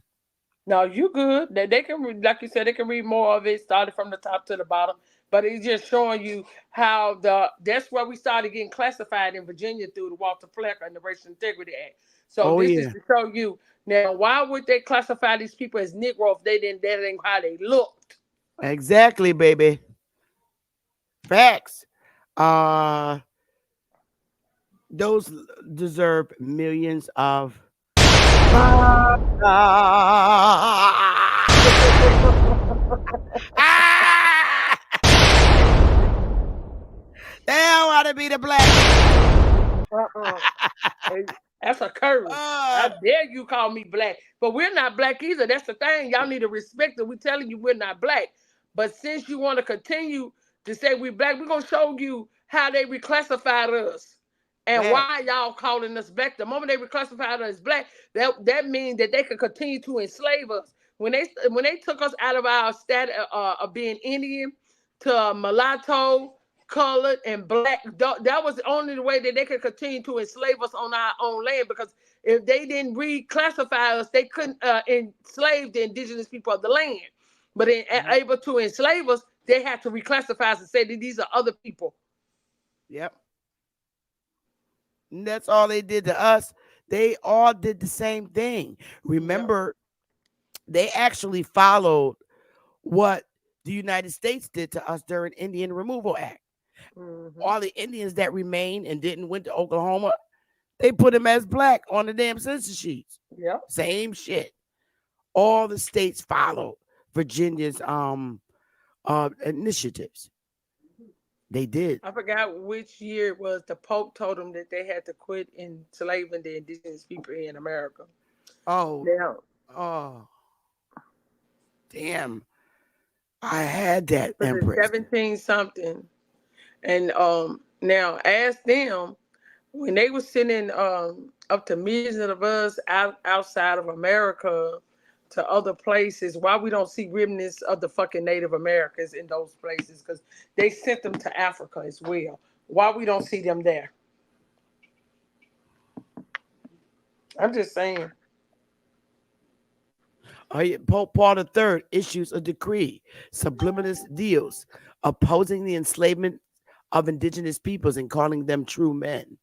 no, you good. They can read, like you said, they can read more of it, started from the top to the bottom. But it's just showing you how that's where we started getting classified in Virginia through the Walter Flecker and the Racial Integrity Act. So Oh this is yeah, to show you now why would they classify these people as Negro if they didn't that ain't how they looked. exactly, baby. Facts. Uh, those deserve millions of. They don't want to be the black. Uh-uh. Hey, that's a curse. How uh, dare you call me black? But we're not black either. That's the thing. Y'all need to respect it. We're telling you we're not black. But since you want to continue to say we're black, we're gonna show you how they reclassified us and Facts. why y'all calling us black. The moment they reclassified us as black, that means that they could continue to enslave us. When they took us out of our status of being Indian to mulatto, colored, and black. That was the only way that they could continue to enslave us on our own land because if they didn't reclassify us, they couldn't enslave the indigenous people of the land. But in Yep. able to enslave us, they had to reclassify us and say that these are other people. Yep. And that's all they did to us. They all did the same thing. Yep. Remember, they actually followed what the United States did to us during Indian Removal Act. Mm-hmm. All the Indians that remained and didn't went to Oklahoma, they put them as black on the damn census sheets. Yep. Same shit. All the states followed Virginia's initiatives. They did. I forgot which year it was. The Pope told them that they had to quit enslaving the indigenous people in America. Oh, Now, oh, damn. I had that, for the Empress. 17 something. And now ask them when they were sending up to millions of us outside of America to other places, why we don't see remnants of the fucking Native Americans in those places? Because they sent them to Africa as well. Why we don't see them there? I'm just saying. Pope Paul III issues a decree, subliminous deals, opposing the enslavement of indigenous peoples and calling them true men.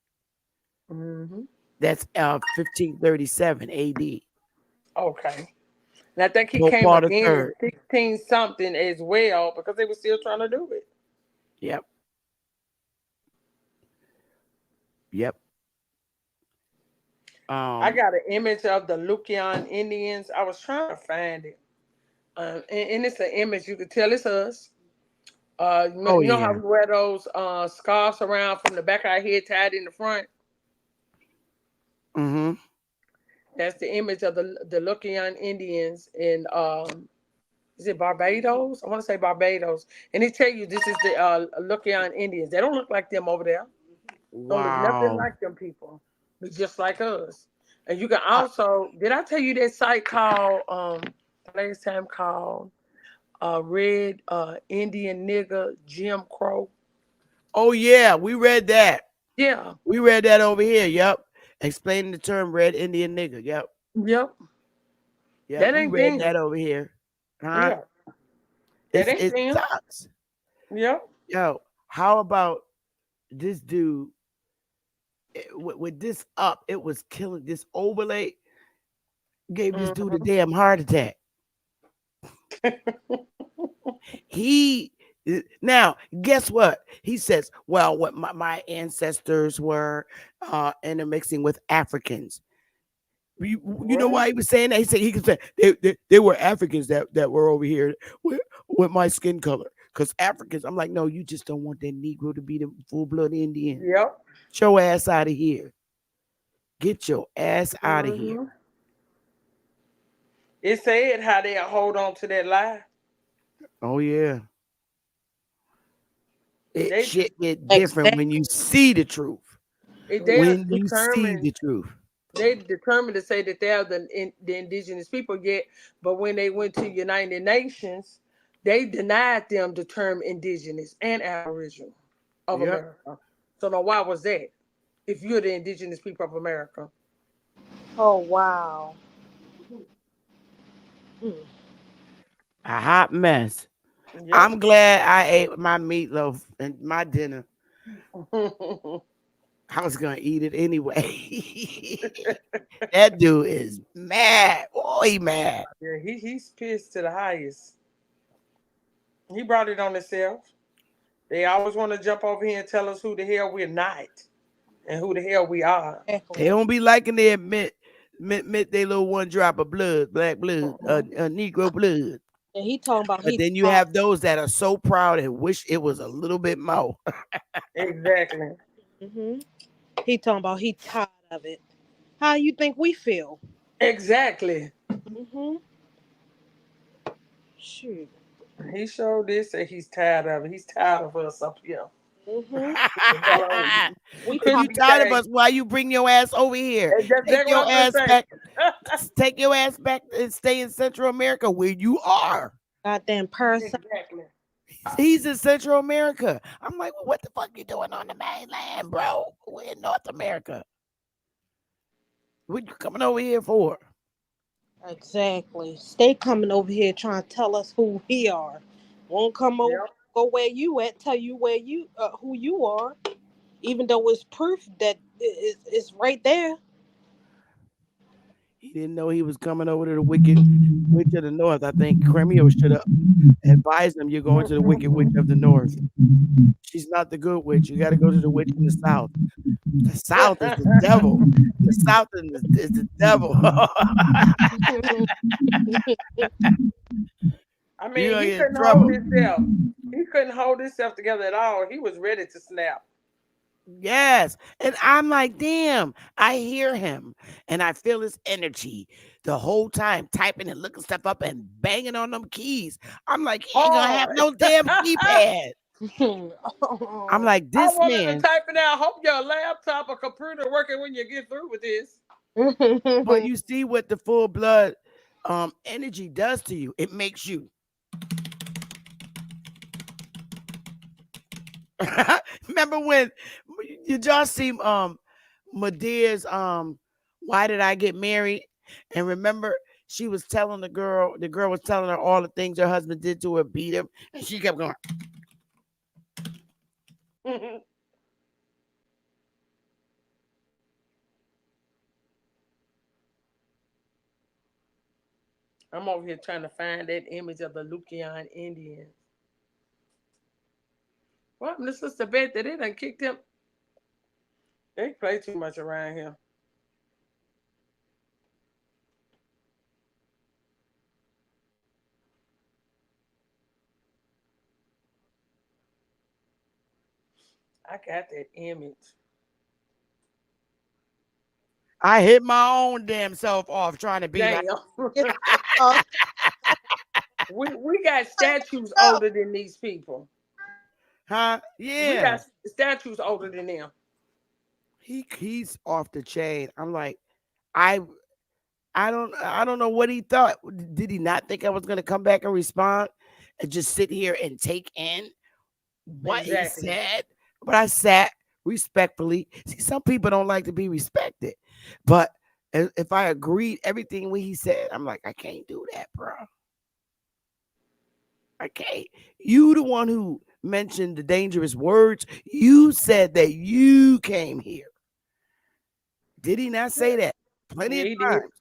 Mm-hmm. That's 1537 AD. Okay. And I think he Pope came Paul the again in third. 16 something as well because they were still trying to do it. Yep. Yep. I Um. got an image of the Lukian Indians. I was trying to find it. And it's an image. You could tell it's us. Oh You know how yeah. we wear those scarves around from the back of our head tied in the front? Mm-hmm. That's the image of the Lukian Indians in is it Barbados? I want to say Barbados. And they tell you this is the Lukian Indians. They don't look like them over there. Don't look nothing Wow. like them people. They're just like us. And you can also, did I tell you that site called last time called Red Indian Nigger Jim Crow? Oh yeah, we read that. Yeah. We read that over here. Yep. Explaining the term red Indian nigga. Yep. Yep. Yep. That We ain't read them. that over here. Huh? Yeah. That ain't It them. sucks. Yep. Yo, how about this dude with this up? It was killing this overlay, gave this dude a Hmm. damn heart attack. He now guess what? He says, well, what my ancestors were intermixing with Africans. You know What? why he was saying that? He said he could say they were Africans that were over here with my skin color. Because Africans, I'm like, no, you just don't want that Negro to be the full blood Indian. Yep. Get your ass out of here. Get your ass out of here. Hmm. It said how they hold on to that lie. Oh yeah. It They shit get different when you Exactly. see the truth. they are When you see determined. the truth. They determined to say that they are the indigenous people yet, but when they went to United Nations, they denied them the term indigenous and aboriginal of Yep. America. So now why was that? If you're the indigenous people of America. Oh wow. Mm. A hot mess. Yep. I'm glad I ate my meatloaf and my dinner. I was gonna eat it anyway. That dude is mad. Oh, he mad. Yeah, he's pissed to the highest. He brought it on himself. They always want to jump over here and tell us who the hell we're not and who the hell we are. They Exactly. don't be liking to admit they little one drop of blood, black blood, Negro blood. And he talking about But he then you tired. have those that are so proud and wish it was a little bit more. Exactly. Hmm. He talking about he tired of it. How you think we feel? Exactly. Hmm. Shoot. He showed this and he's tired of it. He's tired of us up here. Hmm. The hell on. We If tired. you Couldn't be tired of tagged. us, why you bring your ass over here? That's Take exactly your what I'm ass gonna back. say. Take your ass back and stay in Central America where you are. Goddamn parasite. Exactly. He's in Central America. I'm like, well, what the fuck you doing on the mainland, bro? We're in North America. What you coming over here for? Exactly. Stay coming over here trying to tell us who we are. Won't come over, Yep. go where you at, tell you where you who you are, even though it's proof that it's right there. He didn't know he was coming over to the Wicked Witch of the North. I think Cremio should have advised him, you're going to the Wicked Witch of the North. She's not the good witch. You got to go to the witch in the South. The South is the devil. The South is the devil. I You're mean, going to he get in couldn't hold trouble. himself. He couldn't hold himself together at all. He was ready to snap. Yes. And I'm like, damn, I hear him and I feel his energy the whole time, typing and looking stuff up and banging on them keys. I'm like, he ain't gonna have Hard. no damn keypad. I'm Oh. like, I this wanted to man, type it out. Hope your laptop or computer working when you get through with this. but you see what the full blood energy does to you. It makes you remember when you just see Medea's why did I get married? And remember she was telling the girl was telling her all the things her husband did to her, beat him, and she kept going. I'm over here trying to find that image of the Lukian Indians. Well, this is the bet that they done kicked him. They play too much around here. I got that image. I hit my own damn self off trying to be like, Damn. It's, uh, we got statues oh, older than these people. huh? We Yeah. got statues older than them. He's off the chain. I'm like, I I don't know what he thought. Did he not think I was gonna come back and respond and just sit here and take in what he Exactly. said? But I sat respectfully. See, some people don't like to be respected, but if I agreed everything what he said, I'm like, I can't do that, bro. I can't. You the one who mentioned the dangerous words. You said that you came here. Did he not say that? Plenty Yeah, of he did. times.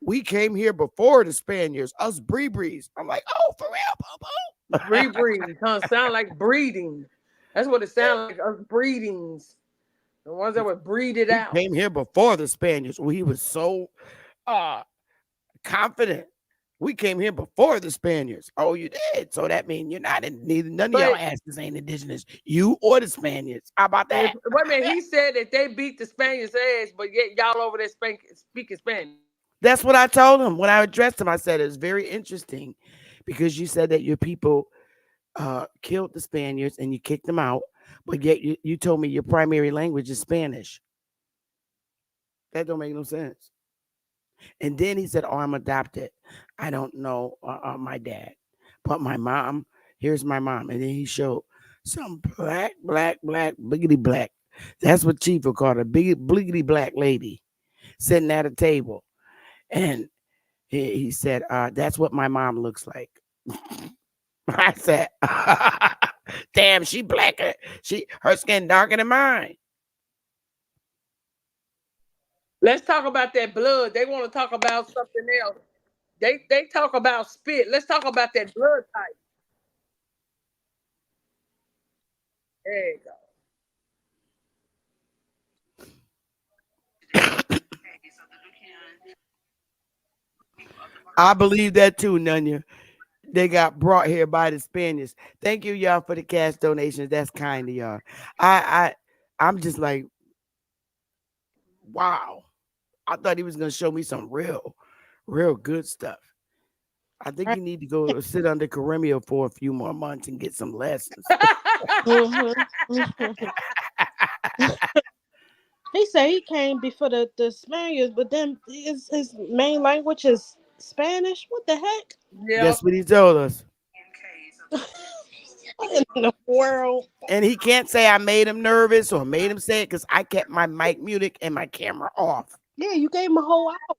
We came here before the Spaniards, us Brees. I'm like, oh, for real, Breed, breed. It sound like breeding. That's what it sounds like. Us breedings. The ones that would breed it we out. came here before the Spaniards. We was so uh confident. We came here before the Spaniards. Oh, you did. So that means you're not in neither none of y'all But asses ain't indigenous. You or the Spaniards. How about that? wait a minute, he said that they beat the Spaniards' ass, but yet y'all over there speaking Spanish. That's what I told him when I addressed him. I said it's very interesting because you said that your people killed the Spaniards and you kicked them out, but yet you told me your primary language is Spanish. That don't make no sense. And then he said, "Oh, I'm adopted. I don't know my dad, but my mom. Here's my mom." And then he showed some black, biggity black. That's what Chief would call a big, bliggity black lady sitting at a table, and he said, "That's what my mom looks like." I said, "Damn, she blacker. Her skin darker than mine." Let's talk about that blood. They want to talk about something else. They talk about spit. Let's talk about that blood type. There you go. I believe that too, Nunya. They got brought here by the Spaniards. Thank you, y'all, for the cash donations. That's kind of y'all. I I'm just like, wow. I thought he was gonna show me some real good stuff. I think right. you need to go sit under Caremio for a few more months and get some lessons. Mhm, mhm. He said he came before the Spaniards, but then his main language is Spanish. What the heck? Yeah. That's what he told us. What in the world? And he can't say I made him nervous or made him say it because I kept my mic muted and my camera off. Yeah, you gave him a whole hour.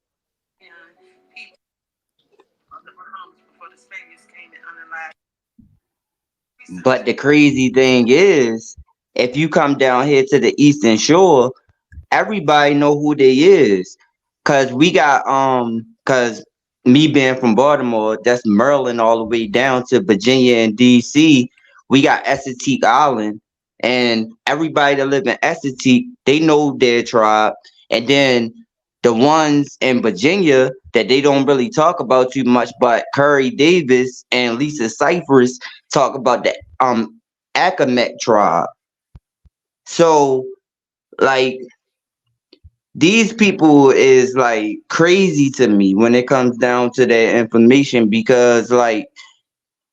But the crazy thing is, if you come down here to the Eastern Shore, everybody know who they is, cause we got cause me being from Baltimore, that's Maryland all the way down to Virginia and DC. We got Essex Island, and everybody that live in Essex, they know their tribe, and then the ones in Virginia that they don't really talk about too much, but Curry Davis and Lisa Cyphers talk about the Accomack tribe. So like these people is like crazy to me when it comes down to their information because like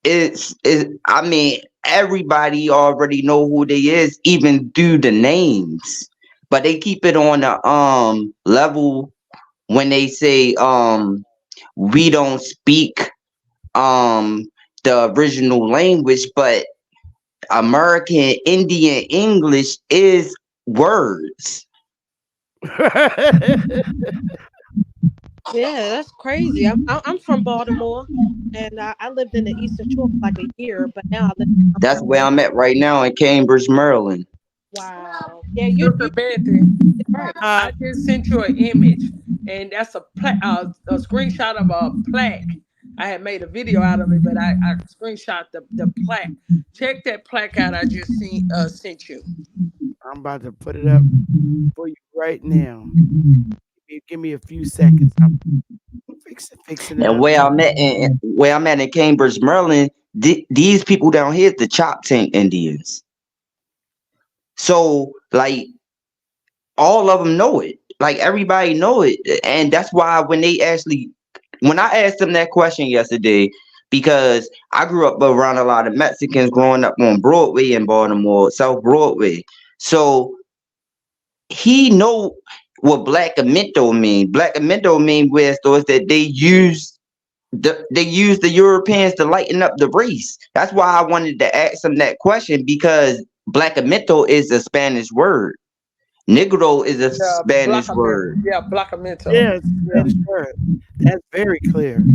it's I mean everybody already know who they is even through the names, but they keep it on the level when they say we don't speak um the original language, but American Indian English is words. Yeah, that's crazy. I'm from Baltimore, and I lived in the Eastern Shore for like a year, but now I live. That's where I'm at right now in Cambridge, Maryland. Wow. Yeah, Sister you Bethy, right. I just sent you an image, and that's a screenshot of a plaque I had made a video out of it, but I screenshot the plaque. Check that plaque out I just sent you. I'm about to put it up for you right now. Give me a few seconds. I'm fixing it And up. where I'm at in Cambridge, Maryland, these people down here, the Chop Tank Indians. So like all of them know it. Like everybody know it, and that's why when I asked them that question yesterday, because I grew up around a lot of Mexicans growing up on Broadway in Baltimore, South Broadway. So he know what black amento mean. Black amento mean where stores that they use the Europeans to lighten up the race. That's why I wanted to ask him that question because blackamento is a Spanish word. Negro is a Yeah, Spanish word. Blackamento. Yeah, it's a Yeah. Spanish word. That's very clear.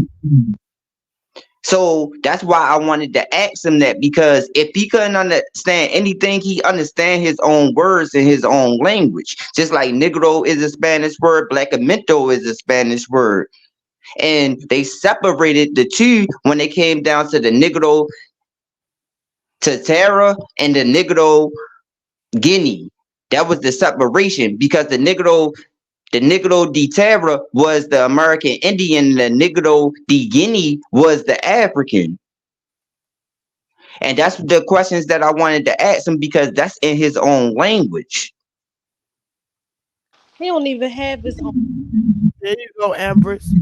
So that's why I wanted to ask him that because if he couldn't understand anything, he understand his own words in his own language. Just like Negro is a Spanish word, blackamento is a Spanish word. And they separated the two when they came down to the Negro Tatara and the Negro Guinea. That was the separation because the Negro de Terra was the American Indian, the Negro de Guinea was the African. And that's the questions that I wanted to ask him because that's in his own language. He don't even have his own. There you go, Empress.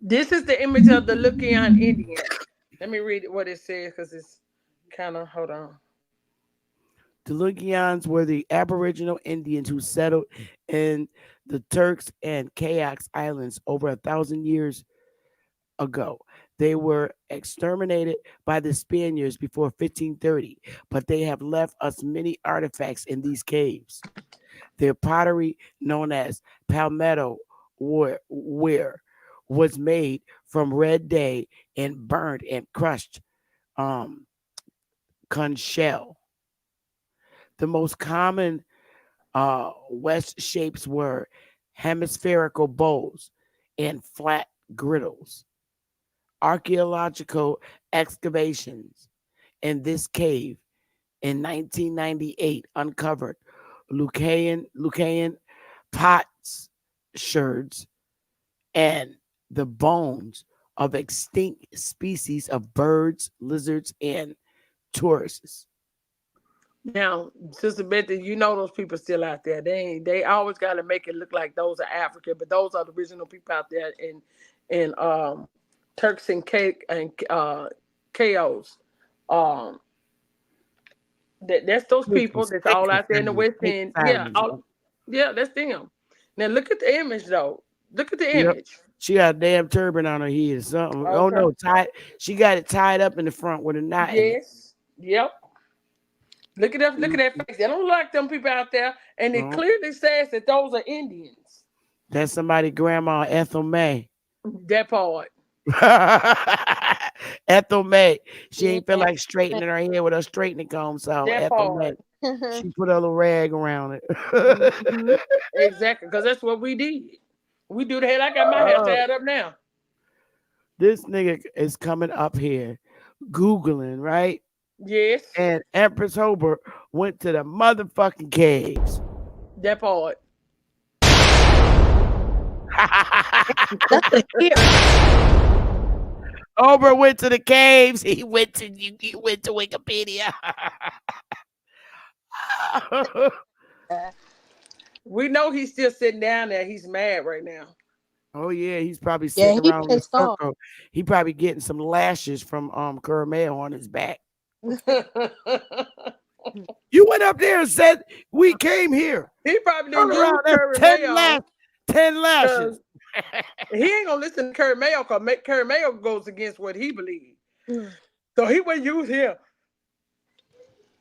This is the image of the Lukian Indian. Let me read what it says because it's kind of, hold on. The Lugians were the Aboriginal Indians who settled in the Turks and Caicos Islands over 1,000 years ago. They were exterminated by the Spaniards before 1530, but they have left us many artifacts in these caves. Their pottery, known as palmetto ware, was made from red day and burned and crushed um, conch shell. The most common West shapes were hemispherical bowls and flat griddles. Archaeological excavations in this cave in 1998 uncovered Lucayan pots, sherds, and the bones of extinct species of birds, lizards, and tortoises. Now, Sister Betty, you know those people still out there. They always got to make it look like those are African, but those are the original people out there in Turks and Chaos. Um, that's those There's some people that's snakes all out there in the West snake End. Yeah, sirens. yeah, that's them. Now look at the image though. Look at the Yep. image. She got a damn turban on her head or something. Oh Okay. no, tied. She got it tied up in the front with a knot in it. Yes. Yep. Look at that. Look at that face. They don't look like them people out there, and it Mhm. clearly says that those are Indians. That's somebody, Grandma Ethel May. That part. Ethel May. She ain't feel Yeah. like straightening her hair with her straightening comb, so That Ethel May. part. She put a little rag around it. Hmm. Exactly, because that's what we did. We do the hell. I got my hair Oh, tied up now. this nigga is coming up here, Googling, right? Yes, And Empress Hober went to the motherfucking caves. that part. That's a here. Oprah went to the caves. He went to Wikipedia. We know he's still sitting down there. He's mad right now. Oh yeah, he's probably Yeah, sitting he around in a pissed off. circle. He probably getting some lashes from Caramel on his back. You went up there and said we came here. He probably Turn didn't use around. That's Curry 10 Mayo lashes. 10 because lashes. he ain't gonna listen to Curry Mayo because Curry Mayo goes against what he believes. So he wouldn't use him.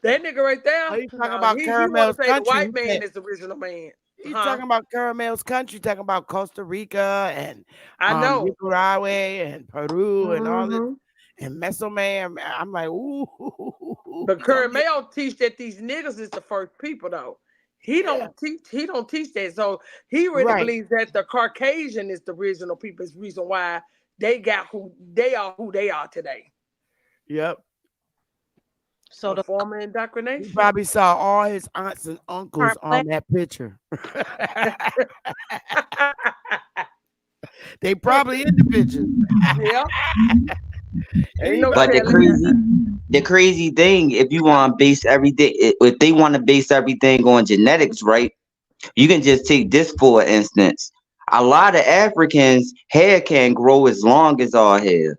That nigga right Oh, there, you talking no, about he want Caramel's to say the country. white man is the original man. He's Huh? talking about Caramel's country, talking about Costa Rica and I know. Nicaragua and Peru and all this Hmm. and Mesoman. I'm like, ooh, But we gonna Curry get Mayo teach that these niggas is the first people though. He Yeah. don't teach. He don't teach that. So he really Right. believes that the Caucasian is the original people. Is the reason why who they are today. Yep. So A the form of He indoctrination. probably saw all his aunts and uncles aren't on black. that picture. They probably in the picture. Yeah, ain't no But Anybody. telling that. the crazy thing, if you want to base everything, if they want to base everything on genetics, right? You can just take this for instance. A lot of Africans' hair can grow as long as our hair.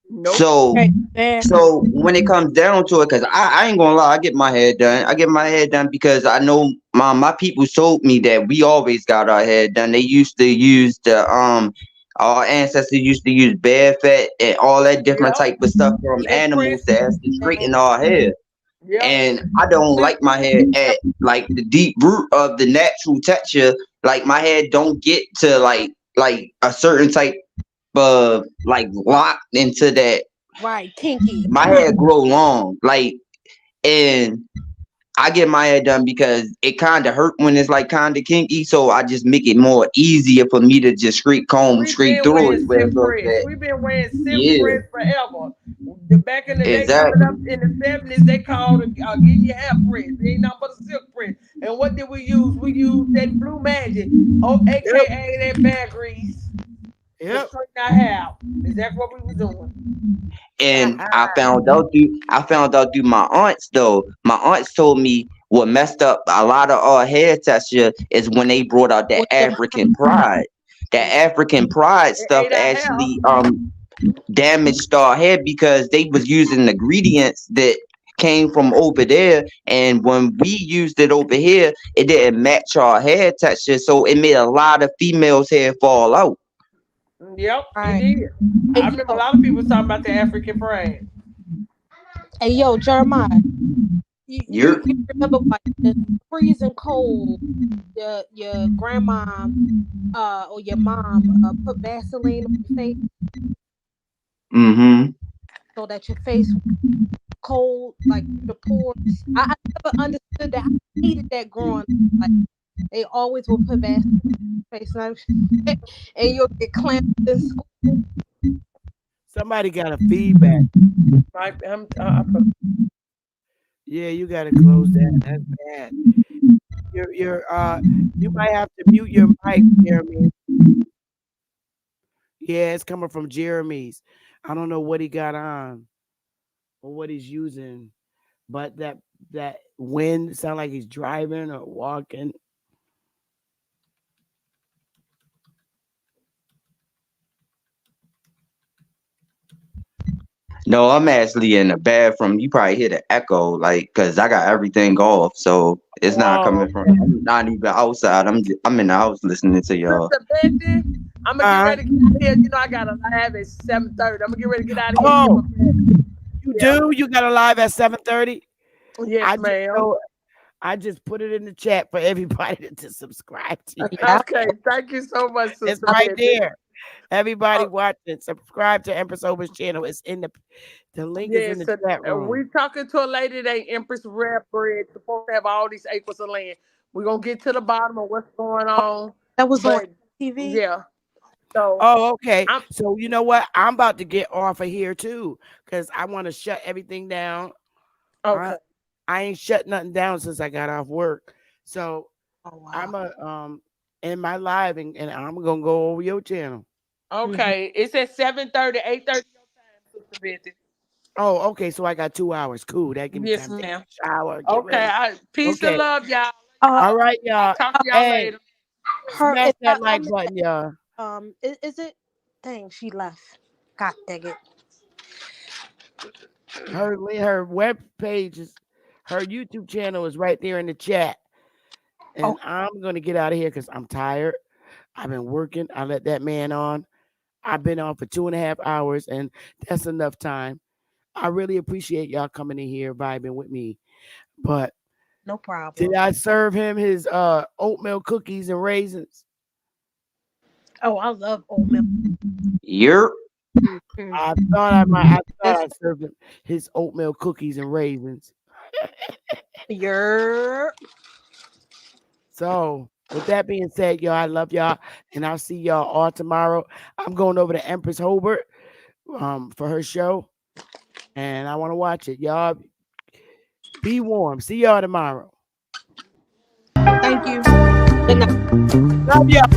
Nope. So, Right there. when it comes down to it, because I ain't gonna lie, I get my hair done. I get my hair done because I know my people told me that we always got our hair done. They used to use our ancestors used to use bear fat and all that different Yep. type of stuff from Silk animals press. to actually And straighten our hair. Yep. And I don't we like my hair at like the deep root of the natural texture. Like my hair don't get to like a certain type of like locked into that. right kinky. My hair grow long, like, and I get my hair done because it kind of hurt when it's like kind of kinky, so I just make it more easier for me to just straight comb We've straight been through wearing it. Where it silk looks press. at, We've been wearing silk yeah, press forever. The back in the day, coming exactly, up in the 70s, they called it getting your hair press. It ain't nothing but a silk press. And what did we use? We used that blue magic, Yep. aka that bear grease, to Yep. straighten our hair out. Is that what we was doing? and I found out through my aunts though. My aunts told me what messed up a lot of our hair texture is when they brought out that With your African pride. That African pride It stuff ate our hair. actually damaged our hair because they was using ingredients that came from over there, and when we used it over here it didn't match our hair texture, so it made a lot of females hair fall out. Yep, it right. did. I Hey remember a yo, lot of people talking about the African pride. hey yo, Jeremiah. You're You remember like the freezing cold, your grandma or your mom put Vaseline on your face mm-hmm. so that your face was cold like through the pores. I never understood that. I hated that growing up. Like they always will put Vaseline on your face and you'll get clamped in school. Somebody got a feedback. I put Yeah, you gotta close that. That's bad. You're you might have to mute your mic, Jeremy. Yeah, it's coming from Jeremy's. I don't know what he got on or what he's using, but that wind sound like he's driving or walking. No, I'm actually in the bathroom. You probably hear the echo, like, cause I got everything off, so it's not Oh, coming from. okay. I'm not even outside. I'm in the house listening to y'all. Sister Bethy, I'm gonna get Uh, ready to get out of here. You know I got a live at 7:30. I'm gonna get ready to get out of here and get my oh, bed. you Yep. do? You got a live at 7:30? Yes, I just ma'am. know I just put it in the chat for everybody to subscribe to you. Yeah. Okay. Thank you so much, It's Sister right Bethy. there. Everybody Uh, watching, subscribe to Empress Ober's channel. It's in the link is in yes, the chat we room. talking to a lady named Empress Rare Bread. Supposed to have all these acres of land. We're gonna get to the bottom of what's going on. That was on But TV. yeah, so Oh, okay. I'm So you know what? I'm about to get off of here too, because I want to shut everything down. okay. I I ain't shut nothing down since I got off work. So Oh wow. I'm a in my live and I'm gonna go over your channel. Hmm. Okay. It's at 7:30, 8:30 your time, Sister Betty. Oh, okay. So I got 2 hours. Cool. That give me Yes, time to take ma'am. a shower, get Okay. ready. Peace and Okay. love, y'all. Uh, All right, I'll y'all. talk to y'all Hey, later. her smash if that like button, y'all. is it? Dang, she left. God dang it. Her web page is her YouTube channel is right there in the chat. And Okay, I'm gonna get out of here because I'm tired. I've been working. I let that man on. I've been on for 2.5 hours, and that's enough time. I really appreciate y'all coming in here vibing with me. But no did problem. I serve him his oatmeal cookies and raisins? Oh, I love oatmeal. You're Mm-hmm. I thought This I served him his oatmeal cookies and raisins. your So, with that being said, y'all, I love y'all, and I'll see y'all all tomorrow. I'm going over to Empress Hobart for her show, and I want to watch it. Y'all be warm. See y'all tomorrow. Thank you. Good night. Love y'all.